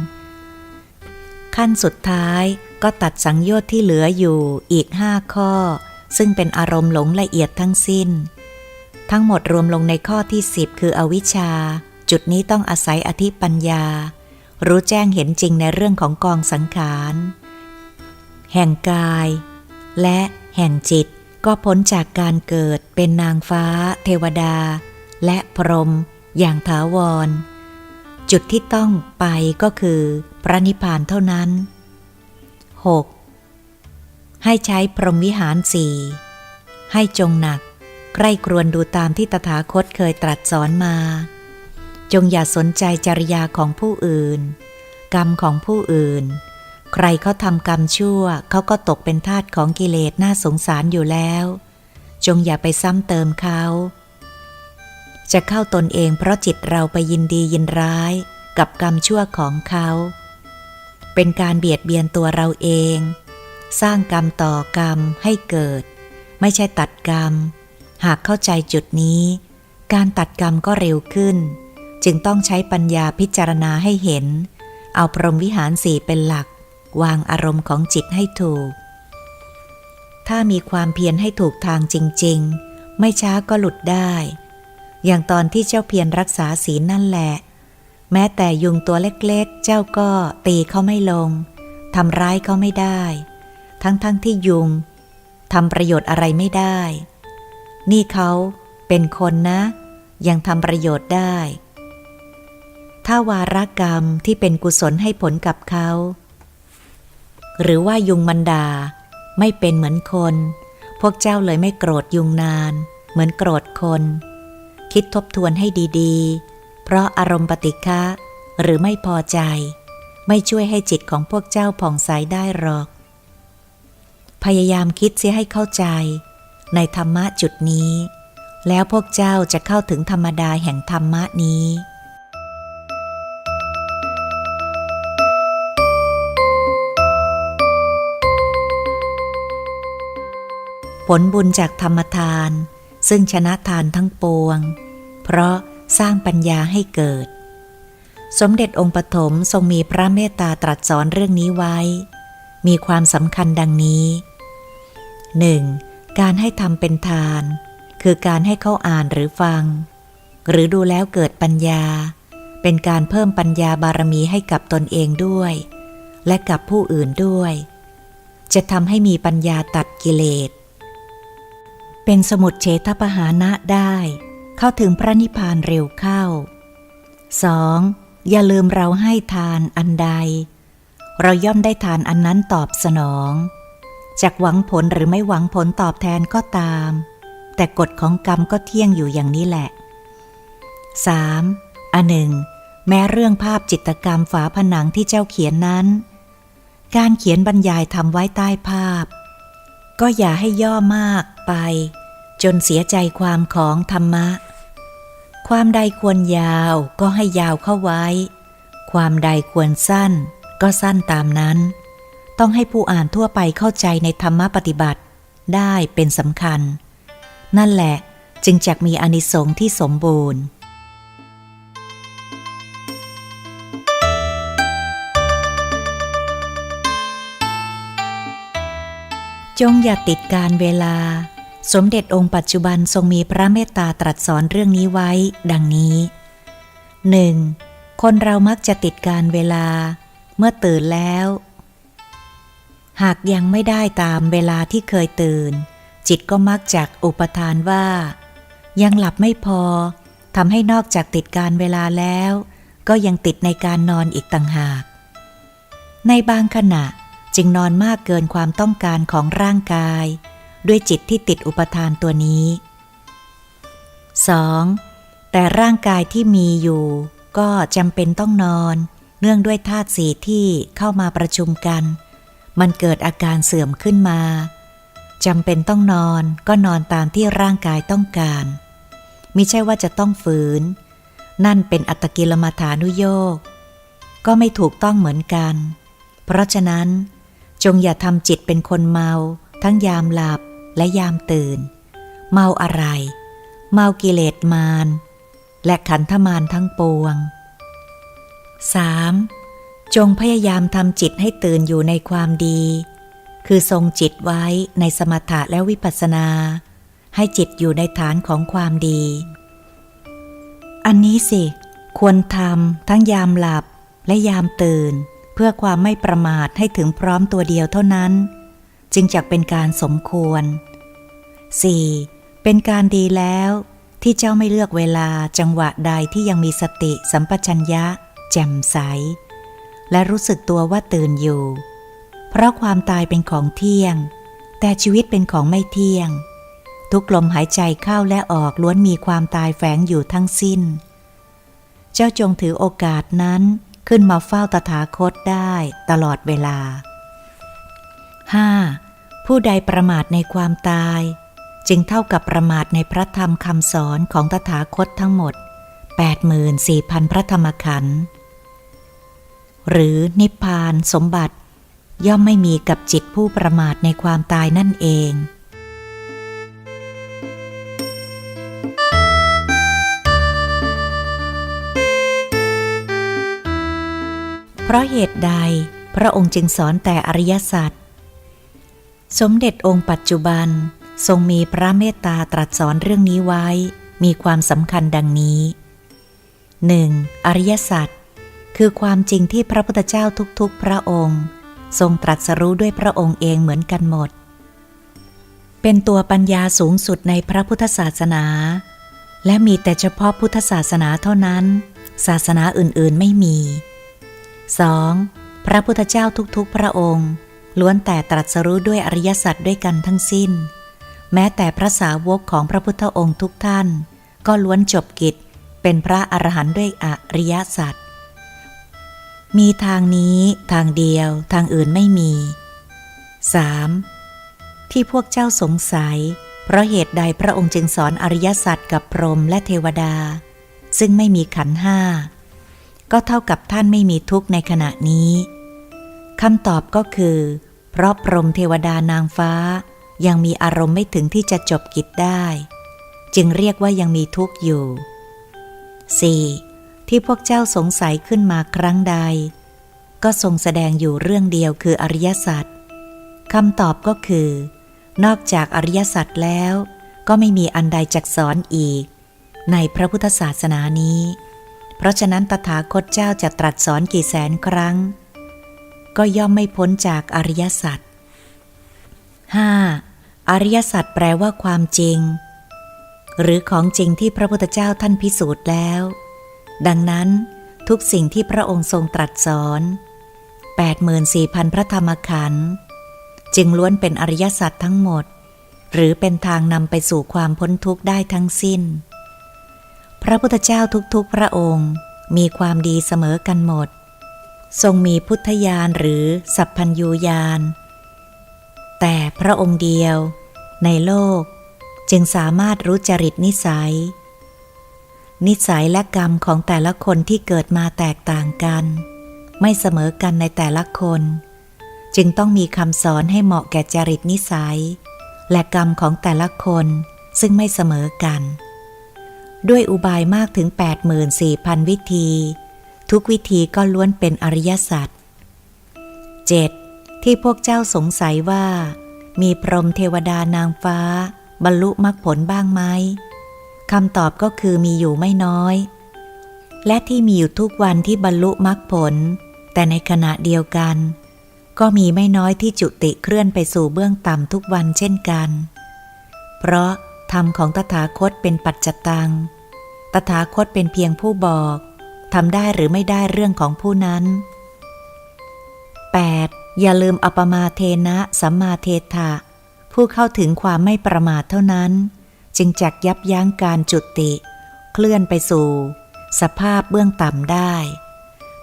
ขั้นสุดท้ายก็ตัดสังโยชน์ที่เหลืออยู่อีก5ข้อซึ่งเป็นอารมณ์หลงละเอียดทั้งสิ้นทั้งหมดรวมลงในข้อที่10คืออวิชชาจุดนี้ต้องอาศัยอธิปัญญารู้แจ้งเห็นจริงในเรื่องของกองสังขารแห่งกายและแห่งจิตก็พ้นจากการเกิดเป็นนางฟ้าเทวดาและพรหมอย่างถาวรจุดที่ต้องไปก็คือพระนิพพานเท่านั้น 6. ให้ใช้พรหมวิหาร 4ให้จงหนักใกล้ครวญดูตามที่ตถาคตเคยตรัสสอนมาจงอย่าสนใจจริยาของผู้อื่นกรรมของผู้อื่น ใครเขาทำกรรมชั่วเขาก็ตกเป็นทาสของกิเลสน่าสงสารอยู่แล้วจงอย่าไปซ้ำเติมเขาจะเข้าตนเองเพราะจิตเราไปยินดียินร้ายกับกรรมชั่วของเขาเป็นการเบียดเบียนตัวเราเองสร้างกรรมต่อกรรมให้เกิดไม่ใช่ตัดกรรมหากเข้าใจจุดนี้การตัดกรรมก็เร็วขึ้นจึงต้องใช้ปัญญาพิจารณาให้เห็นเอาพรหมวิหารสี่เป็นหลักวางอารมณ์ของจิตให้ถูกถ้ามีความเพียรให้ถูกทางจริงๆไม่ช้าก็หลุดได้อย่างตอนที่เจ้าเพียรรักษาศีลนั่นแหละแม้แต่ยุงตัวเล็กๆเจ้าก็ตีเขาไม่ลงทำร้ายเขาไม่ได้ทั้งที่ยุงทำประโยชน์อะไรไม่ได้นี่เขาเป็นคนนะยังทำประโยชน์ได้ถ้าวาระกรรมที่เป็นกุศลให้ผลกับเขาหรือว่ายุงมันด่าไม่เป็นเหมือนคนพวกเจ้าเลยไม่โกรธยุงนานเหมือนโกรธคนคิดทบทวนให้ดีๆเพราะอารมณ์ปฏิฆะหรือไม่พอใจไม่ช่วยให้จิตของพวกเจ้าผ่องใสได้หรอกพยายามคิดเสียให้เข้าใจในธรรมะจุดนี้แล้วพวกเจ้าจะเข้าถึงธรรมดาแห่งธรรมะนี้ผลบุญจากธรรมทานซึ่งชนะทานทั้งปวงเพราะสร้างปัญญาให้เกิดสมเด็จองค์ปฐมทรงมีพระเมตตาตรัสสอนเรื่องนี้ไว้มีความสำคัญดังนี้ 1. การให้ทำเป็นทานคือการให้เขาอ่านหรือฟังหรือดูแล้วเกิดปัญญาเป็นการเพิ่มปัญญาบารมีให้กับตนเองด้วยและกับผู้อื่นด้วยจะทำให้มีปัญญาตัดกิเลสเป็นสมุจเฉทปหานะได้เข้าถึงพระนิพพานเร็วเข้า 2. อย่าลืมเราให้ทานอันใดเราย่อมได้ทานอันนั้นตอบสนองจากหวังผลหรือไม่หวังผลตอบแทนก็ตามแต่กฎของกรรมก็เที่ยงอยู่อย่างนี้แหละ 3. อันหนึ่งแม้เรื่องภาพจิตรกรรมฝาผนังที่เจ้าเขียนนั้นการเขียนบรรยายทำไว้ใต้ภาพก็อย่าให้ย่อมากไปจนเสียใจความของธรรมะความใดควรยาวก็ให้ยาวเข้าไว้ความใดควรสั้นก็สั้นตามนั้นต้องให้ผู้อ่านทั่วไปเข้าใจในธรรมะปฏิบัติได้เป็นสำคัญนั่นแหละจึงจักมีอานิสงส์ที่สมบูรณ์จงอย่าติดการเวลาสมเด็จองค์ปัจจุบันทรงมีพระเมตตาตรัสสอนเรื่องนี้ไว้ดังนี้ 1. คนเรามักจะติดการเวลาเมื่อตื่นแล้วหากยังไม่ได้ตามเวลาที่เคยตื่นจิตก็มักจะอุปทานว่ายังหลับไม่พอทำให้นอกจากติดการเวลาแล้วก็ยังติดในการนอนอีกต่างหากในบางขณะจึงนอนมากเกินความต้องการของร่างกายด้วยจิตที่ติดอุปทานตัวนี้ 2. แต่ร่างกายที่มีอยู่ก็จำเป็นต้องนอนเนื่องด้วยธาตุสี่ที่เข้ามาประชุมกันมันเกิดอาการเสื่อมขึ้นมาจำเป็นต้องนอนก็นอนตามที่ร่างกายต้องการมิใช่ว่าจะต้องฝืนนั่นเป็นอัตตกิลมัฏฐานุโยคก็ไม่ถูกต้องเหมือนกันเพราะฉะนั้นจงอย่าทำจิตเป็นคนเมาทั้งยามหลับและยามตื่นเมาอะไรเมากิเลสมารและขันธมารทั้งปวง 3. จงพยายามทำจิตให้ตื่นอยู่ในความดีคือทรงจิตไว้ในสมถะและวิปัสสนาให้จิตอยู่ในฐานของความดีอันนี้สิควรทำทั้งยามหลับและยามตื่นเพื่อความไม่ประมาทให้ถึงพร้อมตัวเดียวเท่านั้นจึงจักเป็นการสมควร 4. เป็นการดีแล้วที่เจ้าไม่เลือกเวลาจังหวะใดที่ยังมีสติสัมปชัญญะแจ่มใสและรู้สึกตัวว่าตื่นอยู่เพราะความตายเป็นของเที่ยงแต่ชีวิตเป็นของไม่เที่ยงทุกลมหายใจเข้าและออกล้วนมีความตายแฝงอยู่ทั้งสิ้นเจ้าจงถือโอกาสนั้น ขึ้นมาเฝ้าตถาคตได้ตลอดเวลา 5. ผู้ใดประมาทในความตายจึงเท่ากับประมาทในพระธรรมคำสอนของตถาคตทั้งหมด 84,000 พระธรรมขันธ์หรือนิพพานสมบัติย่อมไม่มีกับจิตผู้ประมาทในความตายนั่นเองเพราะเหตุใดพระองค์จึงสอนแต่อริยสัจสมเด็จองค์ปัจจุบันทรงมีพระเมตตาตรัสสอนเรื่องนี้ไว้มีความสำคัญดังนี้ 1. อริยสัจคือความจริงที่พระพุทธเจ้าทุกๆพระองค์ทรงตรัสรู้ด้วยพระองค์เองเหมือนกันหมดเป็นตัวปัญญาสูงสุดในพระพุทธศาสนาและมีแต่เฉพาะพุทธศาสนาเท่านั้นศาสนาอื่นๆไม่มี 2. พระพุทธเจ้าทุกๆพระองค์ล้วนแต่ตรัสรู้ด้วยอริยสัจด้วยกันทั้งสิ้นแม้แต่พระสาวกของพระพุทธองค์ทุกท่านก็ล้วนจบกิจเป็นพระอรหันต์ด้วยอริยสัจมีทางนี้ทางเดียวทางอื่นไม่มี 3. ที่พวกเจ้าสงสัยเพราะเหตุใดพระองค์จึงสอนอริยสัจกับพรหมและเทวดาซึ่งไม่มีขันธ์ห้าก็เท่ากับท่านไม่มีทุกข์ในขณะนี้คำตอบก็คือเพราะพรหมเทวดานางฟ้ายังมีอารมณ์ไม่ถึงที่จะจบกิจได้จึงเรียกว่ายังมีทุกข์อยู่ 4. ที่พวกเจ้าสงสัยขึ้นมาครั้งใดก็ทรงแสดงอยู่เรื่องเดียวคืออริยสัจคำตอบก็คือนอกจากอริยสัจแล้วก็ไม่มีอันใดจักสอนอีกในพระพุทธศาสนานี้เพราะฉะนั้นตถาคตเจ้าจะตรัสสอนกี่แสนครั้งก็ย่อมไม่พ้นจากอริยสัจ 5. อริยสัจแปลว่าความจริงหรือของจริงที่พระพุทธเจ้าท่านพิสูจน์แล้วดังนั้นทุกสิ่งที่พระองค์ทรงตรัสสอน 84,000 พระธรรมขันธ์จึงล้วนเป็นอริยสัจทั้งหมดหรือเป็นทางนำไปสู่ความพ้นทุกข์ได้ทั้งสิ้นพระพุทธเจ้าทุกๆพระองค์มีความดีเสมอกันหมดทรงมีพุทธญาณหรือสัพพัญญูญาณแต่พระองค์เดียวในโลกจึงสามารถรู้จริตนิสัยและกรรมของแต่ละคนที่เกิดมาแตกต่างกันไม่เสมอกันในแต่ละคนจึงต้องมีคำสอนให้เหมาะแก่จริตนิสัยและกรรมของแต่ละคนซึ่งไม่เสมอกันด้วยอุบายมากถึง 84,000 วิธีทุกวิธีก็ล้วนเป็นอริยสัจ 7. ที่พวกเจ้าสงสัยว่ามีพรหมเทวดานางฟ้าบรรลุมรรคผลบ้างไหมคำตอบก็คือมีอยู่ไม่น้อยและที่มีอยู่ทุกวันที่บรรลุมรรคผลแต่ในขณะเดียวกันก็มีไม่น้อยที่จุติเคลื่อนไปสู่เบื้องต่ำทุกวันเช่นกันเพราะธรรมของตถาคตเป็นปัจจตังตถาคตเป็นเพียงผู้บอกทำได้หรือไม่ได้เรื่องของผู้นั้น 8. อย่าลืมอัปมาเทนะสัมมาเทถะผู้เข้าถึงความไม่ประมาทเท่านั้นจึงจักยับยั้งการจุติเคลื่อนไปสู่สภาพเบื้องต่ำได้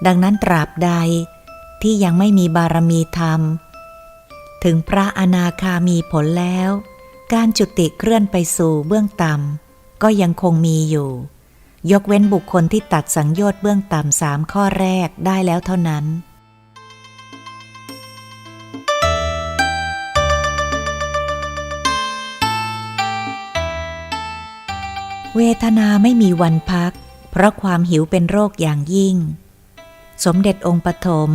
ดังนั้นตราบใดที่ยังไม่มีบารมีธรรมถึงพระอนาคามีผลแล้วการจุติเคลื่อนไปสู่เบื้องต่ำก็ยังคงมีอยู่ยกเว้นบุคคลที่ตัดสังโยชน์เบื้องต่ำ3 ข้อแรกได้แล้วเท่านั้นเวทนาไม่มีวันพักเพราะความหิวเป็นโรคอย่างยิ่งสมเด็จองค์ปฐม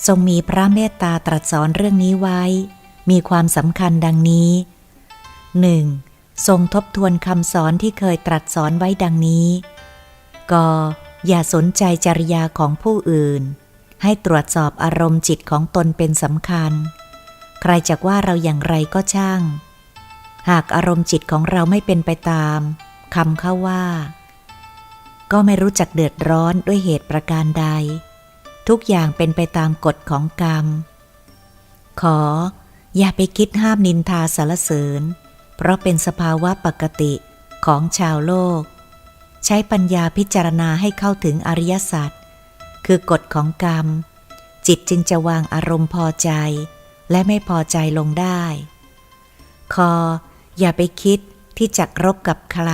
ทรงมีพระเมตตาตรัสสอนเรื่องนี้ไว้มีความสำคัญดังนี้ 1. ทรงทบทวนคำสอนที่เคยตรัสสอนไว้ดังนี้ก.อย่าสนใจจริยาของผู้อื่นให้ตรวจสอบอารมณ์จิตของตนเป็นสำคัญใครจะว่าเราอย่างไรก็ช่างหากอารมณ์จิตของเราไม่เป็นไปตามคำเขาว่าก็ไม่รู้จักเดือดร้อนด้วยเหตุประการใดทุกอย่างเป็นไปตามกฎของกรรมขออย่าไปคิดห้ามนินทาสรรเสริญเพราะเป็นสภาวะปกติของชาวโลกใช้ปัญญาพิจารณาให้เข้าถึงอริยสัจ คือกฎของกรรมจิตจึงจะวางอารมณ์พอใจและไม่พอใจลงได้คอย่าไปคิดที่จะรบกับใคร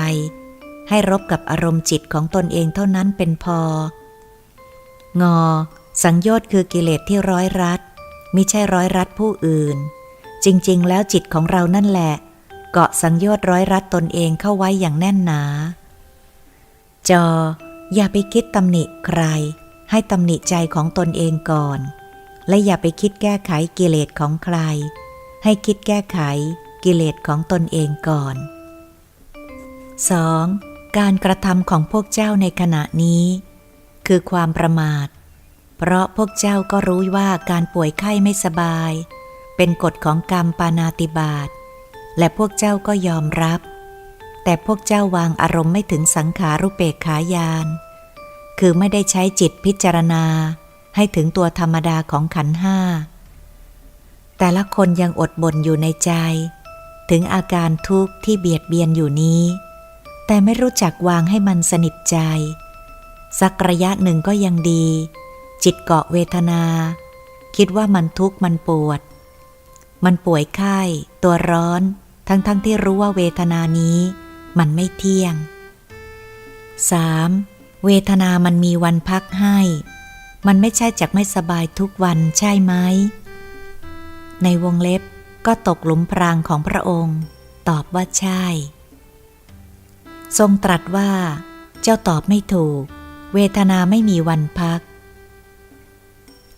ให้รบกับอารมณ์จิตของตนเองเท่านั้นเป็นพองอสังโยชน์คือกิเลสที่ร้อยรัดมิใช่ร้อยรัดผู้อื่นจริงๆแล้วจิตของเรานั่นแหละเกาะสังโยชน์ร้อยรัดตนเองเข้าไว้อย่างแน่นหนาจออย่าไปคิดตำหนิใครให้ตำหนิใจของตนเองก่อนและอย่าไปคิดแก้ไขกิเลสของใครให้คิดแก้ไขกิเลสของตนเองก่อน 2. การกระทำของพวกเจ้าในขณะนี้คือความประมาทเพราะพวกเจ้าก็รู้ว่าการป่วยไข้ไม่สบายเป็นกฎของกรรมปาณาติบาตและพวกเจ้าก็ยอมรับแต่พวกเจ้าวางอารมณ์ไม่ถึงสังขารุเปกขายานคือไม่ได้ใช้จิตพิจารณาให้ถึงตัวธรรมดาของขันธ์ห้าแต่ละคนยังอดบ่นอยู่ในใจถึงอาการทุกข์ที่เบียดเบียนอยู่นี้แต่ไม่รู้จักวางให้มันสนิทใจสักระยะหนึ่งก็ยังดีจิตเกาะเวทนาคิดว่ามันทุกข์มันปวดมันป่วยไข้ตัวร้อนทั้งที่รู้ว่าเวทนานี้มันไม่เที่ยง 3. เวทนามันมีวันพักให้มันไม่ใช่จักไม่สบายทุกวันใช่ไหมในวงเล็บก็ตกหลุมพรางของพระองค์ตอบว่าใช่ทรงตรัสว่าเจ้าตอบไม่ถูกเวทนาไม่มีวันพัก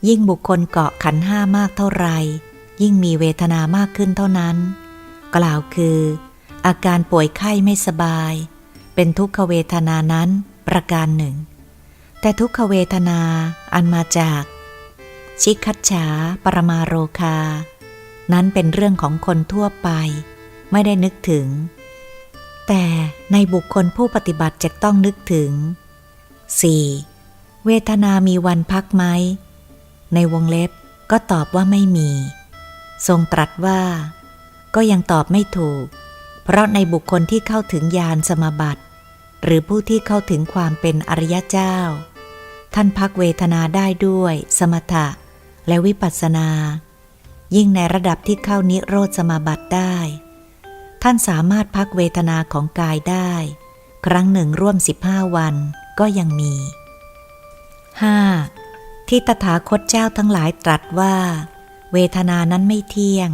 ยิ่งบุคคลเกาะขันธ์ห้ามากเท่าไรยิ่งมีเวทนามากขึ้นเท่านั้นกล่าวคืออาการป่วยไข้ไม่สบายเป็นทุกขเวทนานั้นประการหนึ่งแต่ทุกขเวทนาอันมาจากชิคัจฉาปรมาโรคานั้นเป็นเรื่องของคนทั่วไปไม่ได้นึกถึงแต่ในบุคคลผู้ปฏิบัติจะต้องนึกถึง 4. เวทนามีวันพักไหมในวงเล็บก็ตอบว่าไม่มีทรงตรัสว่าก็ยังตอบไม่ถูกเพราะในบุคคลที่เข้าถึงญาณสมาบัติหรือผู้ที่เข้าถึงความเป็นอริยเจ้าท่านพักเวทนาได้ด้วยสมถะและวิปัสสนายิ่งในระดับที่เข้านิโรธสมาบัติได้ท่านสามารถพักเวทนาของกายได้ครั้งหนึ่งร่วม15 วันก็ยังมี 5. ที่ตถาคตเจ้าทั้งหลายตรัสว่าเวทนานั้นไม่เที่ยง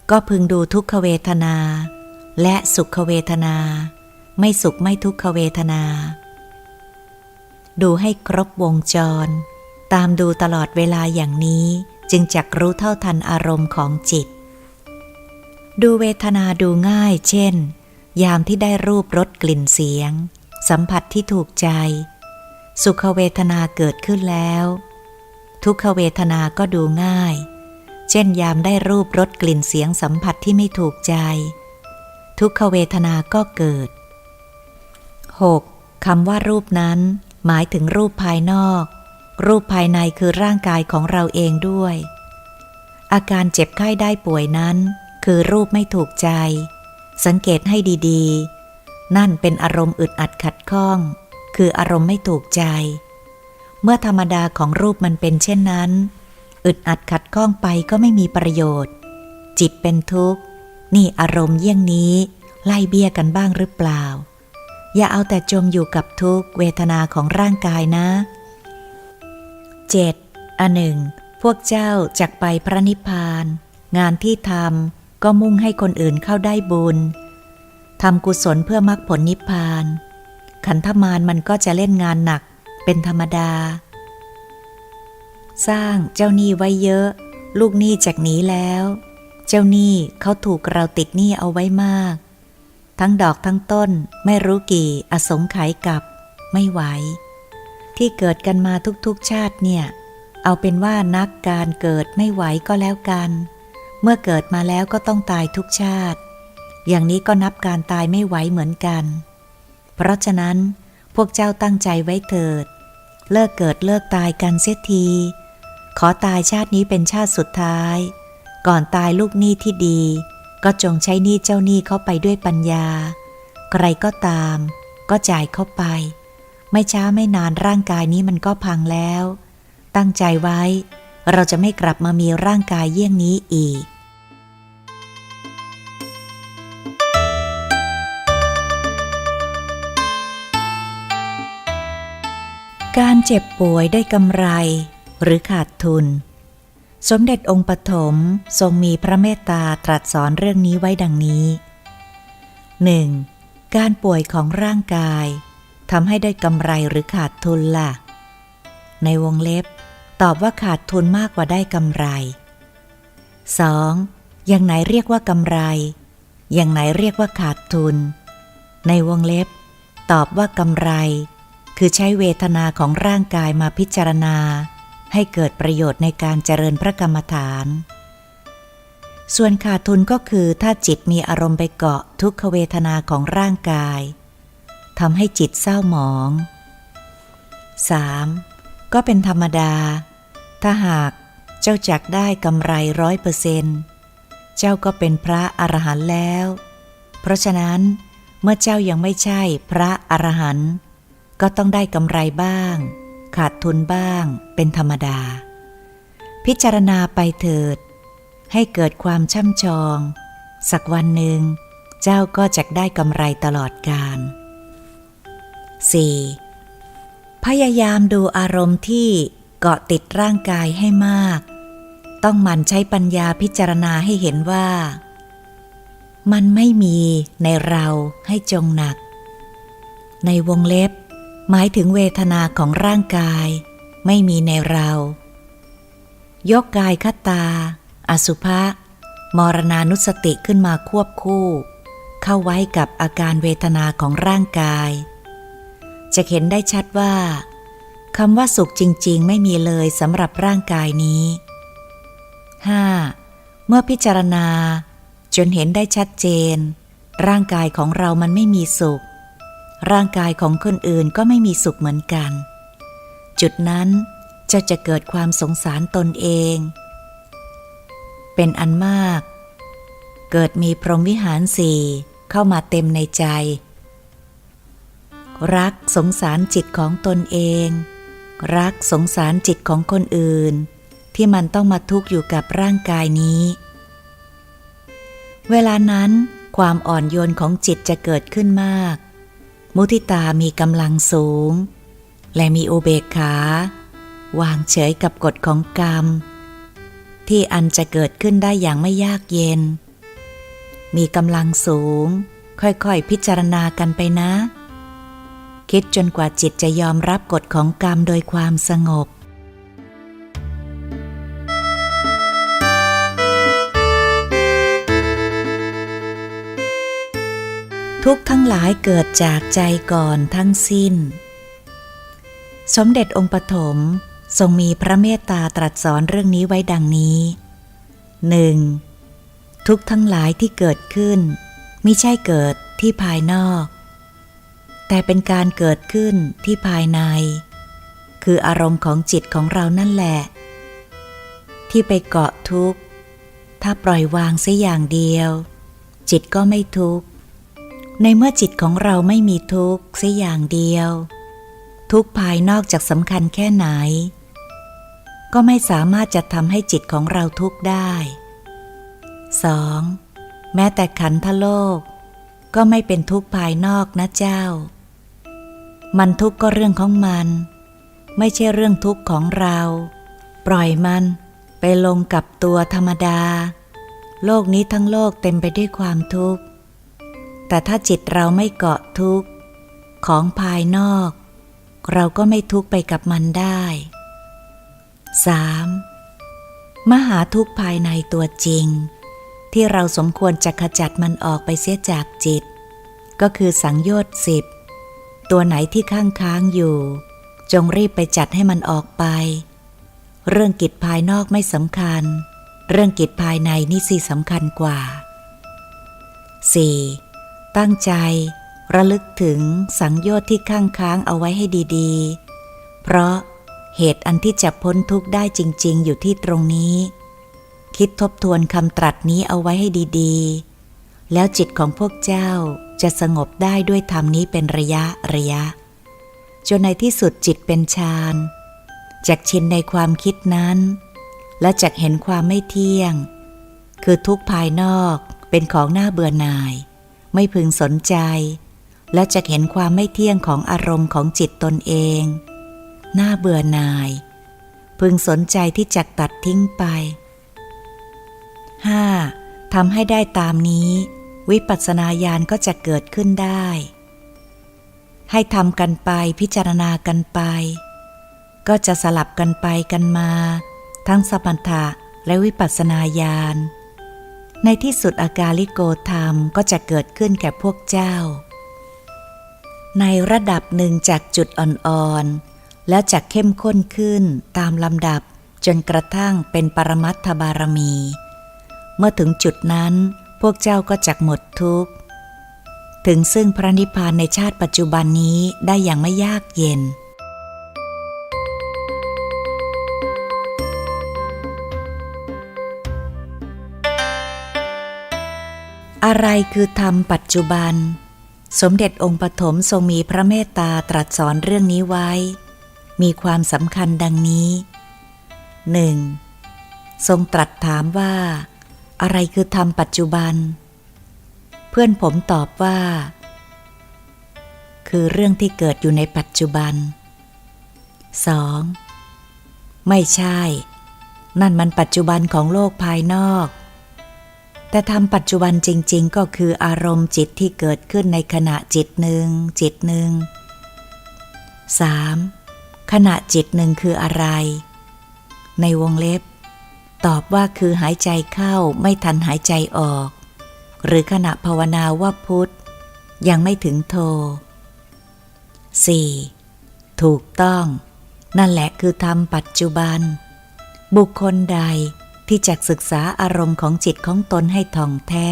ก็พึงดูทุกขเวทนาและสุขเวทนาไม่สุขไม่ทุกขเวทนาดูให้ครบวงจรตามดูตลอดเวลาอย่างนี้จึงจักรู้เท่าทันอารมณ์ของจิตดูเวทนาดูง่ายเช่นยามที่ได้รูปรสกลิ่นเสียงสัมผัสที่ถูกใจสุขเวทนาเกิดขึ้นแล้วทุกขเวทนาก็ดูง่ายเช่นยามได้รูปรสกลิ่นเสียงสัมผัสที่ไม่ถูกใจทุกขเวทนาก็เกิด 6. คำว่ารูปนั้นหมายถึงรูปภายนอกรูปภายในคือร่างกายของเราเองด้วยอาการเจ็บไข้ได้ป่วยนั้นคือรูปไม่ถูกใจสังเกตให้ดีๆนั่นเป็นอารมณ์อึดอัดขัดข้องคืออารมณ์ไม่ถูกใจเมื่อธรรมดาของรูปมันเป็นเช่นนั้นอึดอัดขัดข้องไปก็ไม่มีประโยชน์จิตเป็นทุกข์นี่อารมณ์เยี่ยงนี้ไล่เบี้ยกันบ้างหรือเปล่าอย่าเอาแต่จมอยู่กับทุกขเวทนาของร่างกายนะ 7. อันหนึ่งพวกเจ้าจักไปพระนิพพานงานที่ทำก็มุ่งให้คนอื่นเข้าได้บุญทำกุศลเพื่อมรรคผลนิพพานขันธมารมันก็จะเล่นงานหนักเป็นธรรมดาสร้างเจ้าหนี้ไว้เยอะลูกหนี้จากหนีแล้วเจ้าหนี้เขาถูกเราติดหนี้เอาไว้มากทั้งดอกทั้งต้นไม่รู้กี่อสงไขยกับไม่ไหวที่เกิดกันมาทุกๆชาติเนี่ยเอาเป็นว่านักการเกิดไม่ไหวก็แล้วกันเมื่อเกิดมาแล้วก็ต้องตายทุกชาติอย่างนี้ก็นับการตายไม่ไหวเหมือนกันเพราะฉะนั้นพวกเจ้าตั้งใจไว้เถิดเลิกเกิดเลิกตายกันเสียทีขอตายชาตินี้เป็นชาติสุดท้ายก่อนตายลูกหนี้ที่ดีก็จงใช้หนี้เจ้าหนี้เข้าไปด้วยปัญญาใครก็ตามก็จ่ายเข้าไป ไม่ช้าไม่นานร่างกายนี้มันก็พังแล้ว ตั้งใจไว้เราจะไม่กลับมามีร่างกายเยี่ยงนี้อีกการเจ็บป่วยได้กำไรหรือขาดทุนสมเด็จองค์ปฐมทรงมีพระเมตตาตรัสสอนเรื่องนี้ไว้ดังนี้ 1. การป่วยของร่างกายทำให้ได้กำไรหรือขาดทุนล่ะในวงเล็บตอบว่าขาดทุนมากกว่าได้กำไร 2. อย่างไหนเรียกว่ากำไรอย่างไหนเรียกว่าขาดทุนในวงเล็บตอบว่ากำไรคือใช้เวทนาของร่างกายมาพิจารณาให้เกิดประโยชน์ในการเจริญพระกรรมฐานส่วนขาดทุนก็คือถ้าจิตมีอารมณ์ไปเกาะทุกขเวทนาของร่างกายทำให้จิตเศร้าหมอง 3. ก็เป็นธรรมดาถ้าหากเจ้าจักได้กำไร 100% เจ้าก็เป็นพระอรหันต์แล้วเพราะฉะนั้นเมื่อเจ้ายังไม่ใช่พระอรหันต์ก็ต้องได้กำไรบ้างขาดทุนบ้างเป็นธรรมดาพิจารณาไปเถิดให้เกิดความช่ำชองสักวันหนึ่งเจ้าก็จะได้กำไรตลอดกาล 4. พยายามดูอารมณ์ที่เกาะติดร่างกายให้มากต้องหมั่นใช้ปัญญาพิจารณาให้เห็นว่ามันไม่มีในเราให้จงหนักในวงเล็บหมายถึงเวทนาของร่างกายไม่มีในเรายกกายคตาอสุภะมรณานุสติขึ้นมาควบคู่เข้าไว้กับอาการเวทนาของร่างกายจะเห็นได้ชัดว่าคำว่าสุขจริงๆไม่มีเลยสำหรับร่างกายนี้ 5. เมื่อพิจารณาจนเห็นได้ชัดเจนร่างกายของเรามันไม่มีสุขร่างกายของคนอื่นก็ไม่มีสุขเหมือนกันจุดนั้นเจ้าจะเกิดความสงสารตนเองเป็นอันมากเกิดมีพรหมวิหารสี่เข้ามาเต็มในใจรักสงสารจิตของตนเองรักสงสารจิตของคนอื่นที่มันต้องมาทุกข์อยู่กับร่างกายนี้เวลานั้นความอ่อนโยนของจิตจะเกิดขึ้นมากมุทิตามีกำลังสูงและมีอุเบกขาวางเฉยกับกฎของกรรมที่อันจะเกิดขึ้นได้อย่างไม่ยากเย็นมีกำลังสูงค่อยๆพิจารณากันไปนะคิดจนกว่าจิตจะยอมรับกฎของกรรมโดยความสงบทุกข์ทั้งหลายเกิดจากใจก่อนทั้งสิ้นสมเด็จองค์ปฐมทรงมีพระเมตตาตรัสสอนเรื่องนี้ไว้ดังนี้ 1. ทุกข์ทั้งหลายที่เกิดขึ้นมิใช่เกิดที่ภายนอกแต่เป็นการเกิดขึ้นที่ภายในคืออารมณ์ของจิตของเรานั่นแหละที่ไปเกาะทุกข์ถ้าปล่อยวางเสียอย่างเดียวจิตก็ไม่ทุกข์ในเมื่อจิตของเราไม่มีทุกข์เสียอย่างเดียวทุกข์ภายนอกจากสำคัญแค่ไหนก็ไม่สามารถจะทำให้จิตของเราทุกข์ได้ 2. แม้แต่ขันธโลกก็ไม่เป็นทุกข์ภายนอกนะเจ้ามันทุกข์ก็เรื่องของมันไม่ใช่เรื่องทุกข์ของเราปล่อยมันไปลงกับตัวธรรมดาโลกนี้ทั้งโลกเต็มไปด้วยความทุกข์แต่ถ้าจิตเราไม่เกาะทุกข์ของภายนอกเราก็ไม่ทุกข์ไปกับมันได้ 3. มหาทุกข์ภายในตัวจริงที่เราสมควรจะขจัดมันออกไปเสียจากจิตก็คือสังโยชน์ 10ตัวไหนที่ค้างอยู่จงรีบไปจัดให้มันออกไปเรื่องกิจภายนอกไม่สำคัญเรื่องกิจภายในนี่สิสำคัญกว่า 4. ตั้งใจระลึกถึงสังโยชน์ที่ค้างเอาไว้ให้ดีๆเพราะเหตุอันที่จะพ้นทุกข์ได้จริงๆอยู่ที่ตรงนี้คิดทบทวนคำตรัสนี้เอาไว้ให้ดีๆแล้วจิตของพวกเจ้าจะสงบได้ด้วยธรรมนี้เป็นระยะ จนในที่สุดจิตเป็นฌานจักชินในความคิดนั้นและจักเห็นความไม่เที่ยงคือทุกข์ภายนอกเป็นของน่าเบื่อหน่ายไม่พึงสนใจและจักเห็นความไม่เที่ยงของอารมณ์ของจิตตนเองน่าเบื่อหน่ายพึงสนใจที่จักตัดทิ้งไป 5. ทำให้ได้ตามนี้วิปัสสนาญาณก็จะเกิดขึ้นได้ให้ทำกันไปพิจารณากันไปก็จะสลับกันไปกันมาทั้งสมถะและวิปัสสนาญาณในที่สุดอากาลิโกธรรมก็จะเกิดขึ้นแก่พวกเจ้าในระดับหนึ่งจากจุดอ่อนๆแล้วจะเข้มข้นขึ้นตามลำดับจนกระทั่งเป็นปรมัตถบารมีเมื่อถึงจุดนั้นพวกเจ้าก็จักหมดทุกข์ถึงซึ่งพระนิพพานในชาติปัจจุบันนี้ได้อย่างไม่ยากเย็นอะไรคือธรรมปัจจุบันสมเด็จองค์ปฐมทรงมีพระเมตตาตรัสสอนเรื่องนี้ไว้มีความสำคัญดังนี้ 1. ทรงตรัสถามว่าอะไรคือธรรมปัจจุบันเพื่อนผมตอบว่าคือเรื่องที่เกิดอยู่ในปัจจุบัน 2. ไม่ใช่นั่นมันปัจจุบันของโลกภายนอกแต่ธรรมปัจจุบันจริงๆก็คืออารมณ์จิตที่เกิดขึ้นในขณะจิตหนึ่ง 3. ขณะจิตหนึ่งคืออะไรในวงเล็บตอบว่าคือหายใจเข้าไม่ทันหายใจออกหรือขณะภาวนาว่าพุทธยังไม่ถึงโท 4. ถูกต้องนั่นแหละคือธรรมปัจจุบันบุคคลใดที่จักศึกษาอารมณ์ของจิตของตนให้ท่องแท้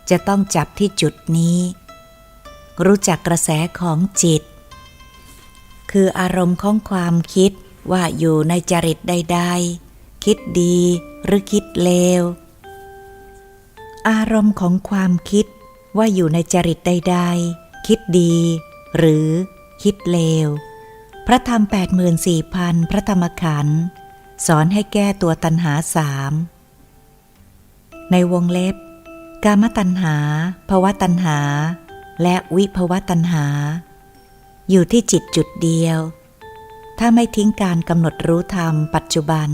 จะต้องจับที่จุดนี้รู้จักกระแสของจิตคืออารมณ์ของความคิดว่าอยู่ในจริตใดๆคิดดีหรือคิดเลวอารมณ์ของความคิดว่าอยู่ในจริตใดๆคิดดีหรือคิดเลวพระธรรม 84,000 พระธรรมขันธ์สอนให้แก้ตัวตัณหา3ในวงเล็บกามตัณหาภวตัณหาและวิภวตัณหาอยู่ที่จิตจุดเดียวถ้าไม่ทิ้งการกำหนดรู้ธรรมปัจจุบัน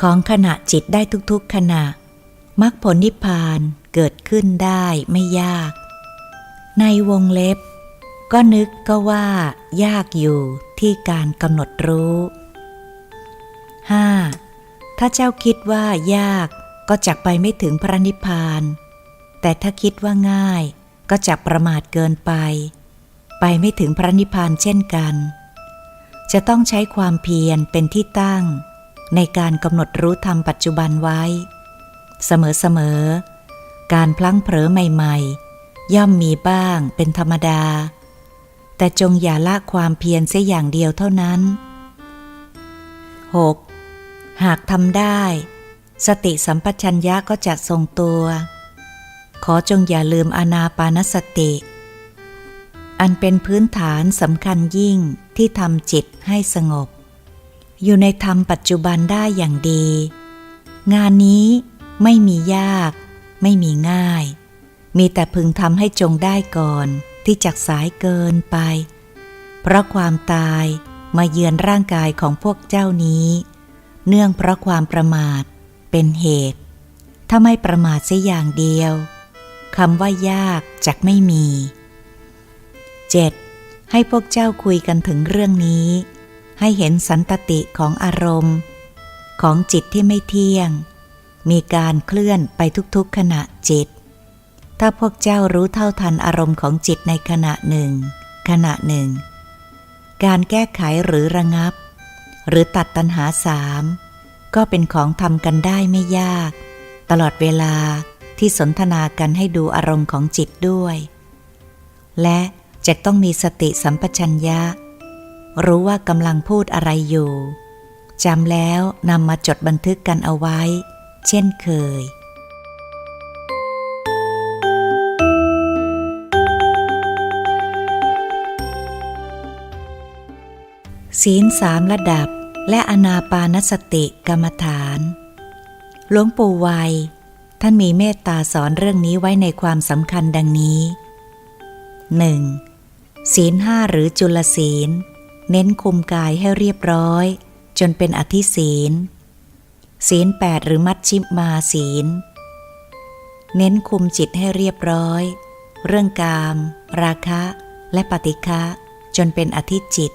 ของขณะจิตได้ทุกๆขณะมรรคผลนิพพานเกิดขึ้นได้ไม่ยากในวงเล็บก็นึกก็ว่ายากอยู่ที่การกำหนดรู้ 5. ถ้าเจ้าคิดว่ายากก็จักไปไม่ถึงพระนิพพานแต่ถ้าคิดว่าง่ายก็จักประมาทเกินไปไม่ถึงพระนิพพานเช่นกันจะต้องใช้ความเพียรเป็นที่ตั้งในการกำหนดรู้ธรรมปัจจุบันไว้เสมอการพลั้งเผลอใหม่ๆย่อมมีบ้างเป็นธรรมดาแต่จงอย่าละความเพียรเสียอย่างเดียวเท่านั้น 6. หากทำได้สติสัมปชัญญะก็จะทรงตัวขอจงอย่าลืมอานาปานสติอันเป็นพื้นฐานสำคัญยิ่งที่ทำจิตให้สงบอยู่ในธรรมปัจจุบันได้อย่างดีงานนี้ไม่มียากไม่มีง่ายมีแต่พึงทำให้จงได้ก่อนที่จักสายเกินไปเพราะความตายมาเยือนร่างกายของพวกเจ้านี้เนื่องเพราะความประมาทเป็นเหตุถ้าไม่ประมาทเสียอย่างเดียวคำว่ายากจักไม่มี 7. ให้พวกเจ้าคุยกันถึงเรื่องนี้ให้เห็นสันตติของอารมณ์ของจิตที่ไม่เที่ยงมีการเคลื่อนไปทุกๆขณะจิตถ้าพวกเจ้ารู้เท่าทันอารมณ์ของจิตในขณะหนึ่งการแก้ไขหรือระงับหรือตัดตัณหา3ก็เป็นของทำกันได้ไม่ยากตลอดเวลาที่สนทนากันให้ดูอารมณ์ของจิตด้วยและจะต้องมีสติสัมปชัญญะรู้ว่ากำลังพูดอะไรอยู่จำแล้วนำมาจดบันทึกกันเอาไว้เช่นเคย ศีล3ระดับและอานาปานสติกรรมฐานหลวงปู่ไวยท่านมีเมตตาสอนเรื่องนี้ไว้ในความสำคัญดังนี้ 1. ศีล5หรือจุลศีลเน้นคุมกายให้เรียบร้อยจนเป็นอธิศีล ศีล8หรือมัชฌิมาศีลเน้นคุมจิตให้เรียบร้อยเรื่องกาม ราคะและปฏิฆะจนเป็นอธิจิต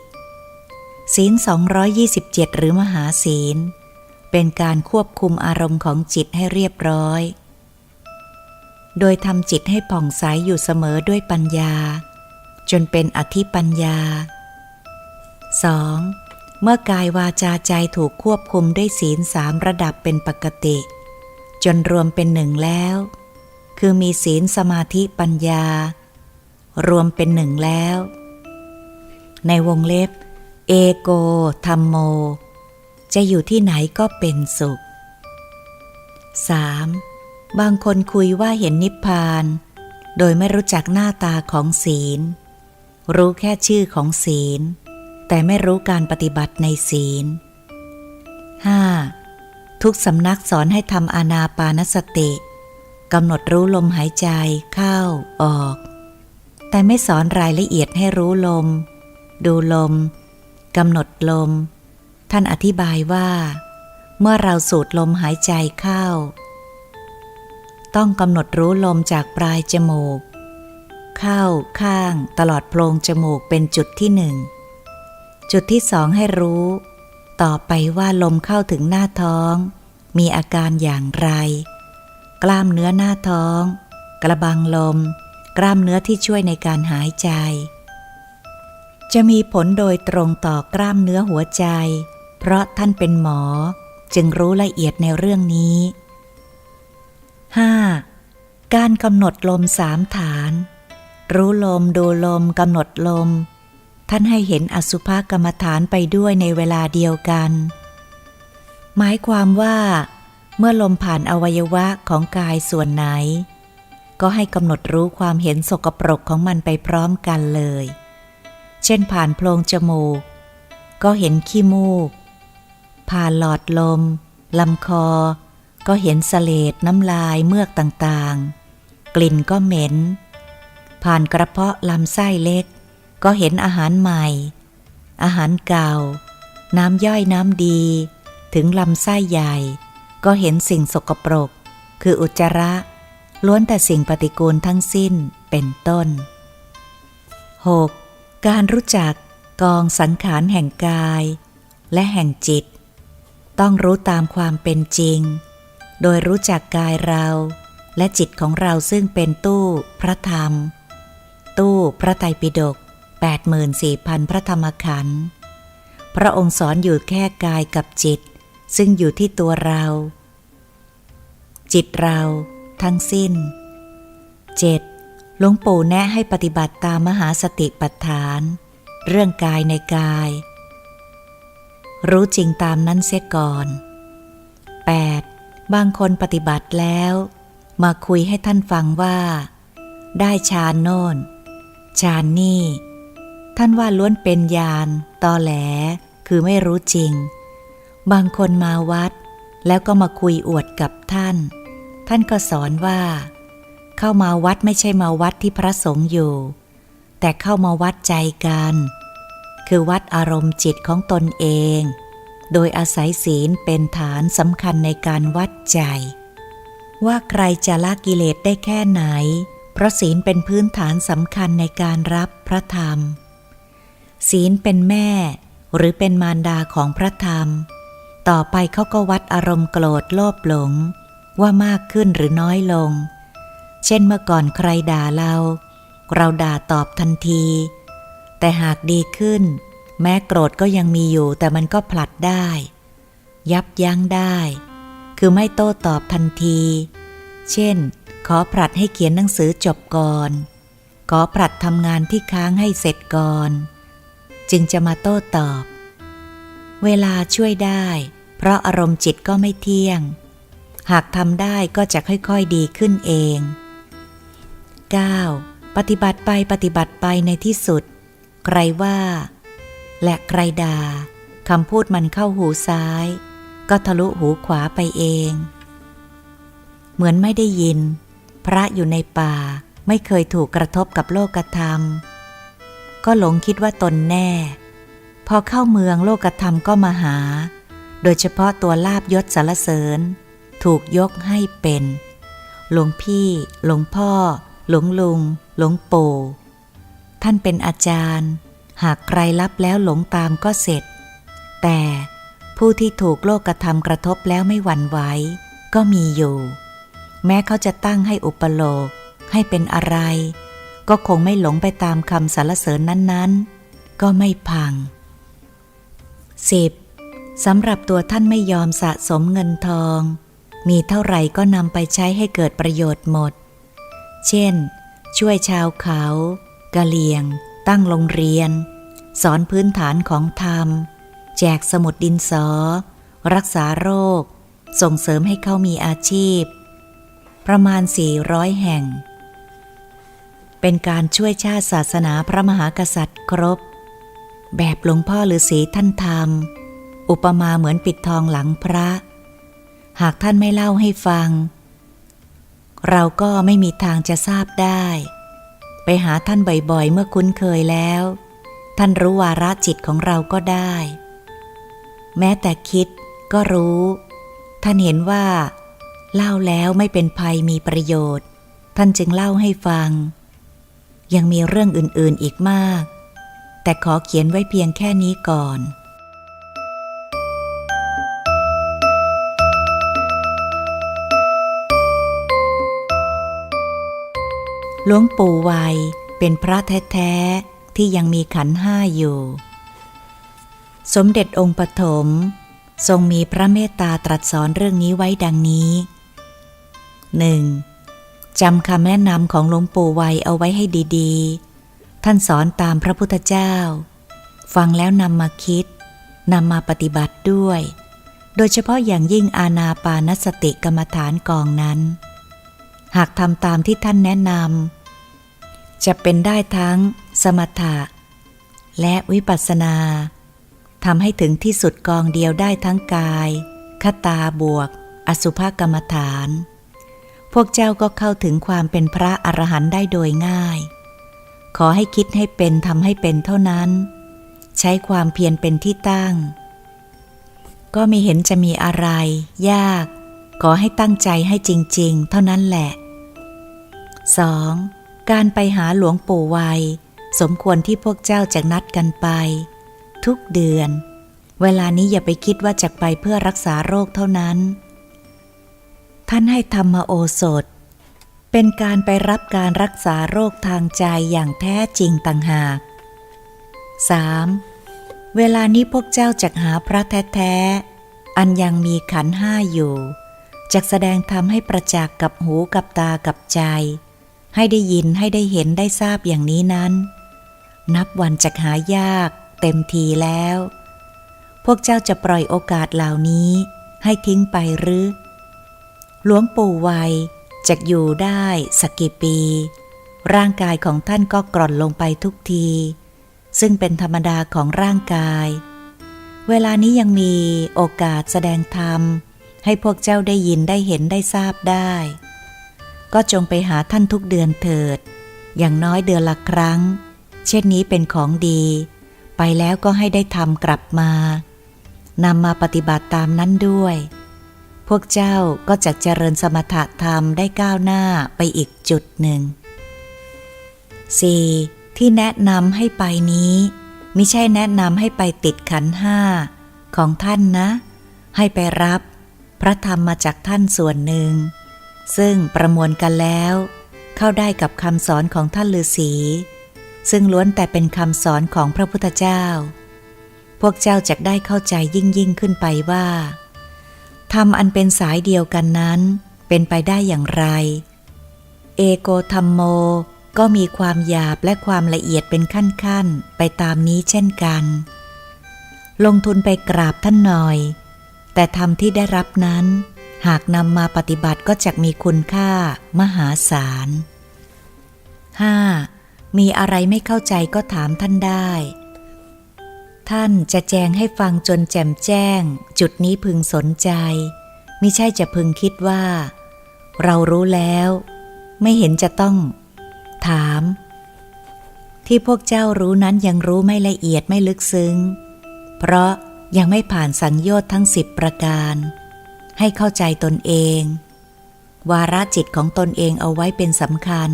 ศีล227หรือมหาศีลเป็นการควบคุมอารมณ์ของจิตให้เรียบร้อยโดยทำจิตให้ผ่องใสอยู่เสมอด้วยปัญญาจนเป็นอธิปัญญา 2. เมื่อกายวาจาใจถูกควบคุมด้วยศีล3ระดับเป็นปกติจนรวมเป็นหนึ่งแล้วคือมีศีลสมาธิปัญญารวมเป็นหนึ่งแล้วในวงเล็บเอโกธัมโมจะอยู่ที่ไหนก็เป็นสุข 3. บางคนคุยว่าเห็นนิพพานโดยไม่รู้จักหน้าตาของศีลรู้แค่ชื่อของศีลแต่ไม่รู้การปฏิบัติในศีล 5. ทุกสำนักสอนให้ทำอานาปานสติกำหนดรู้ลมหายใจเข้าออกแต่ไม่สอนรายละเอียดให้รู้ลมดูลมกำหนดลมท่านอธิบายว่าเมื่อเราสูดลมหายใจเข้าต้องกำหนดรู้ลมจากปลายจมูกเข้าข้างตลอดโพรงจมูกเป็นจุดที่1จุดที่2ให้รู้ต่อไปว่าลมเข้าถึงหน้าท้องมีอาการอย่างไรกล้ามเนื้อหน้าท้องกระบังลมกล้ามเนื้อที่ช่วยในการหายใจจะมีผลโดยตรงต่อกล้ามเนื้อหัวใจเพราะท่านเป็นหมอจึงรู้ละเอียดในเรื่องนี้ 5. การกำหนดลม3ฐานรู้ลมดูลมกำหนดลมท่านให้เห็นอสุภกรรมฐานไปด้วยในเวลาเดียวกันหมายความว่าเมื่อลมผ่านอวัยวะของกายส่วนไหนก็ให้กำหนดรู้ความเห็นสกปรกของมันไปพร้อมกันเลยเช่นผ่านโพรงจมูกก็เห็นขี้มูกผ่านหลอดลมลำคอก็เห็นเสลดน้ำลายเมือกต่างๆกลิ่นก็เหม็นผ่านกระเพาะลำไส้เล็กก็เห็นอาหารใหม่อาหารเก่าน้ำย่อยน้ำดีถึงลำไส้ใหญ่ก็เห็นสิ่งสกปรกคืออุจจาระล้วนแต่สิ่งปฏิกูลทั้งสิ้นเป็นต้น 6. การรู้จักกองสังขารแห่งกายและแห่งจิตต้องรู้ตามความเป็นจริงโดยรู้จักกายเราและจิตของเราซึ่งเป็นตู้พระธรรมตู้พระไตรปิฎก 84,000 พระธรรมขันธ์พระองค์สอนอยู่แค่กายกับจิตซึ่งอยู่ที่ตัวเราจิตเราทั้งสิ้น 7. หลวงปู่แนะให้ปฏิบัติตามมหาสติปัฏฐานเรื่องกายในกายรู้จริงตามนั้นเสียก่อน 8. บางคนปฏิบัติแล้วมาคุยให้ท่านฟังว่าได้ฌานโน่นฌานนี่ท่านว่าล้วนเป็นญาณตอแหลคือไม่รู้จริงบางคนมาวัดแล้วก็มาคุยอวดกับท่านก็สอนว่าเข้ามาวัดไม่ใช่มาวัดที่พระสงฆ์อยู่แต่เข้ามาวัดใจกันคือวัดอารมณ์จิตของตนเองโดยอาศัยศีลเป็นฐานสำคัญในการวัดใจว่าใครจะละกิเลสได้แค่ไหนเพราะศีลเป็นพื้นฐานสำคัญในการรับพระธรรมศีลเป็นแม่หรือเป็นมารดาของพระธรรมต่อไปเขาก็วัดอารมณ์โกรธโลภหลงว่ามากขึ้นหรือน้อยลงเช่นเมื่อก่อนใครด่าเราด่าตอบทันทีแต่หากดีขึ้นแม้โกรธก็ยังมีอยู่แต่มันก็ผลัดได้ยับยั้งได้คือไม่โต้ตอบทันทีเช่นขอผลัดให้เขียนหนังสือจบก่อนขอผลัดทำงานที่ค้างให้เสร็จก่อนจึงจะมาโต้ตอบเวลาช่วยได้เพราะอารมณ์จิตก็ไม่เที่ยงหากทำได้ก็จะค่อยๆดีขึ้นเอง 9. ปฏิบัติไปในที่สุดใครว่า และใครด่าคำพูดมันเข้าหูซ้ายก็ทะลุหูขวาไปเองเหมือนไม่ได้ยินพระอยู่ในป่าไม่เคยถูกกระทบกับโลกธรรมก็หลงคิดว่าตนแน่พอเข้าเมืองโลกธรรมก็มาหาโดยเฉพาะตัวลาภยศสรรเสริญถูกยกให้เป็นหลวงพี่หลวงพ่อหลวงลุงหลวงปู่ท่านเป็นอาจารย์หากใครรับแล้วหลงตามก็เสร็จแต่ผู้ที่ถูกโลกธรรมกระทบแล้วไม่หวั่นไหวก็มีอยู่แม้เขาจะตั้งให้อุปโลกให้เป็นอะไรก็คงไม่หลงไปตามคำสรรเสริญนั้นๆก็ไม่พัง 10. สำหรับตัวท่านไม่ยอมสะสมเงินทองมีเท่าไหร่ก็นำไปใช้ให้เกิดประโยชน์หมดเช่นช่วยชาวเขากะเหรี่ยงตั้งโรงเรียนสอนพื้นฐานของธรรมแจกสมุดดินสอรักษาโรคส่งเสริมให้เขามีอาชีพประมาณ400แห่งเป็นการช่วยชาติศาสนาพระมหากษัตริย์ครบแบบหลวงพ่อฤาษีท่านทำอุปมาเหมือนปิดทองหลังพระหากท่านไม่เล่าให้ฟังเราก็ไม่มีทางจะทราบได้ไปหาท่านบ่อยๆเมื่อคุ้นเคยแล้วท่านรู้วาระจิตของเราก็ได้แม้แต่คิดก็รู้ท่านเห็นว่าเล่าแล้วไม่เป็นภัยมีประโยชน์ท่านจึงเล่าให้ฟังยังมีเรื่องอื่นๆอีกมากแต่ขอเขียนไว้เพียงแค่นี้ก่อนหลวงปู่ไวยเป็นพระแท้ๆที่ยังมีขันธ์ห้าอยู่สมเด็จองค์ปฐมทรงมีพระเมตตาตรัสสอนเรื่องนี้ไว้ดังนี้ 1. จำคำแนะนำของหลวงปู่ไวยเอาไว้ให้ดีๆท่านสอนตามพระพุทธเจ้าฟังแล้วนำมาคิดนำมาปฏิบัติด้วยโดยเฉพาะอย่างยิ่งอานาปานสติกรรมฐานกองนั้นหากทำตามที่ท่านแนะนำจะเป็นได้ทั้งสมถะและวิปัสสนาทำให้ถึงที่สุดกองเดียวได้ทั้งกายคตาบวกอสุภกรรมฐานพวกเจ้าก็เข้าถึงความเป็นพระอรหันต์ได้โดยง่ายขอให้คิดให้เป็นทำให้เป็นเท่านั้นใช้ความเพียรเป็นที่ตั้งก็ไม่เห็นจะมีอะไรยากขอให้ตั้งใจให้จริงๆเท่านั้นแหละ 2. การไปหาหลวงปู่ไวยสมควรที่พวกเจ้าจะนัดกันไปทุกเดือนเวลานี้อย่าไปคิดว่าจะไปเพื่อรักษาโรคเท่านั้นท่านให้ธรรมโอสถเป็นการไปรับการรักษาโรคทางใจอย่างแท้จริงต่างหาก 3. เวลานี้พวกเจ้าจักหาพระแท้ๆอันยังมีขันธ์ห้าอยู่จักแสดงธรรมให้ประจักษ์กับหูกับตากับใจให้ได้ยินให้ได้เห็นได้ทราบอย่างนี้นั้นนับวันจักหายากเต็มทีแล้วพวกเจ้าจะปล่อยโอกาสเหล่านี้ให้ทิ้งไปหรือหลวงปู่ไวยจักอยู่ได้สักกี่ปีร่างกายของท่านก็กร่อนลงไปทุกทีซึ่งเป็นธรรมดาของร่างกายเวลานี้ยังมีโอกาสแสดงธรรมให้พวกเจ้าได้ยินได้เห็นได้ทราบได้ก็จงไปหาท่านทุกเดือนเถิดอย่างน้อยเดือนละครั้งเช่นนี้เป็นของดีไปแล้วก็ให้ได้ธรรมกลับมานำมาปฏิบัติตามนั้นด้วยพวกเจ้าก็จะเจริญสมถะธรรมได้ก้าวหน้าไปอีกจุดหนึ่ง 4. ที่แนะนำให้ไปนี้มิใช่แนะนำให้ไปติดขันธ์ห้าของท่านนะให้ไปรับพระธรรมมาจากท่านส่วนหนึ่งซึ่งประมวลกันแล้วเข้าได้กับคำสอนของท่านฤาษีซึ่งล้วนแต่เป็นคำสอนของพระพุทธเจ้าพวกเจ้าจะได้เข้าใจยิ่งขึ้นไปว่าธรรมอันเป็นสายเดียวกันนั้นเป็นไปได้อย่างไรเอโกธัมโมก็มีความหยาบและความละเอียดเป็นขั้นๆไปตามนี้เช่นกันลงทุนไปกราบท่านหน่อยแต่ธรรมที่ได้รับนั้นหากนำมาปฏิบัติก็จะมีคุณค่ามหาศาล 5. มีอะไรไม่เข้าใจก็ถามท่านได้ ท่านจะแจงให้ฟังจนแจ่มแจ้งจุดนี้พึงสนใจมิใช่จะพึงคิดว่าเรารู้แล้วไม่เห็นจะต้องถามที่พวกเจ้ารู้นั้นยังรู้ไม่ละเอียดไม่ลึกซึ้งเพราะยังไม่ผ่านสังโยชน์ทั้ง10ประการให้เข้าใจตนเองวาระจิตของตนเองเอาไว้เป็นสำคัญ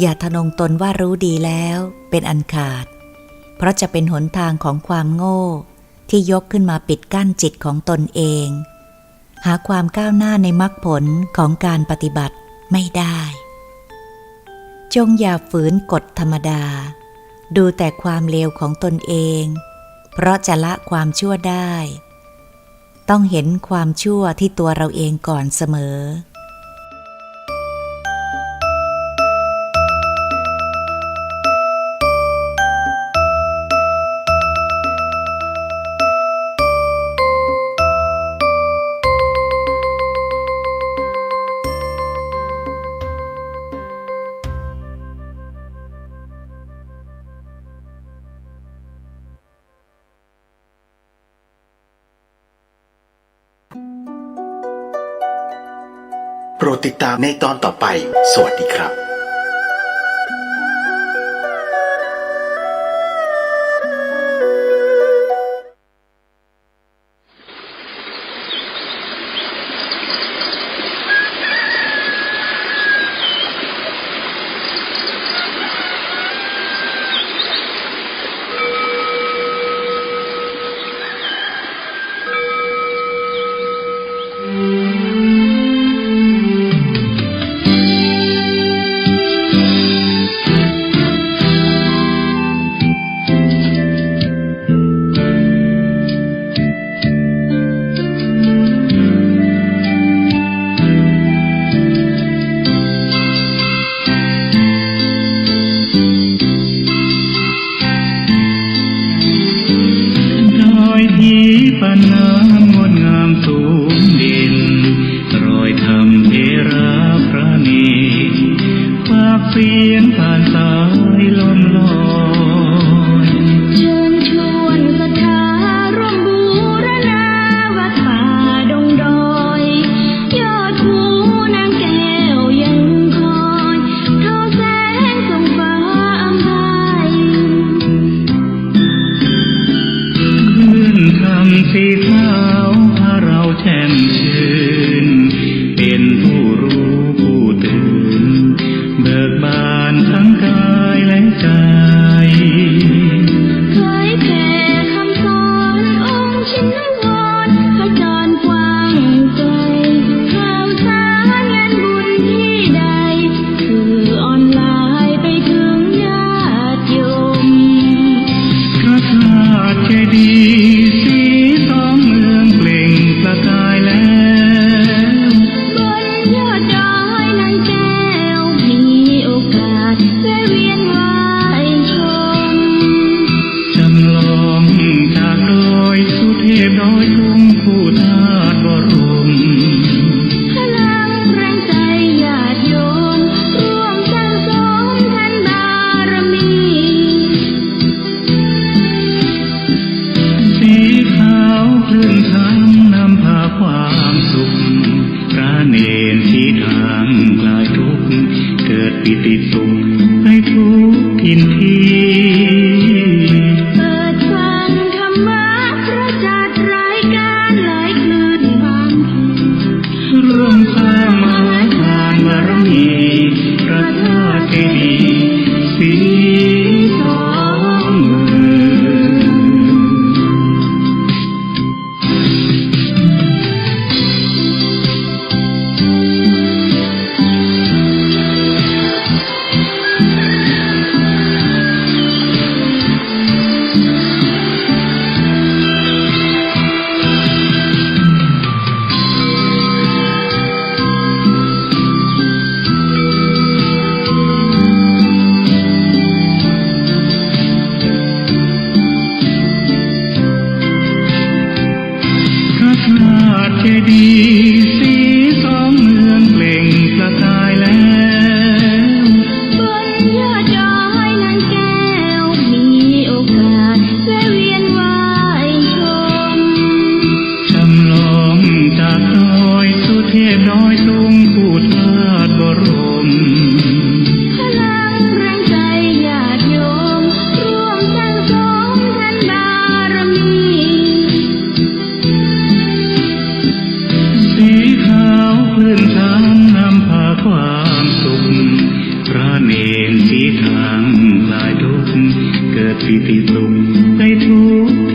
อย่าทะนงตนว่ารู้ดีแล้วเป็นอันขาดเพราะจะเป็นหนทางของความโง่ที่ยกขึ้นมาปิดกั้นจิตของตนเองหาความก้าวหน้าในมรรคผลของการปฏิบัติไม่ได้จงอย่าฝืนกฎธรรมดาดูแต่ความเลวของตนเองเพราะจะละความชั่วได้ต้องเห็นความชั่วที่ตัวเราเองก่อนเสมอโปรดติดตามในตอนต่อไปสวัสดีครับ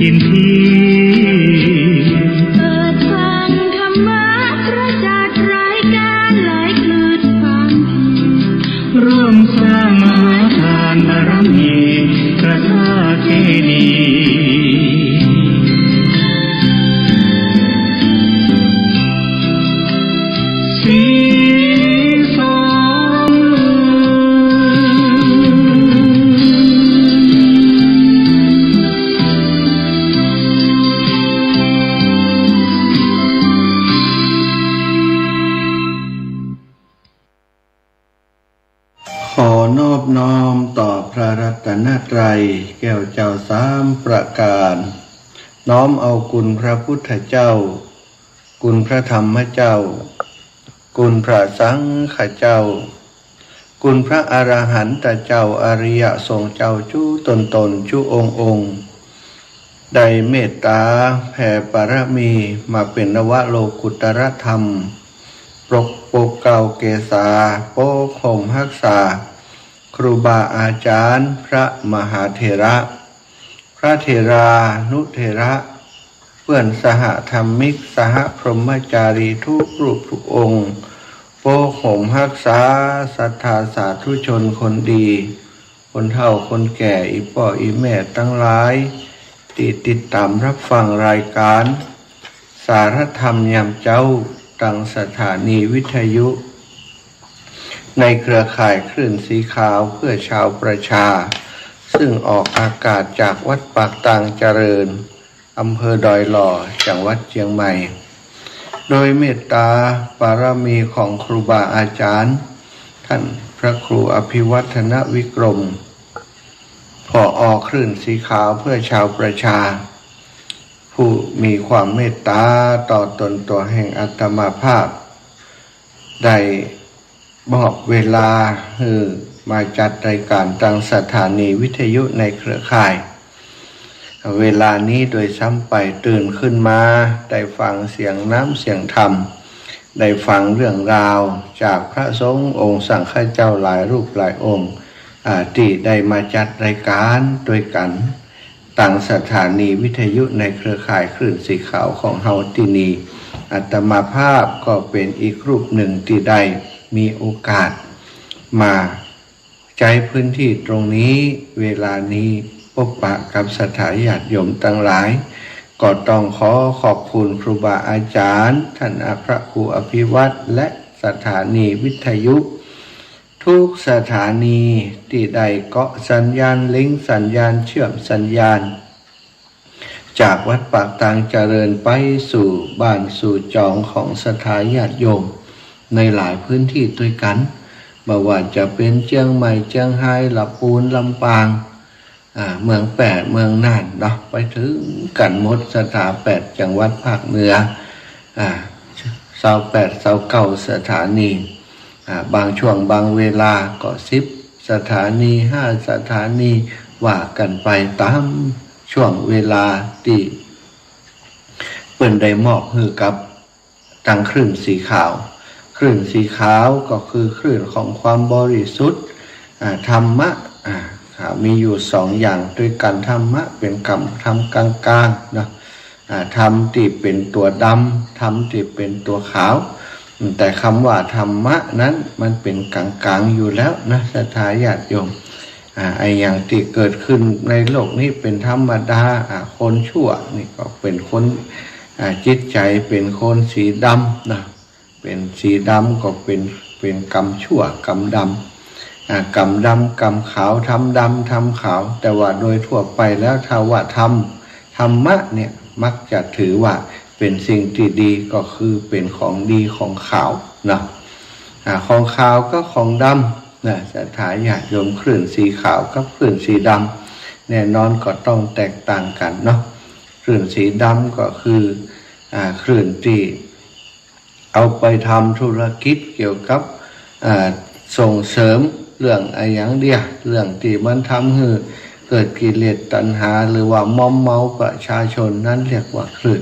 ดินที่เปิดฟังธรรมะพระจัดรายการหลายคืนฟังร่วมสร้างมหาทานบารมีพระธาตุเจดีย์สีสองขอนอบน้อมต่อพระรัตนตรัยแก้วเจ้าสามประการน้อมเอาคุณพระพุทธเจ้าคุณพระธรรมเจ้าคุณพระสังฆเจ้าคุณพระอรหันตเจ้าอริยสงฆ์เจ้าจู้ตนจู้องค์ได้เมตตาแผ่ปรมีมาเป็นนวโลกุตรธรรมปกเก่าเกษาโปกห่มรักษาครูบาอาจารย์พระมหาเถระพระเถรานุเถระเพื่อนสหธรรมิกสหพรหมจารีทุกรูปทุกองค์โปกห่มรักษาศรัทธาสาธุชนคนดีคนเฒ่าคนแก่อีพ่ออีแม่ทั้งหลายที่ติดตามรับฟังรายการสารธรรมยามเจ้าตั้งสถานีวิทยุในเครือข่ายคลื่นสีขาวเพื่อชาวประชาซึ่งออกอากาศจากวัดปากตางเจริญอำเภอดอยหล่อจังหวัดเชียงใหม่โดยเมตตาบารมีของครูบาอาจารย์ท่านพระครูอภิวัฒนวิกรมผอ.คลื่นสีขาวเพื่อชาวประชาผู้มีความเมตตาต่อตนตัวแห่งอัตมาภาพได้บอกเวลามาจัดรายการทางสถานีวิทยุในเครือข่ายเวลานี้โดยซ้ำไปตื่นขึ้นมาได้ฟังเสียงน้ำเสียงธรรมได้ฟังเรื่องราวจากพระสงฆ์องค์สังฆเจ้าหลายรูปหลายองค์ที่ได้มาจัดรายการด้วยกันต่างสถานีวิทยุในเครือข่ายคลื่นสีขาวของเฮาที่นี่อาตมาภาพก็เป็นอีกรูปหนึ่งที่ได้มีโอกาสมาใช้พื้นที่ตรงนี้เวลานี้พบปะกับสถาญาติโยมทั้งหลายก็ต้องขอขอบคุณครูบาอาจารย์ท่านพระครูอภิวัตรและสถานีวิทยุทุกสถานีที่ได้เกาะสัญญาณลิงก์สัญญาณเชื่อมสัญญาณจากวัดปากตางเจริญไปสู่บ้านสู่จองของสถาญาติโยมในหลายพื้นที่ด้วยกันไม่ว่าจะเป็นเชียงใหม่เชียงรายลำพูนลำปางเมืองแปดเมืองน่านเนาะไปถึงกันหมดสถา8จังหวัดภาคเหนือ28 29สถานีบางช่วงบางเวลาก็10สถานี5สถานีว่ากันไปตามช่วงเวลาที่เปิ้นได้มอบให้กับทางคลื่นสีขาวคลื่นสีขาวก็คือคลื่นของความบริสุทธิ์ธรรมะมีอยู่2อย่างด้วยกันธรรมะเป็นธรรมกลางๆนะธรรมที่เป็นตัวดำธรรมที่เป็นตัวขาวแต่คำว่าธรรมะนั้นมันเป็นกลางๆอยู่แล้วนะสถาญาติโยมไอ้อย่างที่เกิดขึ้นในโลกนี้เป็นธรรมดาคนชั่วนี่ก็เป็นคนจิตใจเป็นคนสีดำนะเป็นสีดำก็เป็นกรรมชั่วกรรมดำกรรมดำกรรมขาวทำดำทำขาวแต่ว่าโดยทั่วไปแล้วถ้าว่าธรรมะเนี่ยมักจะถือว่าเป็นสิ่งที่ดีก็คือเป็นของดีของขาวนะของขาวก็ของดำนะสถาญาติโยมคลื่นสีขาวกับคลื่นสีดำแน่นอนก็ต้องแตกต่างกันเนาะคลื่นสีดำก็คือคลื่นที่เอาไปทำธุรกิจเกี่ยวกับส่งเสริมเรื่องอย่างเดียวเรื่องที่มันทำให้เกิดกิเลสตัณหาหรือว่ามอมเมาประชาชนนั้นเรียกว่าคลื่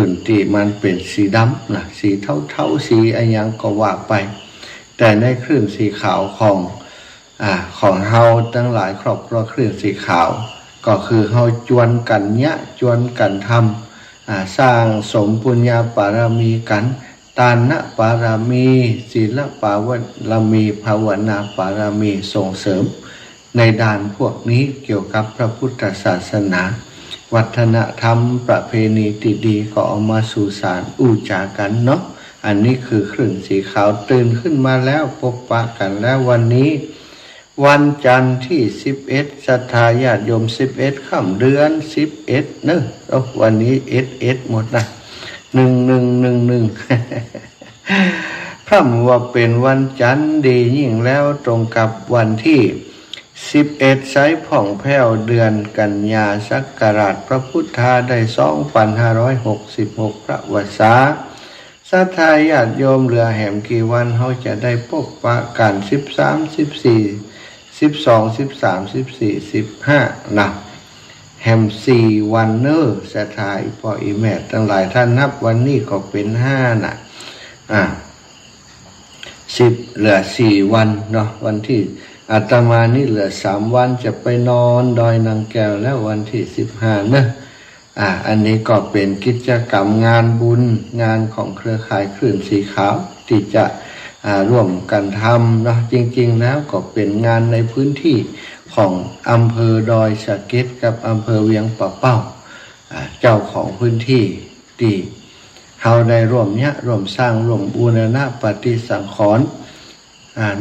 นที่มันเป็นสีดำนะสีเทาๆสีอย่างก็ว่าไปแต่ในคลื่นสีขาวของเฮาทั้งหลายครอบครัวคลื่นสีขาว ก็คือเฮาจวนกันยะจวนกันทำสร้างสมปุญญาปารมีกันทานปารมีศีลปารมีภาวนาปารมีส่งเสริมในด้านพวกนี้เกี่ยวกับพระพุทธศาสนาวัฒนธรรมประเพณีดีๆก็เอามาสู่สารอู้จากันเนาะอันนี้คือคลื่นสีขาวตื่นขึ้นมาแล้วพบปะกันแล้ววันนี้วันจันทร์ที่11ศรัทธาญาติโยม11ค่ำเดือน11เนอะวันนี้11หมดนะ1111คำว่าเป็นวันจันทร์ดียิ่งแล้วตรงกับวันที่11ไสผ่องแผ้วเดือนกันยาศักราชพระพุทธาได้2566พระวษาศรัทธาญาติโยมเหลือแหมกี่วันเฮาจะได้พบปะกัน13 14 12 13 14 15นะแฮม4วันเนอร์ศรัทธาอีพ่ออีแม่ทั้งหลายท่านนับวันนี้ก็เป็น5น่ะ10เหลือ4วันเนาะวันที่อาตมานี่เหลือ3วันจะไปนอนดอยนางแก้วแล้ววันที่15เนอะอันนี้ก็เป็นกิจกรรมงานบุญงานของเครือข่ายคลื่นสีขาวที่จะร่วมกันทำเนาะจริงๆแล้วก็เป็นงานในพื้นที่ของอำเภอดอยสะเก็ดกับอำเภอเวียงป่าเป้าเจ้าของพื้นที่ที่เฮาได้ร่วมสร้างร่วมบูรณะปฏิสังขรณ์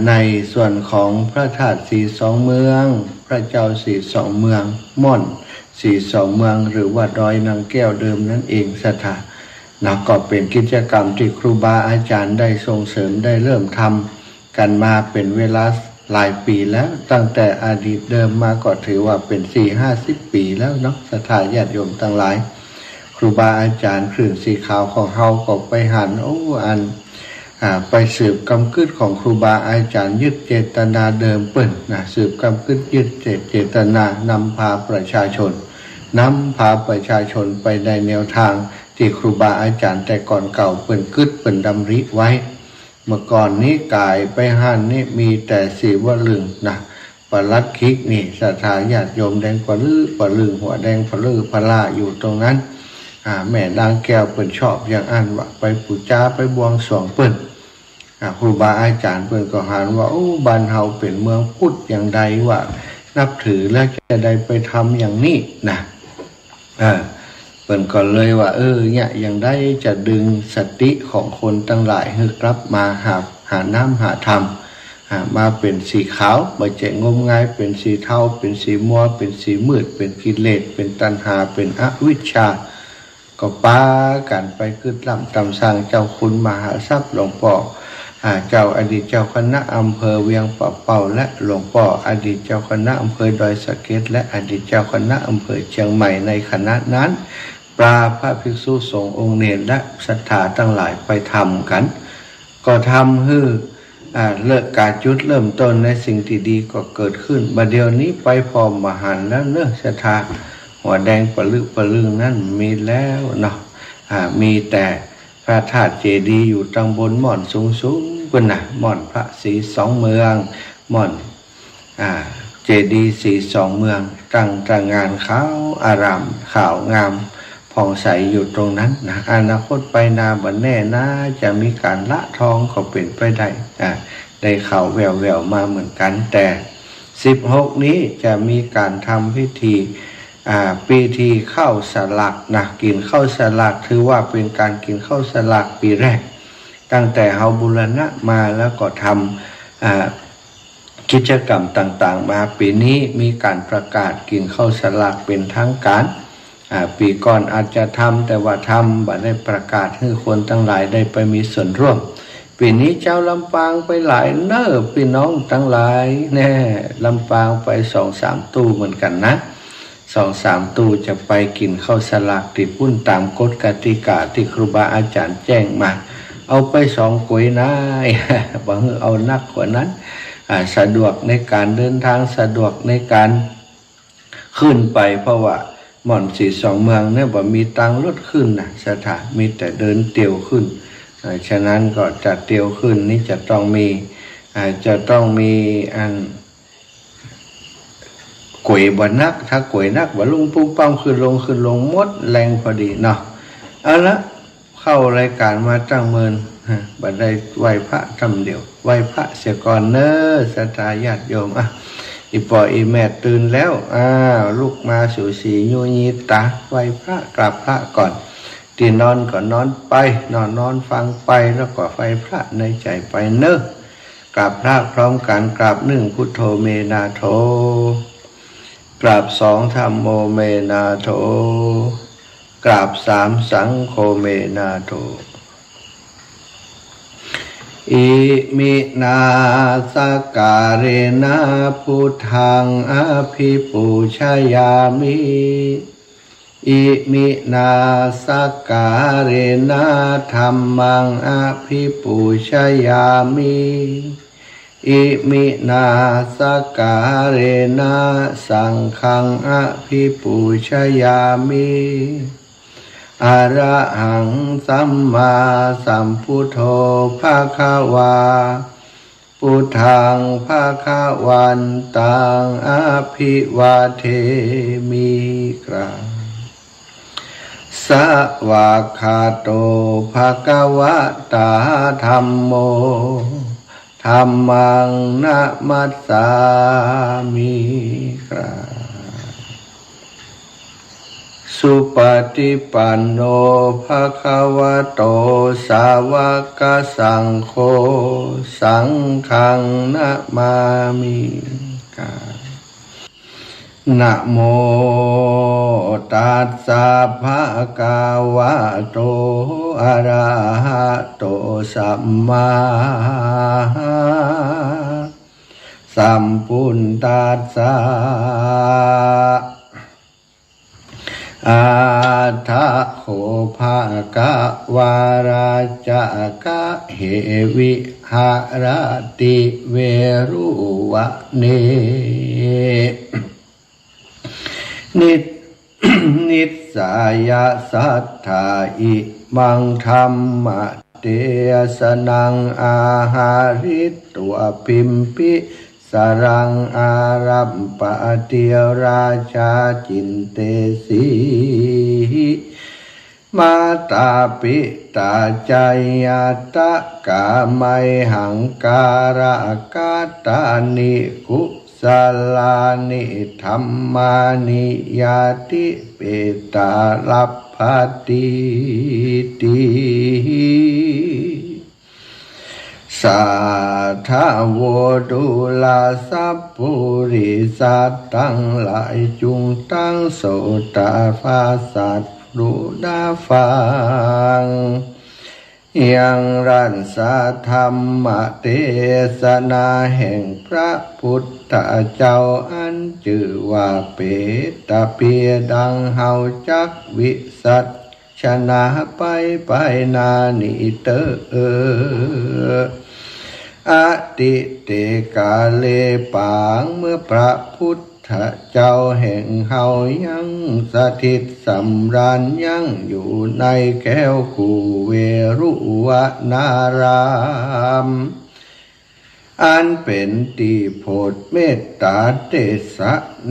ในส่วนของพระธาตุสีสองเมืองพระเจ้าสีสองเมืองม่อนสีสองเมืองหรือว่าดอยนางแก้วเดิมนั่นเองสถานก็เป็นกิจกรรมที่ครูบาอาจารย์ได้ส่งเสริมได้เริ่มทำกันมาเป็นเวลาหลายปีแล้วตั้งแต่อดีตเดิมมาก็ถือว่าเป็น 4-50 ปีแล้วเนาะศรัทธาญาติโยมทั้งหลายครูบาอาจารย์คลื่นสีขาวของเฮาก็ไปหันไปสืบกำกึศของครูบาอาจารย์ยึดเจตนาเดิมเปิ้นสืบกำกึศยึดเจตนานำพาประชาชนไปในแนวทางที่ครูบาอาจารย์แต่ก่อนเก่าเปิ้นกึศเปิ้นดำริไว้เมื่อก่อนนี้กายไปหันนี่มีแต่สีวลึงปลัดคิกนี่ศรัทธาญาติโยมแดงปลึงหัวแดงปลือพล่าอยู่ตรงนั้นแม่นางแก้วเปิ้นชอบอย่างอันว่าไปปูจาไปบวงสรวงเปิ้นครูบาอาจารย์เปิ้นก็หานว่าบ้านเฮาเป็นเมืองพุทธอย่างใดว่านับถือแล้วจะได้ไปทำอย่างนี้นะเปิ้นก็เลยว่าเนี่ยอย่างได้จะดึงสติของคนทั้งหลายให้กลับมาหาน้ำหาธรรมมาเป็นสีขาวบ่ใช่งมงายเป็นสีเทาเป็นสีมัวเป็นสีมืดเป็นกิเลสเป็นตัณหาเป็นอวิชชาก็ปากันไปขึ้นลำตำสร้างเจ้าคุณมหาทรัพย์หลวงพ่อเจ้าอดีตเจ้าคณะอำเภอเวียงป่าเป่าและหลวงพ่ออดีตเจ้าคณะอำเภอดอยสะเก็ดและอดีตเจ้าคณะอำเภอเชียงใหม่ในคณะนั้นปราพระภิกษุสงฆ์องค์เนรและศรัทธาทั้งหลายไปทำกันก็ทำให้เลิกการจุดเริ่มต้นในสิ่งที่ดีก็เกิดขึ้นบัดเดี๋ยวนี้ไปพร้อมมหันแล้วเนอะศรัทธาหัวแดงปลึงนั้นมีแล้วเนาะมีแต่พระธาตุเจดีย์อยู่ตำบลม่อนสูงกันม่อนพระศรีสองเมืองม่อนเจดีย์ศรีสองเมืองตั้งตระงานขาวอารามขาวงามผ่องใสอยู่ตรงนั้นอนาคตไปนาบันแน่นะจะมีการละทองก็เป็นไปได้ข่าวแววมาเหมือนกันแต่16นี้จะมีการทำพิธีปีที่เข้าสลักกินข้าวสลักถือว่าเป็นการกินข้าวสลักปีแรกตั้งแต่เฮาบูรณะมาแล้วก็ทำกิจกรรมต่างๆมาปีนี้มีการประกาศกินข้าวสลักเป็นทางการปีก่อนอาจจะทำแต่ว่าทำบ่ได้ประกาศให้คนทั้งหลายได้ไปมีส่วนร่วมปีนี้เจ้าลำปางไปหลายเน้อพี่น้องทั้งหลายแน่ลำปางไป 2-3 ตู้เหมือนกันนะ2-3 ตู้จะไปกินข้าวสลักติดปุ้นตามกฎกติกาที่ครูบาอาจารย์แจ้งมาเอาไป2 ก๋วยนะบางเอานักกว่านั้นสะดวกในการเดินทางสะดวกในการขึ้นไปเพราะว่าม่อนสีสองเมืองเนี่ยบ่มีตังรถขึ้นสถานมีแต่เดินเตียวขึ้นฉะนั้นก็จะเตียวขึ้นนี่จะต้องมี กวยบ่นักถ้ากวยนักบ่ลุงปุ้งปั้มขึ้นลงหมดแรงพอดีเนาะเอาละเข้ารายการมาตั้งเมินบัดได้ไหว้พระทำเดียวไหว้พระเสียก่อนเน้อศรัทธาญาติโยมอีปออีแม่ตื่นแล้วลูกมาสู่สียูยีตาไหว้พระกราบพระก่อนตีนอนก่อนนอนไปนอนฟังไปแล้วก็ไหว้พระในใจไปเน้อกราบพระพร้อมกันกราบหนึ่งพุทโธเมนาโธกราบสองธัมโมเมนาโธกราบสามสังโฆเมนาโธอิมินาสการะนะพุทธังอภิปูชยามิอิมินาสการะนะธัมมังอภิปูชยามิอิมินาสการะนะสังฆังอภิปูชยามิอะระหังสัมมาสัมพุทโธภะคะวาพุทธังภะคะวันตังอภิวาเทมิกราสวากขาโตภะคะวะตาธัมโมธัมมังนะมัสสามิกราสุปฏิปันโนภะคะวะโตสาวกสังโฆสังฆังนะมามิกานะโมตัสสะภะคะวะโตอะระหะโตสัมมาสัมพุทธัสสะอาทะโขภะคะวาราจะกะเหวิหารติเวรุวะเนนิสสายสัทธาอิมังธัมมะเตสนังอาหาริตัวพิมพิสรังอารัมปะเตียราชาจินเตสีมาตาปิตาจายตะกาไมหังการะกาตานิกุสลานิธัมมานิยาติเปตาลัพพติติสัทธโวดุลาสัพพุริสัตตังหลายจุงตั้งโสตฟาสัตดูดาฟังยังรันสะธรรมเทศนาแห่งพระพุทธเจ้าอันชื่อว่าเปตเปียดังเฮาจักวิสัชชนะไปนานิเตอติเตกาเลปางเมื่อพระพุทธเจ้าแห่งเฮายังสถิตสำราญยังอยู่ในแก้วคูเวรุวนารามอันเป็นที่โพธิเมตตาเทศ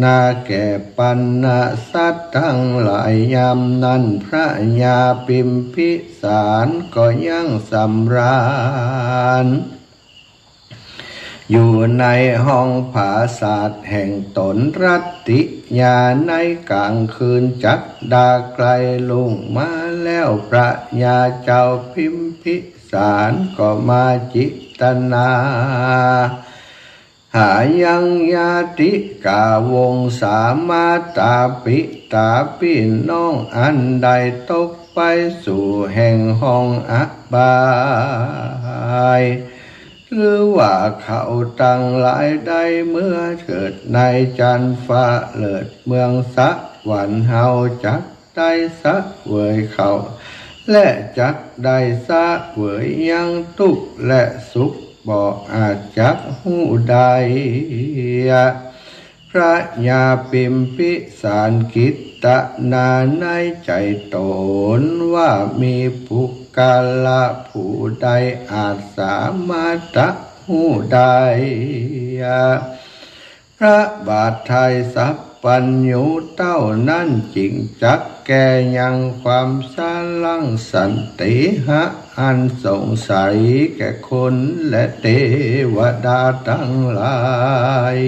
นาแก่ปัญญาสัตว์ทั้งหลายยามนั้นพระญาปิมพิสารก็ยังสำราญอยู่ในห้องผาศาสตร์แห่งตนรัตติญาในกลางคืนจักดาไกลลุงมาแล้วพระญาเจ้าพิมพิสารก็มาจิตนาหายังญาติกาวงสามาตาปิตาพี่น้องอันใดตกไปสู่แห่งห้องอบายหรือว่าเขาตั้งหลายได้เมื่อเกิดในจันฟ้าเลิศเมืองสะหวันเฮาจักได้สะเวยเขาและจักได้สะเวยยังทุกข์และสุขบ่อาจจักหูใดพระญาปิมพิสารกิตตนาในใจตนว่ามีปุกกาละผู้ใดอาจสามารถหูใดพ ระบาทไทยสัพปัญญูเต้านั่นจริงจักแก่ยังความสาลังสันติหะอันสงสัยแก่คนและเทวดาทั้งหลาย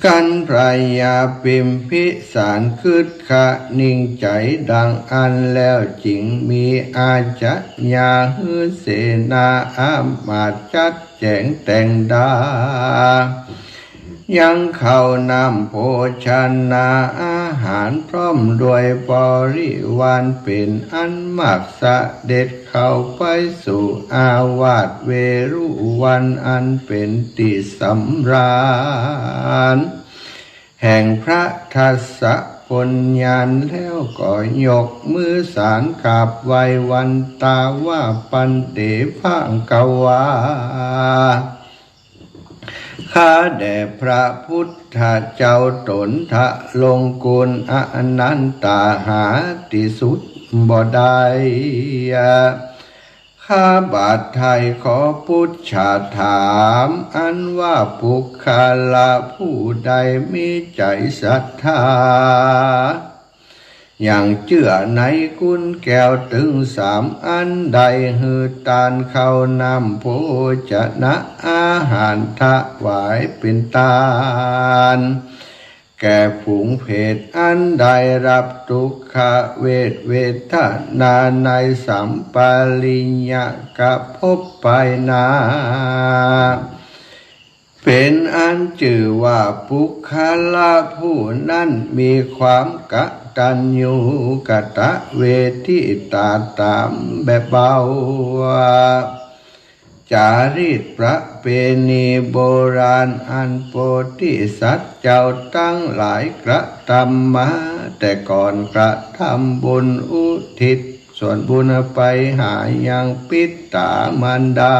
กันพระยาปิมพิสารคืดขะนิ่งใจดังอันแล้วจริงมีอาจัญญาฮือเสนาอามาตย์จัดแจงแต่งดายังเข้านำโภชนาอาหารพร้อมด้วยบริวารเป็นอันมากเสด็จเข้าไปสู่อาวาสเวรุวันอันเป็นที่สำราญแห่งพระทัสสะปญญาณแล้วก็ยกมือสารกราบไหว้วันตาว่าปันเตภะกวาข้าแด่พระพุทธเจ้าตนทะลงกุลอนันตาหาที่สุดบ่ได้ข้าบาทไทยขอพุทธาถามอันว่าปุคคลาผู้ใดมีใจศรัทธาอย่างเชื่อในกุลแก้วถึงสามอันใดหือตานเข้านำโภชนะอาหารถวายเป็นทานแก่ฝูงเพศอันใดรับทุกขเวทนาในสัมปาลิญญกภพไปนาเป็นอันชื่อว่าปุคคลผู้นั้นมีความกตัญญูกตเวทิตาตามแบบเบาจารีตประเพณีโบราณอันโพธิสัตว์เจ้าตั้งหลายกระทำมาแต่ก่อนกระทำบุญอุทิศส่วนบุญไปหายังปิตามารดา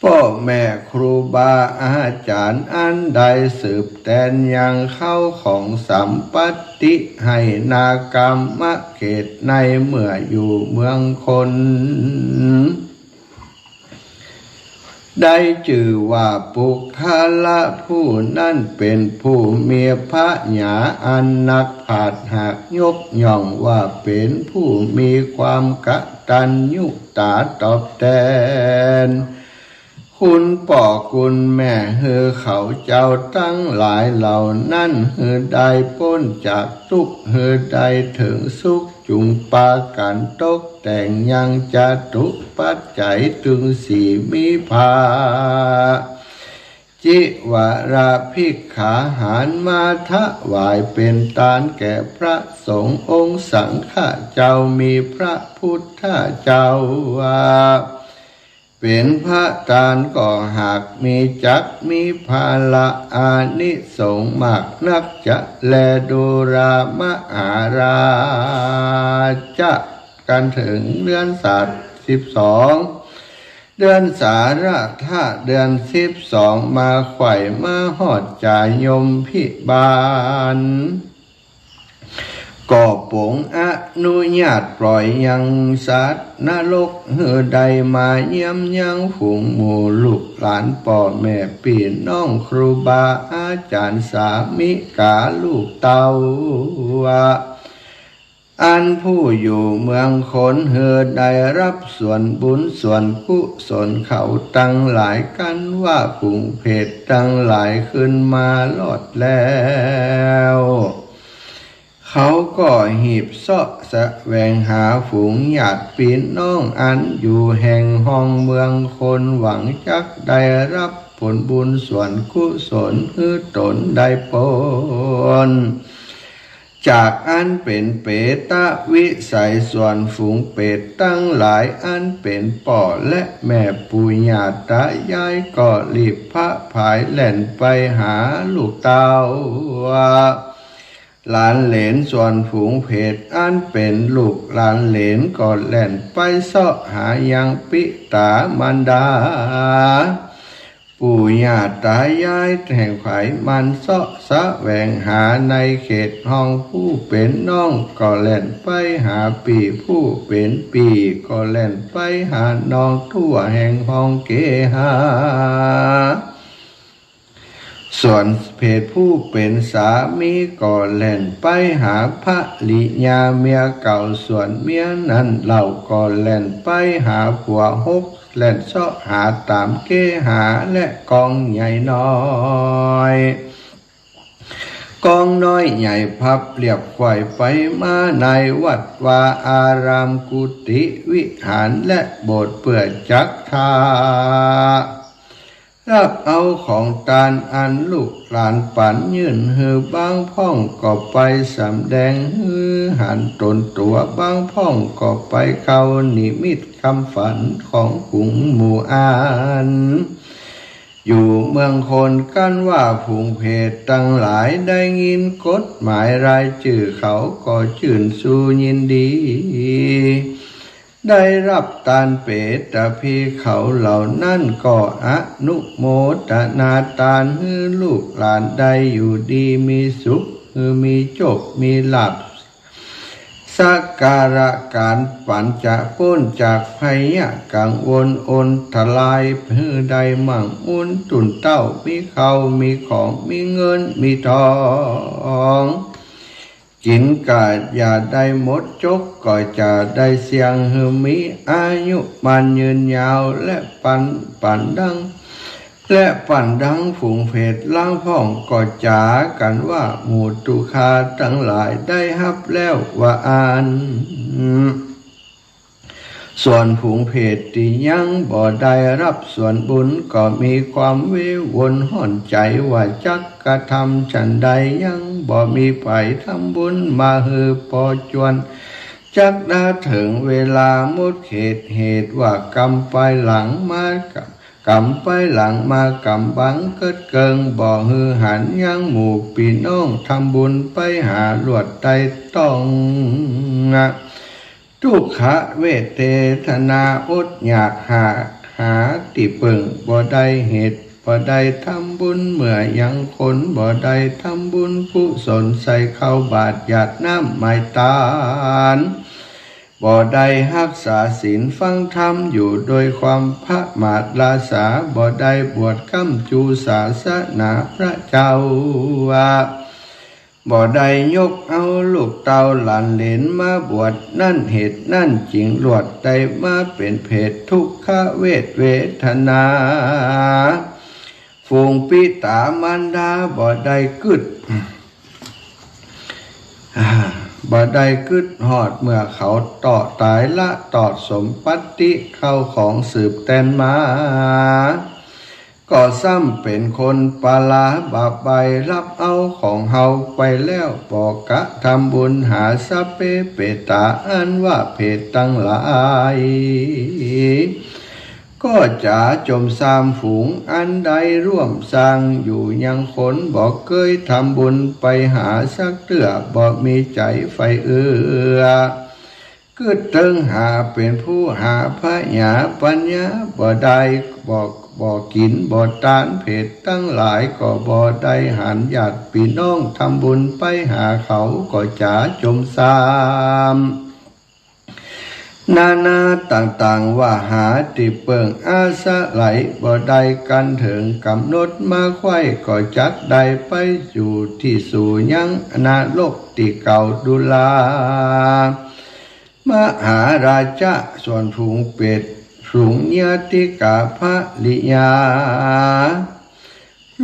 พ่อแม่ครูบาอาจารย์อันใดสืบแทนยังเข้าของสัมปติให้นากรรมเขตในเมื่ออยู่เมืองคนได้ชื่อว่าปุคคลผู้นั้นเป็นผู้มีพระญาอันนักปราชญ์หากยกย่องว่าเป็นผู้มีความกตัญญูตาตอบแทนคุณพ่อคุณแม่เฮือเขาเจ้าตั้งหลายเหล่านั้นเฮือได้พ้นจากทุกข์เฮือได้ถึงสุขจุงปากันตกแต่งยังจะตุปัจจัยถึงสี่มีภาจิวราภิกขาหารมาถวายเป็นทานแก่พระสงฆ์องค์สังฆเจ้ามีพระพุทธเจ้าเป็นพระทานก็หากมีจักมีภาละอานิสงส์มากนักจะแลดูรามหาราจะกันถึงเดือน12เดือนสาระธาเดือน12มาไขว่มาหอดจายมพิบาลก็ปงอนุญาตปล่อยยังสัตว์นรกเฮือใดมาเยี่ยมยังฝูงหมู่ลูกหลานพ่อแม่พี่น้องครูบาอาจารย์สามิกาลูกเต้าอันผู้อยู่เมืองคนเฮือได้รับส่วนบุญส่วนกุศลเขาตั้งหลายกันว่ากุงเพศตั้งหลายขึ้นมาลอดแล้วเขาก็หีบเสาะแสวงหาฝูงญาติพี่น้องอันอยู่แห่งห้องเมืองคนหวังจักได้รับผลบุญส่วนกุศลฮือตนได้ผลจากอันเป็นเปตวิสัยส่วนฝูงเป็ดตั้งหลายอันเป็นพ่อและแม่ปู่ย่าตายายก็รีบพระผายแล่นไปหาลูกเต้าหลานเหลนส่วนฝูงเพศอันเป็นลูกหลานเหลนก็แล่นไปเสาะหายังปิตามารดาปู่ย่าตายายแห่งไขมันเสาะแสวงหาในเขตห้องผู้เป็นน้องก็แล่นไปหาปีผู้เป็นปีก็แล่นไปหาน้องทั่วแห่งห้องเกหา ส่วนเพศผู้เป็นสามีก็แล่นไปหาภริยาเมียเก่าส่วนเมียนั้นเราก็แล่นไปหาผัวหกแล่นเสาะหาตามเกหาและกองใหญ่น้อยกองน้อยใหญ่พับเรียบไขว่ไปมาในวัดวาอารามกุฏิวิหารและโบสถ์เปื่อจักทารับเอาของตานอันลูกหลานปั่นยื่นหือบางพ่องก็ไปสำแดงหือหันตนตัวบางพ่องก็ไปเข้านิมิตคำฝันของกลุ่มหมู่อานอยู่เมืองคนกันว่าผูงเพศตั้งหลายได้ยินกฎหมายรายชื่อเขาก็ชื่นสู้ยินดีได้รับตานเปตพีเขาเหล่านั้นก็อนุโมทนาตานให้ลูกหลานได้อยู่ดีมีสุขมีโชคมีลาภสักการะการปัญจะพ้นจากภัยกังวลอนทลายเพื่อได้มั่งมุนตุนเต้ามีเขามีของมีเงินมีทองกินกาดอย่าได้หมดจกก็จะได้เสียงหือมีอายุมันยืนยาวและปันดังฝูงเพศล่างพ่องก็จากันว่าหมู่ตุคาทั้งหลายได้ฮับแล้วว่าอ่านส่วนฝูงเพศที่ยังบ่ได้รับส่วนบุญก็มีความวิวนห่อนใจว่าจักกระทำฉันใดยังบ่มีไผทำบุญมาฮือพอจวนจักได้ถึงเวลาหมดเขตเหตุว่ากรรมไปหลังมากำไปหลังมากำบังเกิดเกิงบ่ฮือหันยังหมู่พี่น้องทำบุญไปหาลวดใดต้องทุกขเวทเทธนาอดอยากหาติเปิงบ่ได้เหตุบ่ได้ทำบุญเมื่อยังคนบ่ได้ทำบุญกุศลใส่เข้าบาตรหยาดน้ำไม้ตาลบ่ได้รักษาศีลฟังธรรมอยู่โดยความพระมาตรลาสาบ่ได้บวชค้ำจูศาสนาพระเจ้าบ่ได้ยกเอาลูกเต้าหลานเหลนมาบวชนั่นเหตุนั่นจริงลวดได้มาเป็นเพศทุกขเวทนาฝูงปิตามารดาบ่ได้กึดหอดเมื่อเขาต่อตายละตอดสมปัตติเข้าของสืบแตนมาก็ซ้ำเป็นคนปาลาบาปใบรับเอาของเฮาไปแล้วบอกกะทำบุญหาสเปเปตาอันว่าเพศตั้งหลายก็จะจมสามฝูงอันใดร่วมสร้างอยู่ยังคนบอกเคยทำบุญไปหาสักเตื้อบอกมีใจไฟกึดตึงหาเป็นผู้หาพระญาปัญญาบ่ได้บ่กินบ่ตานเพศตั้งหลายก็บ่ได้หันญาติพี่น้องทำบุญไปหาเขาก็จะจมสามนานาต่างๆว่าหาติเปิงอาสะไหลบ่ได้กันถึงกำหนดมาไข่ก็จักได้ไปอยู่ที่สู่ยังนาโลกที่เก่าดุลามหาราชะส่วนฝูงเป็ดฝูงญาติกาภริยา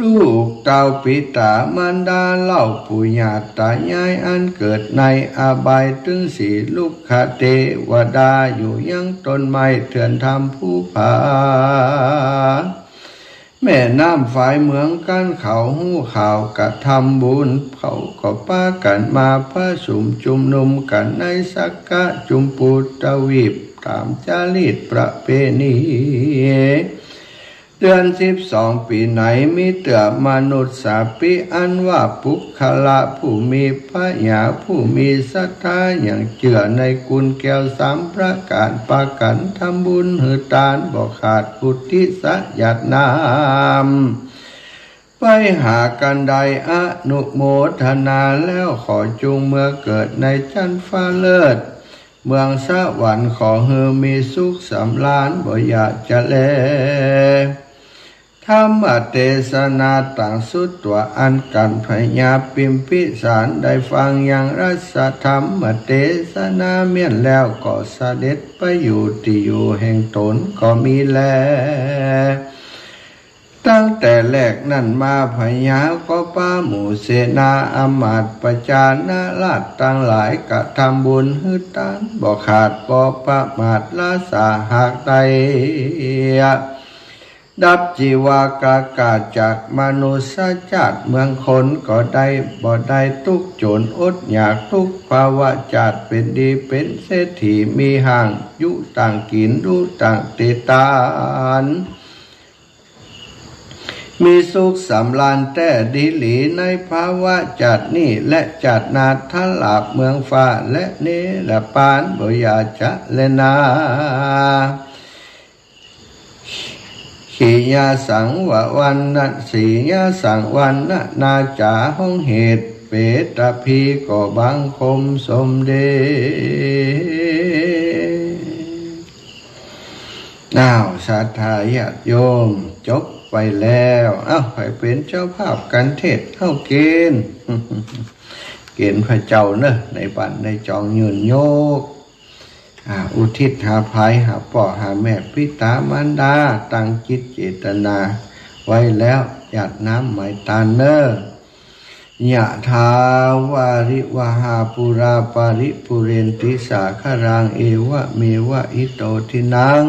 ลูกเต้าปิตามารดาเล่าปู่ย่าตายายอันเกิดในอบายถึงสีลูกคเทวดาอยู่ยังต้นไม้เถื่อนทำผู้ผาแม่น้ำฝ่ายเมืองกันเขาหูข่าวกะทำบุญเขาก็ป้ากันมาพระสุมจุมนุมกันในสักกะจุมปุตตวีปตามจารีตประเพณีเดือน12ปีไหนมีเตื่อมนุษย์สาปิอันว่าปุคคละผู้มีพระญาผู้มีศรัทธาอย่างเชื่อในกุลแก้ว3ประการปากันทำบุญหือทานบ่ขาดอุทิศญาตินามไปหากันใดอนุโมทนาแล้วขอจงเมื่อเกิดในชั้นฟ้าเลิศเมืองสวรรค์ขอเฮอมีสุขสำราญบ่อยากจะแล ธรรมเทศนาต่างสุดตัวอันกันพญาปิมพิสารได้ฟังอย่างรัสธรรมเทศนาเมียนแล้วก็เสด็จไปอยู่ที่อยู่แห่งตนก็มีแลตั้งแต่แรกนั้นมาพญาก็ป้าหมู่เสนาอมาตย์ประจานาราชตั้งหลายกะทำบุญฮือตานบ่ขาดบ่ประมาทละสาหากใดดับจีวากากาจากมนุษยชาติเมืองคนก็ได้บ่ได้ทุกโจรอดอยากทุกภาวะจาดเป็นดีเป็นเศรษฐีมีห่างยุต่างกินดูต่างเตตานมีสุขสำราญแต่ดีหลีในภาวะจัดนี้และจัดนาทลาบเมืองฟ้าและเนรปานบ่อยาจะเลนาขียาสังวะวันนะสียาสังวันนะนาจาห้องเหตุเปตพีก็บังคมสมเด็จศรัทธาญาติโยมจบไปแล้วไปเป็นเจ้าภาพกันเทศเข้าเกณฑ์เกณฑ์พระเจ้าเนอะในบ้านในจองยืนโยกอุทิศหาภัยหาพ่อหาแม่พิตามารดาตั้งจิตเจตนาไว้แล้วหยาดน้ำไหมตาเนอ ยะถาวาริวหาปุราปาริปุเรนติสาคารังเอวะเมวะอิโตทินัง